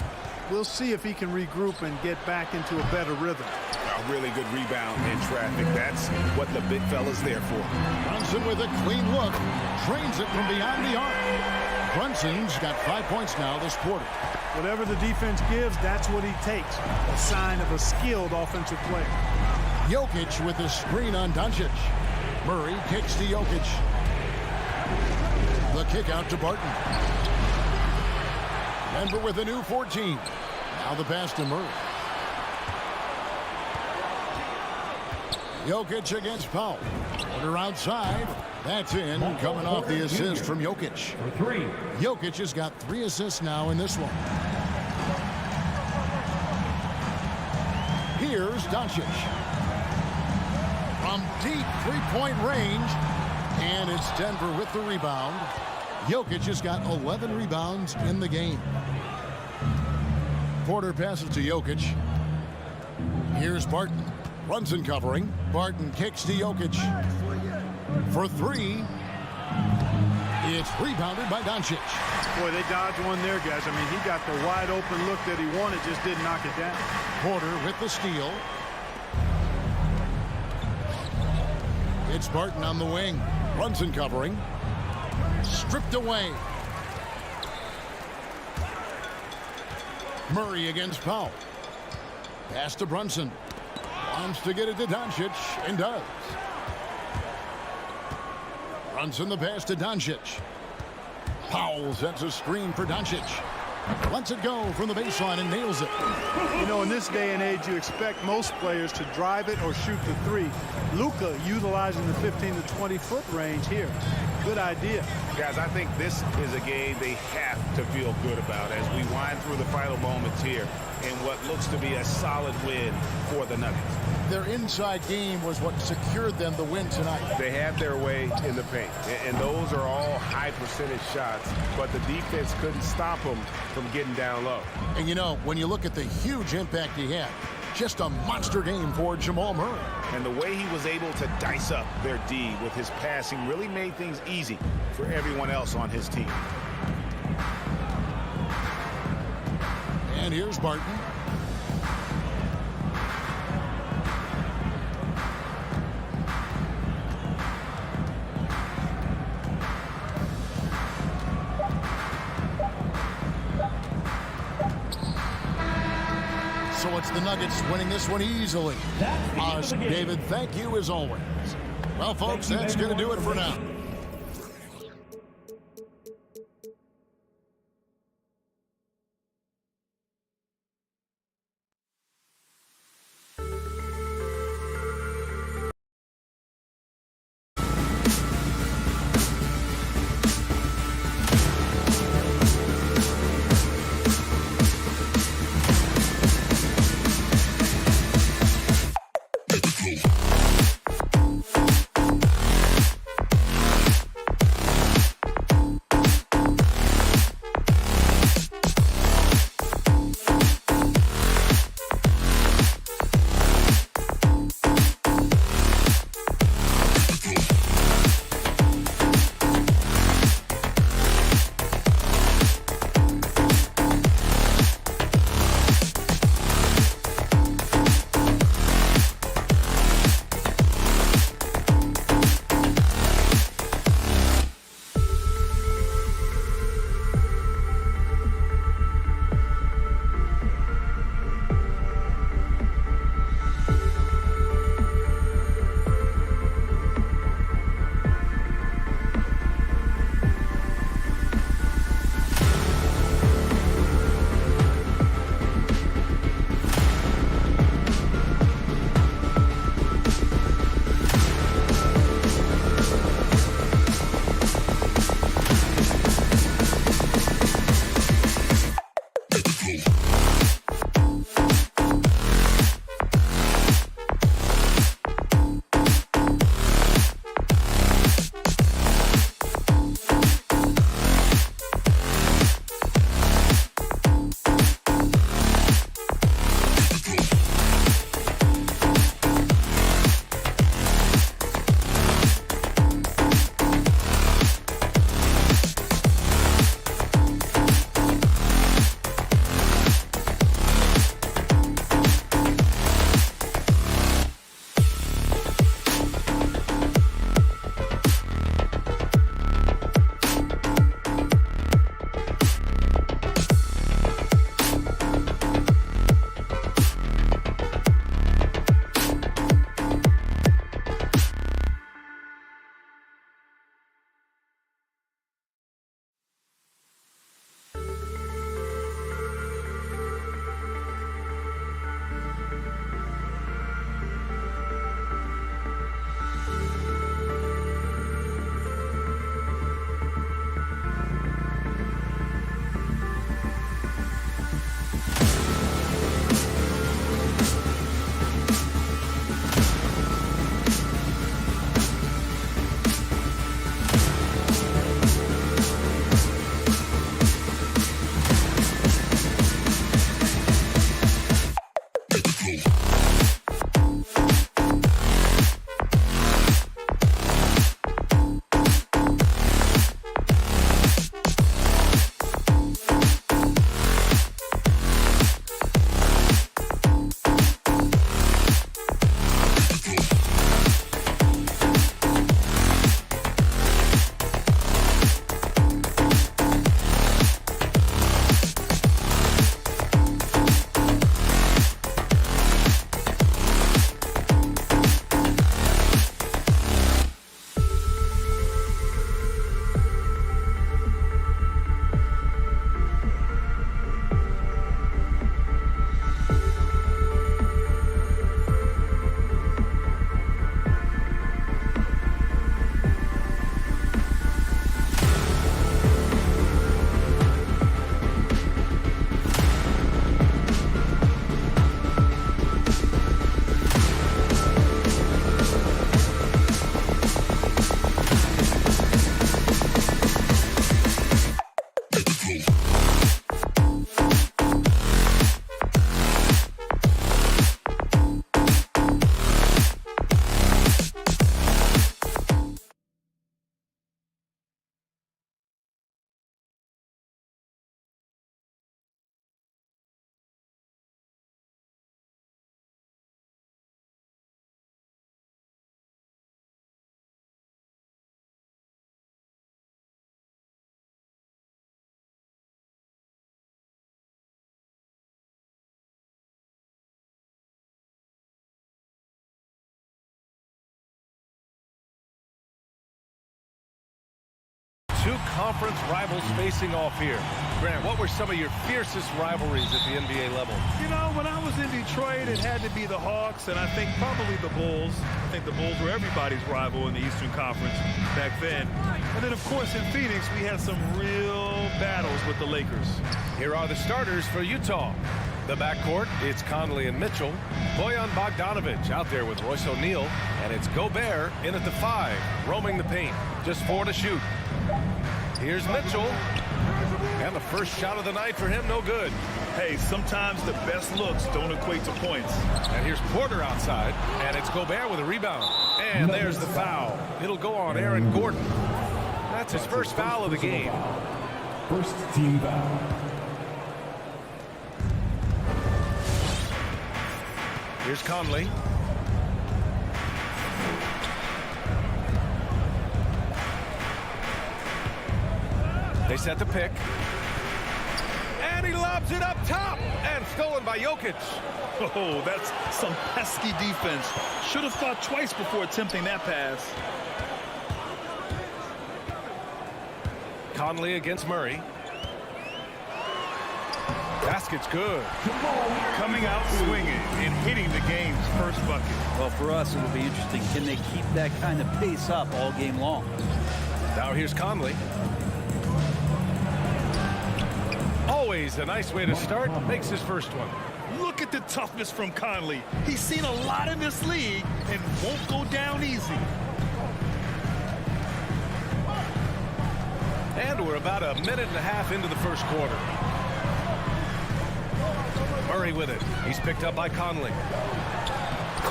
We'll see if he can regroup and get back into a better rhythm. A really good rebound in traffic. That's what the big fella's there for. Brunson with a clean look. Trains it from beyond the arc. Brunson's got 5 points now this quarter. Whatever the defense gives, that's what he takes. A sign of a skilled offensive player. Jokic with the screen on Doncic. Murray kicks to Jokic. The kick out to Barton. Denver with a new 14. Now the pass to Murray. Jokic against Powell. Order outside. That's in. Coming off the assist from Jokic. Jokic has got 3 assists now in this one. Here's Doncic. From deep three-point range. And it's Denver with the rebound. Jokic has got 11 rebounds in the game. Porter passes to Jokic. Here's Barton. Brunson covering. Barton kicks to Jokic. For 3. It's rebounded by Doncic. Boy, they dodged one there, guys. I mean, he got the wide open look that he wanted, just didn't knock it down. Porter with the steal. It's Barton on the wing. Brunson covering. Stripped away. Murray against Powell. Pass to Brunson. Wants to get it to Doncic, and does. Brunson the pass to Doncic. Powell sets a screen for Doncic. Lets it go from the baseline and nails it. You know, in this day and age, you expect most players to drive it or shoot the 3. Luka utilizing the 15 to 20-foot range here. Good idea. Guys, I think this is a game they have to feel good about as we wind through the final moments here in what looks to be a solid win for the Nuggets. Their inside game was what secured them the win tonight. They had their way in the paint, and those are all high percentage shots, but the defense couldn't stop them from getting down low. And you know, when you look at the huge impact he had, just a monster game for Jamal Murray. And the way he was able to dice up their D with his passing really made things easy for everyone else on his team. And here's Barton. So it's the Nuggets winning this one easily. David, thank you as always. Well, folks, that's going to do it for now. Two conference rivals facing off here. Grant, what were some of your fiercest rivalries at the NBA level? You know, when I was in Detroit, it had to be the Hawks, and I think probably the Bulls. I think the Bulls were everybody's rival in the Eastern Conference back then. And then, of course, in Phoenix, we had some real battles with the Lakers. Here are the starters for Utah. The backcourt, it's Conley and Mitchell. Bojan Bogdanovic out there with Royce O'Neal. And it's Gobert in at the 5, roaming the paint. Just 4 to shoot. Here's Mitchell. And the first shot of the night for him, no good. Hey, sometimes the best looks don't equate to points. And here's Porter outside. And it's Gobert with a rebound. And there's the foul. It'll go on Aaron Gordon. That's his first foul of the game. First team foul. Here's Conley. They set the pick. And he lobs it up top. And stolen by Jokic. Oh, that's some pesky defense. Should have thought twice before attempting that pass. Conley against Murray. Basket's good. Coming out swinging and hitting the game's first bucket. Well, for us, it'll be interesting. Can they keep that kind of pace up all game long? Now here's Conley. Always a nice way to start. Makes his first one. Look at the toughness from Conley. He's seen a lot in this league and won't go down easy. And we're about a minute and a half into the first quarter. Murray with it. He's picked up by Conley.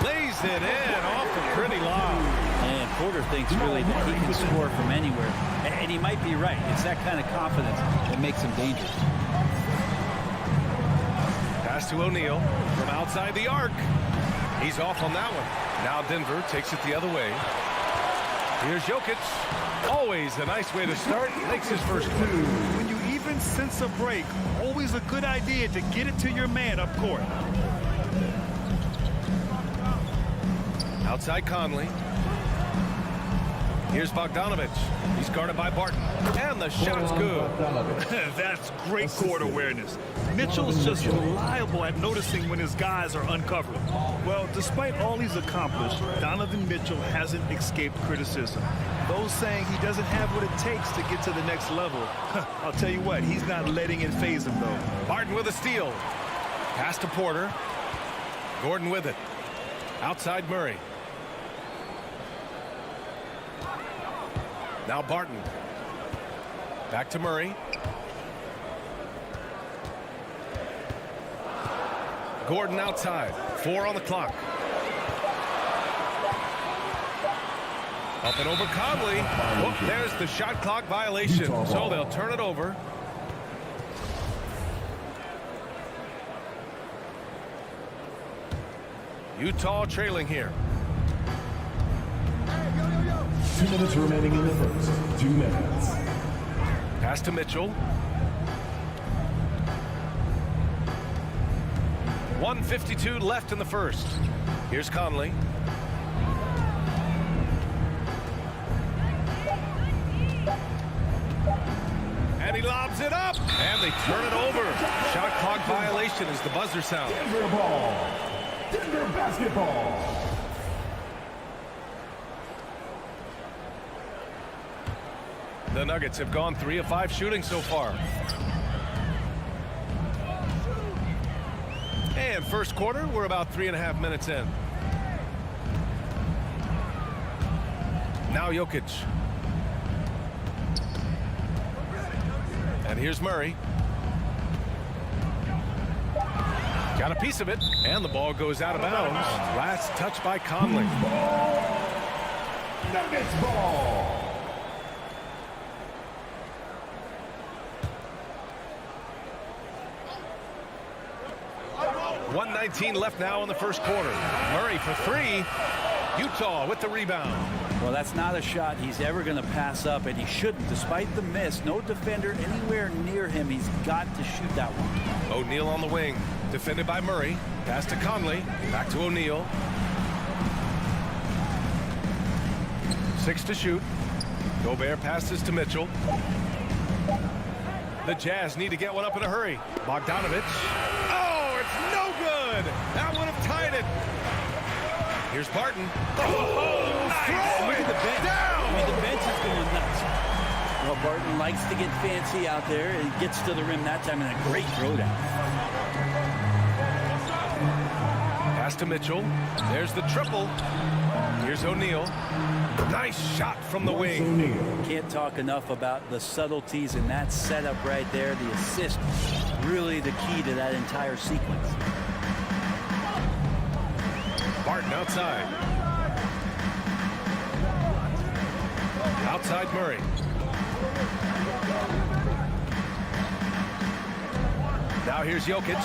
Lays it in off the pretty lob. And Porter thinks really that he can score from anywhere. And he might be right. It's that kind of confidence that makes him dangerous. Pass to O'Neal from outside the arc. He's off on that one. Now Denver takes it the other way. Here's Jokic. Always a nice way to start. Makes his first one. When you even sense a break, always a good idea to get it to your man up court. Outside Conley. Here's Bogdanovic. He's guarded by Barton. And the shot's good. That's great court awareness. Mitchell's just reliable at noticing when his guys are uncovered. Well, despite all he's accomplished, Donovan Mitchell hasn't escaped criticism. Those saying he doesn't have what it takes to get to the next level. I'll tell you what, he's not letting it faze him, though. Barton with a steal. Pass to Porter. Gordon with it. Outside Murray. Now Barton. Back to Murray. Gordon outside. 4 on the clock. Up and over Conley. Oh, there's the shot clock violation. So they'll turn it over. Utah trailing here. 2 minutes remaining in the first. 2 minutes. Pass to Mitchell. 1:52 left in the first. Here's Conley. And he lobs it up. And they turn it over. Shot clock violation as the buzzer sounds. Denver ball. Denver basketball. The Nuggets have gone 3 of 5 shooting so far. And first quarter, we're about 3.5 minutes in. Now Jokic. And here's Murray. Got a piece of it, and the ball goes out of bounds. Last touch by Conley. Nuggets ball. .119 left now in the first quarter. Murray for 3. Utah with the rebound. Well, that's not a shot he's ever going to pass up, and he shouldn't. Despite the miss, no defender anywhere near him. He's got to shoot that one. O'Neal on the wing. Defended by Murray. Pass to Conley. Back to O'Neal. 6 to shoot. Gobert passes to Mitchell. The Jazz need to get one up in a hurry. Bogdanovic. Oh, it's no good. That would have tied it. Here's Barton. Oh, nice. Look at the bench. Down. I mean, the bench is going nuts. Well, Barton likes to get fancy out there and gets to the rim that time in a great throwdown. Pass to Mitchell. There's the triple. Here's O'Neal. Nice shot from the wing. Can't talk enough about the subtleties in that setup right there. The assist, really the key to that entire sequence. Barton outside. Outside Murray. Now here's Jokic.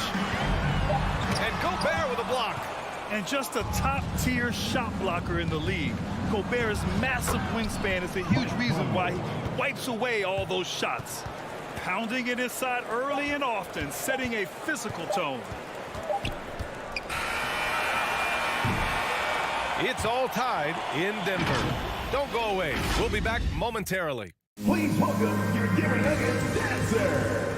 And Gobert with a block. And just a top-tier shot blocker in the league. Gobert's massive wingspan is a huge reason why he wipes away all those shots. Pounding it inside early and often, setting a physical tone. It's all tied in Denver. Don't go away. We'll be back momentarily. Please welcome your Denver Nuggets dancer.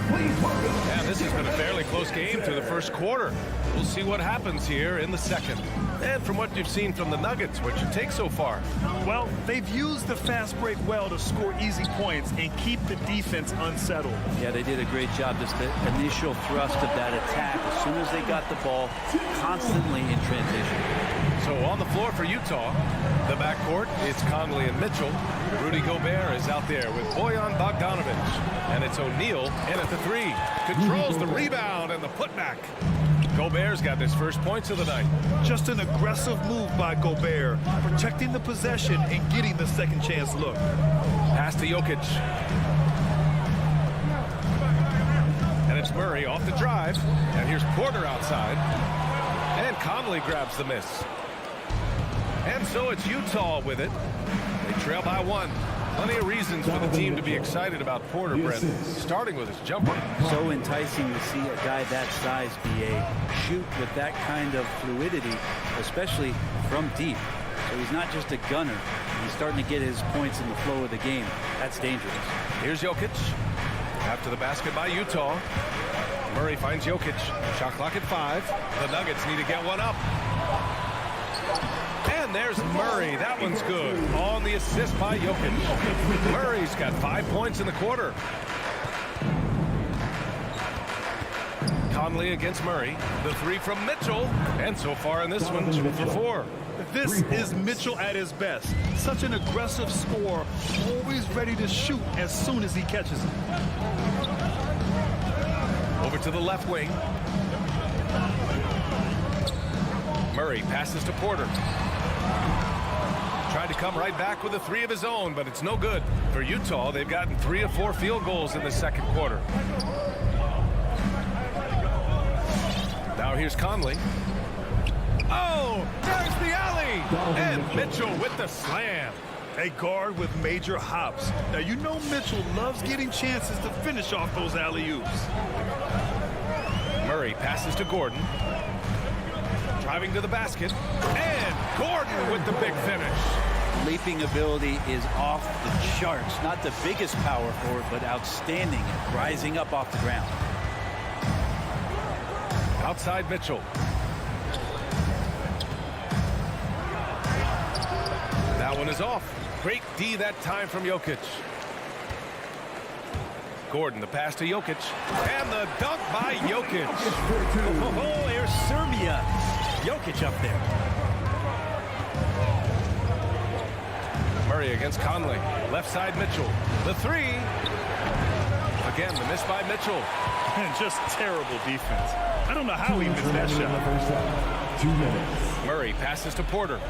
Please welcome. Yeah, this has been a fairly close game through the first quarter. We'll see what happens here in the second. And from what you've seen from the Nuggets, what's your take so far? Well, they've used the fast break well to score easy points and keep the defense unsettled. Yeah, they did a great job. Just the initial thrust of that attack, as soon as they got the ball, constantly in transition. So on the floor for Utah, the backcourt, it's Conley and Mitchell. Rudy Gobert is out there with Bojan Bogdanovic. And it's O'Neal in at the three. Controls the rebound and the putback. Gobert's got his first points of the night. Just an aggressive move by Gobert, protecting the possession and getting the second chance look. Pass to Jokic. And it's Murray off the drive. And here's Porter outside. And Conley grabs the miss. And so it's Utah with it. They trail by one. Plenty of reasons for the team to be excited about Porter, Brent, starting with his jumper. So enticing to see a guy that size be a shoot with that kind of fluidity, especially from deep. So he's not just a gunner. He's starting to get his points in the flow of the game. That's dangerous. Here's Jokic. After the basket by Utah. Murray finds Jokic. Shot clock at 5. The Nuggets need to get one up. And there's Murray. That one's good. On the assist by Jokic. Murray's got 5 points in the quarter. Conley against Murray. The three from Mitchell. And so far in this one, 2 for 4. This is Mitchell at his best. Such an aggressive scorer, always ready to shoot as soon as he catches it. Over to the left wing. Murray passes to Porter. Tried to come right back with a three of his own, but it's no good. For Utah, they've gotten 3 of 4 field goals in the second quarter. Now here's Conley. Oh, there's the alley! And Mitchell with the slam. A guard with major hops. Now, you know Mitchell loves getting chances to finish off those alley-oops. Murray passes to Gordon. Driving to the basket. And Gordon with the big finish. Leaping ability is off the charts. Not the biggest power forward, but outstanding at rising up off the ground. Outside Mitchell. That one is off. Great D that time from Jokic. Gordon, the pass to Jokic. And the dunk by Jokic. Oh, there's Serbia. Jokic up there. Murray against Conley. Left side Mitchell. The three. Again, the miss by Mitchell. And just terrible defense. I don't know how he missed that shot. 2 minutes. Murray passes to Porter.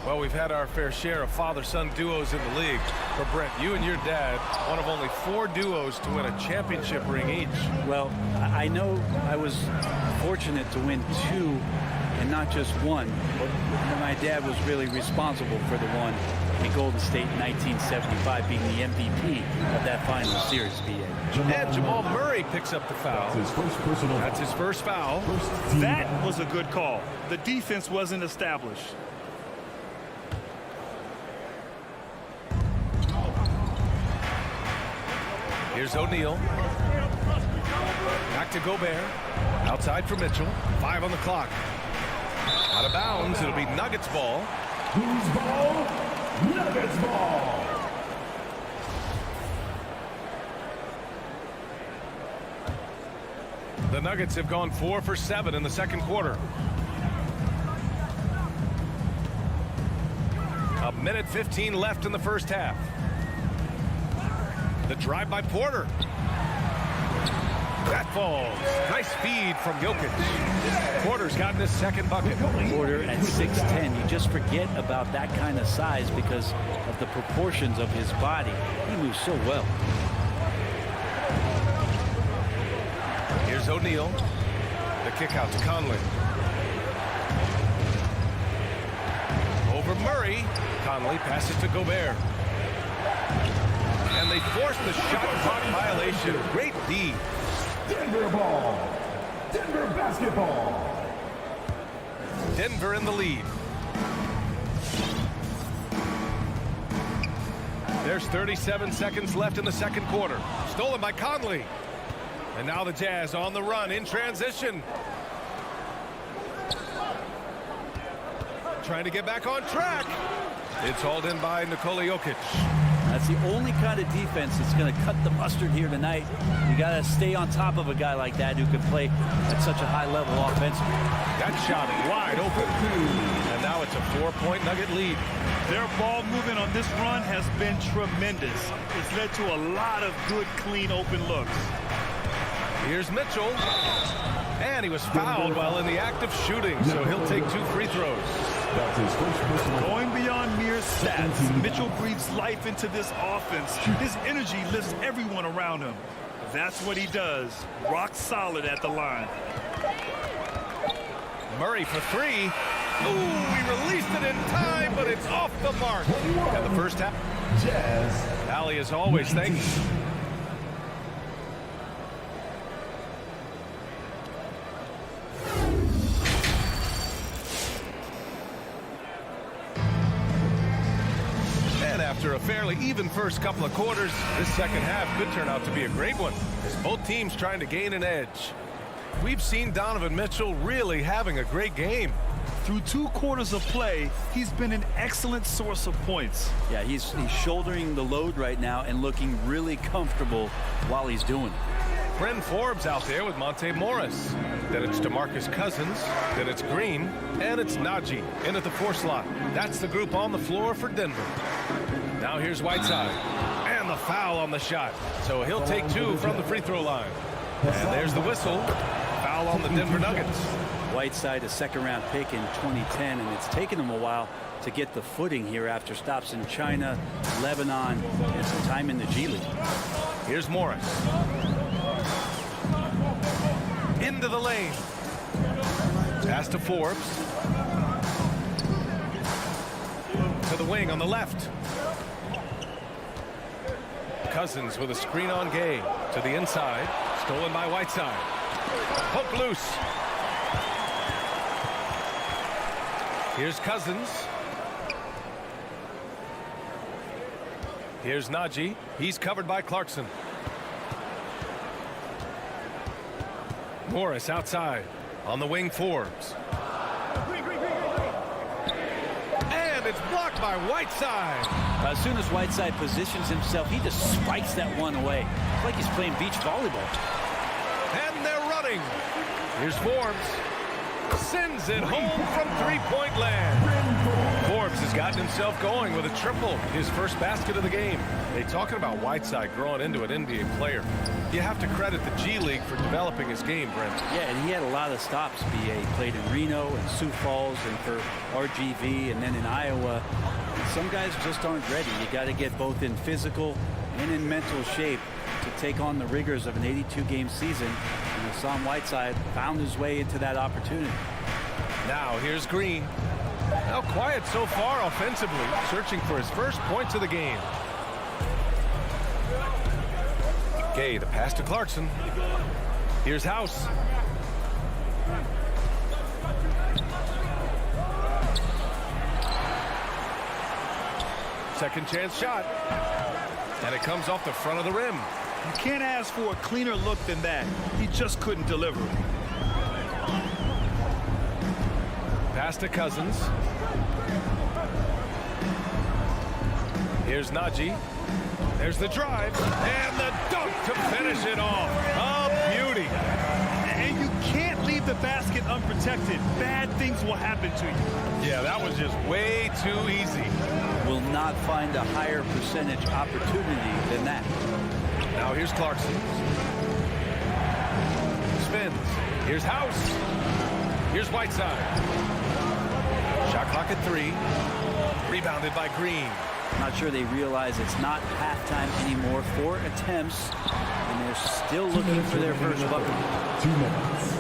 Well, we've had our fair share of father-son duos in the league. But Brent, you and your dad, one of only 4 duos to win a championship ring each. Well, I know I was fortunate to win 2 and not just 1. But my dad was really responsible for the 1. in Golden State in 1975, being the MVP of that final series, BA. And Jamal Murray picks up the foul. That's his first foul. That was a good call. The defense wasn't established. Here's O'Neal. Back to Gobert. Outside for Mitchell. 5 on the clock. Out of bounds. It'll be Nuggets ball. Who's ball? Nuggets ball. The Nuggets have gone 4 for 7 in the second quarter. A minute 15 left in the first half. The drive by Porter. That falls. Nice feed from Jokic. Porter's gotten his second bucket. Porter at 6'10". You just forget about that kind of size because of the proportions of his body. He moves so well. Here's O'Neal. The kick out to Conley. Over Murray. Conley passes to Gobert. And they force the shot clock violation. Great D. Denver ball. Denver basketball. Denver in the lead. There's 37 seconds left in the second quarter. Stolen by Conley. And now the Jazz on the run in transition. Trying to get back on track. It's hauled in by Nikola Jokic. That's the only kind of defense that's going to cut the mustard here tonight. You got to stay on top of a guy like that who can play at such a high level offensively. That shot wide open. And now it's a 4-point Nugget lead. Their ball movement on this run has been tremendous. It's led to a lot of good, clean, open looks. Here's Mitchell. And he was fouled while in the act of shooting, so he'll take 2 free throws. That's his first personal. Going beyond mere stats, Mitchell breathes life into this offense. His energy lifts everyone around him. That's what he does. Rock solid at the line. Murray for 3. Ooh, he released it in time, but it's off the mark. And the first half. Jazz. Allie, as always, thank you. After a fairly even first couple of quarters, this second half could turn out to be a great one, as both teams trying to gain an edge. We've seen Donovan Mitchell really having a great game. Through 2 quarters of play, he's been an excellent source of points. Yeah, he's shouldering the load right now and looking really comfortable while he's doing it. Bryn Forbes out there with Monte Morris. Then it's DeMarcus Cousins. Then it's Green. And it's Najee in at the 4 slot. That's the group on the floor for Denver. Now here's Whiteside. And the foul on the shot. So he'll take 2 from the free throw line. And there's the whistle. Foul on the Denver Nuggets. Whiteside, a second-round pick in 2010, and it's taken him a while to get the footing here after stops in China, Lebanon, and some time in the G League. Here's Morris. Into the lane. Pass to Forbes. To the wing on the left. Cousins with a screen on Gay. To the inside. Stolen by Whiteside. Poke loose. Here's Cousins. Here's Najee. He's covered by Clarkson. Morris outside. On the wing, Forbes. And it's blocked by Whiteside. As soon as Whiteside positions himself, he just spikes that one away. It's like he's playing beach volleyball. And they're running. Here's Forbes. Sends it home from 3-point land. Forbes has gotten himself going with a triple, his first basket of the game. They talking about Whiteside growing into an NBA player. You have to credit the G League for developing his game, Brent. Yeah, and he had a lot of stops, BA. He played in Reno and Sioux Falls and for RGV and then in Iowa. And some guys just aren't ready. You got to get both in physical and in mental shape to take on the rigors of an 82-game season. And Hassan Whiteside found his way into that opportunity. Now here's Green. Now quiet so far offensively, searching for his first points of the game. Gay, the pass to Clarkson. Here's House. Second chance shot. And it comes off the front of the rim. You can't ask for a cleaner look than that. He just couldn't deliver. Pass to Cousins. Here's Najee. There's the drive. And the dunk to finish it off. A beauty. And you can't leave the basket unprotected. Bad things will happen to you. Yeah, that was just way too easy. Will not find a higher percentage opportunity than that. Now here's Clarkson. Spins. Here's House. Here's Whiteside. Shot clock at 3. Rebounded by Green. Not sure they realize it's not halftime anymore. 4 attempts, and they're still looking for their first bucket. 2 minutes.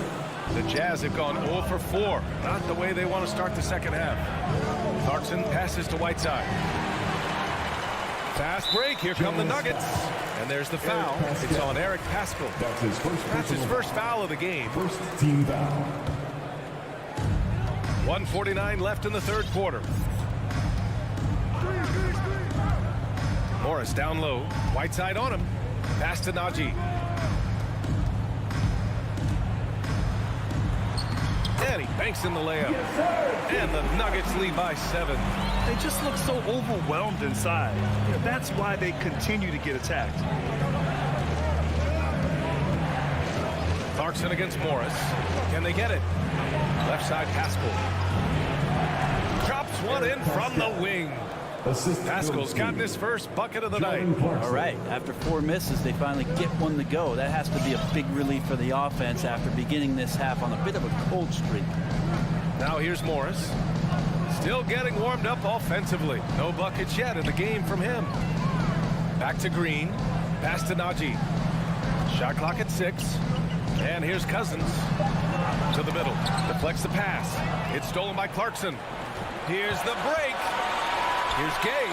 The Jazz have gone 0 for 4. Not the way they want to start the second half. Clarkson passes to Whiteside. Fast break. Here come the Nuggets. And there's the foul. It's on Eric Paschall. That's his first foul of the game. First team foul. 1:49 left in the third quarter. Morris down low. Whiteside on him. Pass to Najee. And he banks in the layup. And the Nuggets lead by 7. They just look so overwhelmed inside. That's why they continue to get attacked. Clarkson against Morris. Can they get it? Left side Paschall. Drops one in from the wing. Paschall's gotten his first bucket of the night. All right, after 4 misses, they finally get one to go. That has to be a big relief for the offense after beginning this half on a bit of a cold streak. Now here's Morris. Still getting warmed up offensively. No buckets yet in the game from him. Back to Green. Pass to Najee. Shot clock at 6. And here's Cousins. To the middle. Deflects the pass. It's stolen by Clarkson. Here's the break. Here's Gay.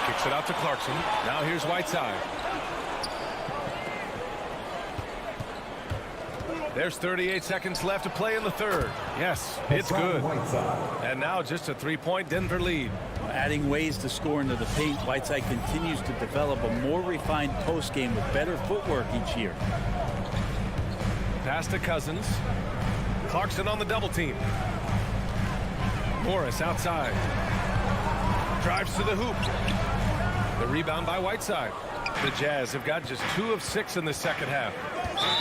Kicks it out to Clarkson. Now here's Whiteside. There's 38 seconds left to play in the third. Yes, it's good. And now just a 3-point Denver lead. Adding ways to score into the paint, Whiteside continues to develop a more refined post game with better footwork each year. Pass to Cousins. Clarkson on the double team. Morris outside. Drives to the hoop. The rebound by Whiteside. The Jazz have got just 2 of 6 in the second half.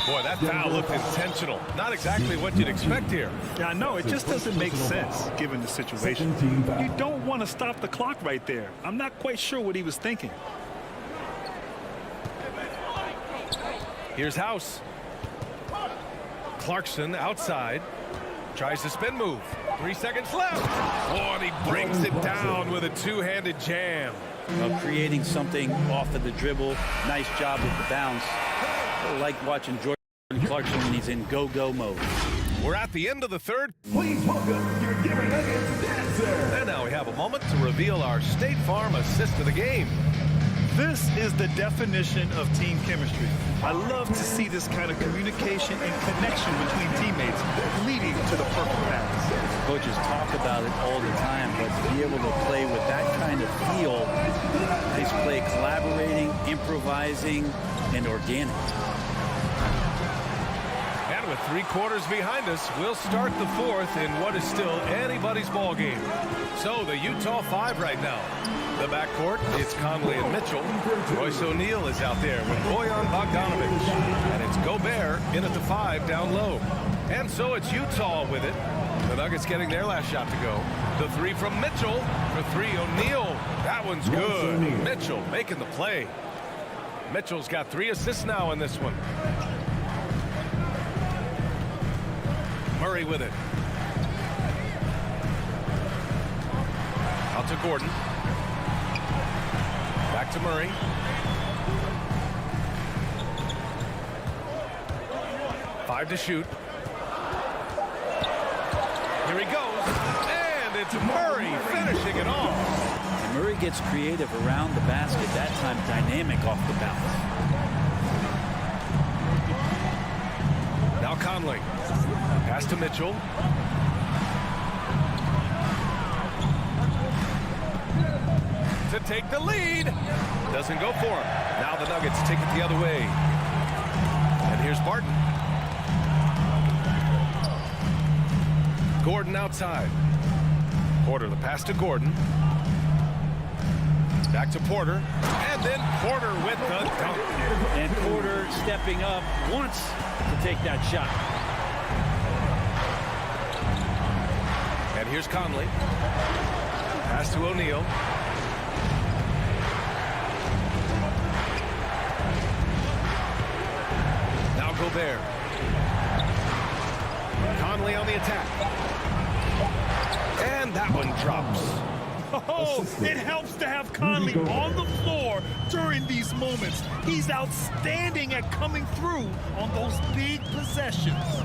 Boy, that foul looked intentional. Not exactly what you'd expect here. Yeah, I know. It just doesn't make sense given the situation. You don't want to stop the clock right there. I'm not quite sure what he was thinking. Here's House. Clarkson outside. Tries to spin move. 3 seconds left. Oh, and he brings it down with a two-handed jam. Creating something off of the dribble. Nice job with the bounce. I like watching Jordan Clarkson when he's in go-go mode. We're at the end of the third. Please welcome your Denver Nuggets dancer. And now we have a moment to reveal our State Farm assist of the game. This is the definition of team chemistry. I love to see this kind of communication and connection between teammates leading to the perfect pass. Coaches talk about it all the time, but to be able to play with that kind of feel, nice play, collaborating, improvising, and organic. And with 3 quarters behind us, we'll start the fourth in what is still anybody's ball game. So the Utah 5 right now. The backcourt, it's Conley and Mitchell. Royce O'Neal is out there with Bojan Bogdanovic. And it's Gobert in at the 5 down low. And so it's Utah with it. The Nuggets getting their last shot to go. The 3 from Mitchell. For 3, O'Neal. That one's good. Mitchell making the play. Mitchell's got 3 assists now in this one. Murray with it. Out to Gordon. Back to Murray. Five to shoot. Here he goes. And And it's Murray finishing it off. And Murray gets creative around the basket, that time dynamic off the bounce. Now Conley. Pass to Mitchell. To take the lead. Doesn't go for him. Now the Nuggets take it the other way. And here's Barton. Gordon outside. Porter, the pass to Gordon. Back to Porter. And then Porter with the dunk. And Porter stepping up wants to take that shot. And here's Conley. Pass to O'Neal. Now Gobert. Conley on the attack. And that one drops. Oh, it helps to have Conley on the floor during these moments. He's outstanding at coming through on those big possessions.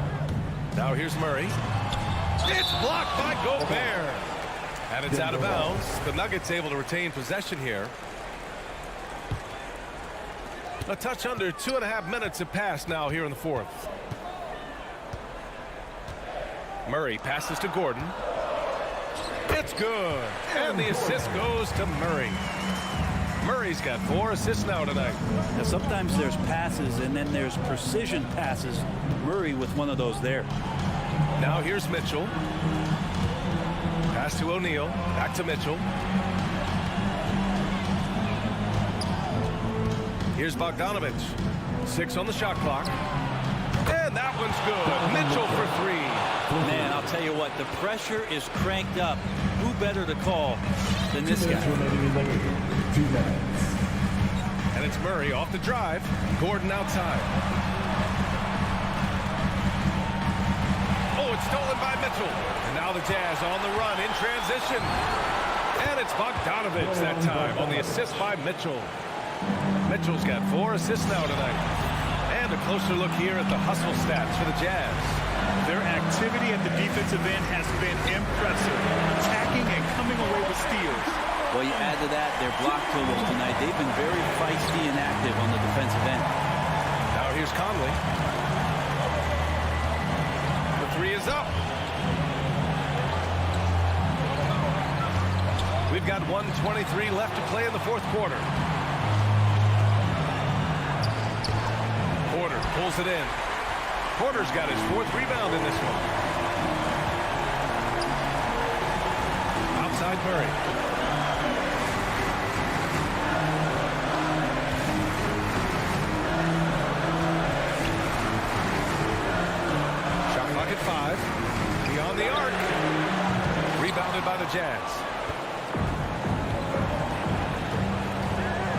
Now here's Murray. It's blocked by Gobert. And it's out of bounds. The Nuggets able to retain possession here. A touch under 2.5 minutes have passed now here in the fourth. Murray passes to Gordon. It's good. And the assist goes to Murray. Murray's got 4 assists now tonight. Now sometimes there's passes and then there's precision passes. Murray with one of those there. Now here's Mitchell. Pass to O'Neal. Back to Mitchell. Here's Bogdanovich. 6 on the shot clock. And that one's good. Mitchell for 3. Man, I'll tell you what, the pressure is cranked up. Who better to call than this guy? And it's Murray off the drive. Gordon outside. Oh, it's stolen by Mitchell. And now the Jazz on the run in transition. And it's Bogdanovich that time on the assist by Mitchell. Mitchell's got 4 assists now tonight. And a closer look here at the hustle stats for the Jazz. Their activity at the defensive end has been impressive, attacking and coming away with steals. Well, you add to that their block totals tonight. They've been very feisty and active on the defensive end. Now here's Conley. The 3 is up. We've got 1:23 left to play in the fourth quarter. Porter pulls it in. Porter's got his 4th rebound in this one. Outside Murray. Shot clock at 5. Beyond the arc. Rebounded by the Jazz.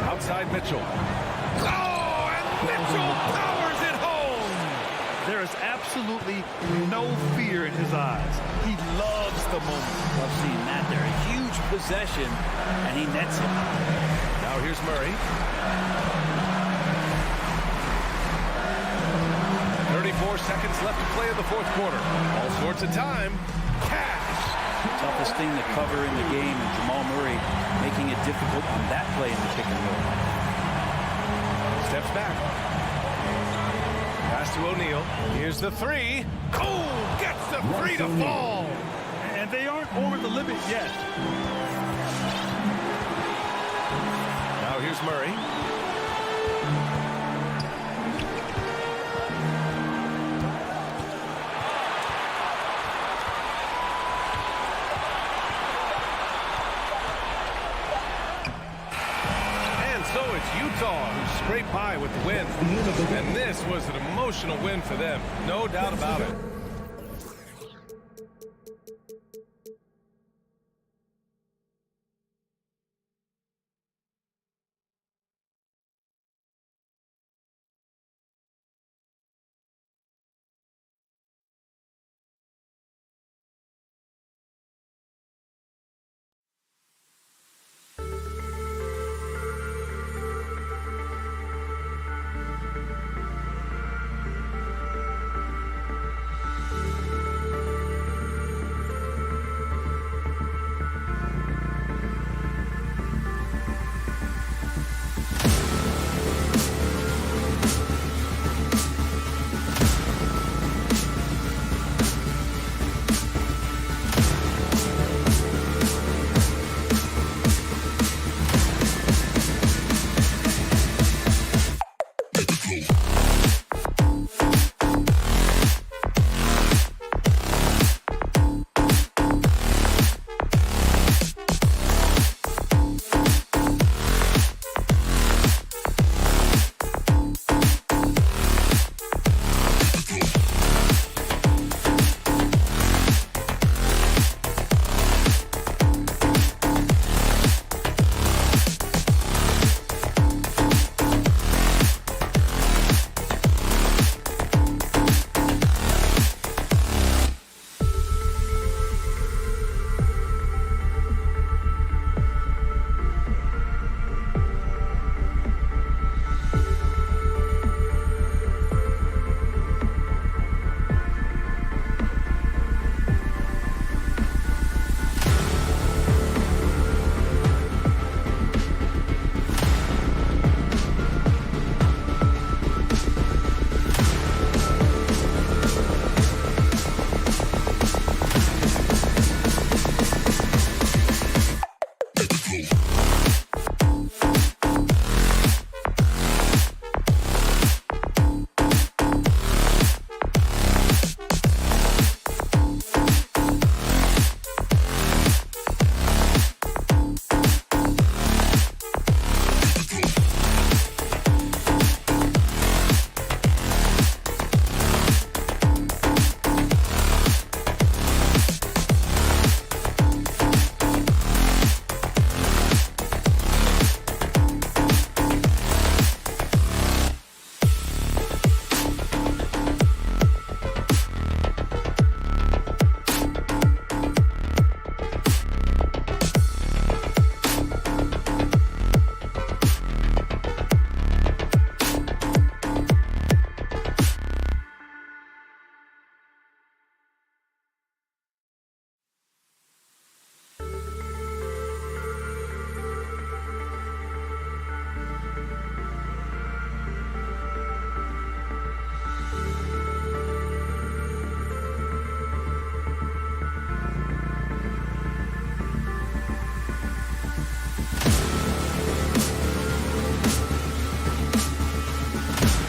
Outside Mitchell. Oh, and Mitchell powers it home. There is absolutely no fear in his eyes. He loves the moment. Love seeing that there. A huge possession, and he nets it. Now here's Murray. 34 seconds left to play in the fourth quarter. All sorts of time. Cash. Toughest thing to cover in the game, and Jamal Murray making it difficult on that play in the pick and roll. Steps back. Pass to O'Neal. Here's the 3. Oh, gets the 3 to fall. And they aren't over the limit yet. Now here's Murray. Utah, who scraped by with the win. And this was an emotional win for them, no doubt about it.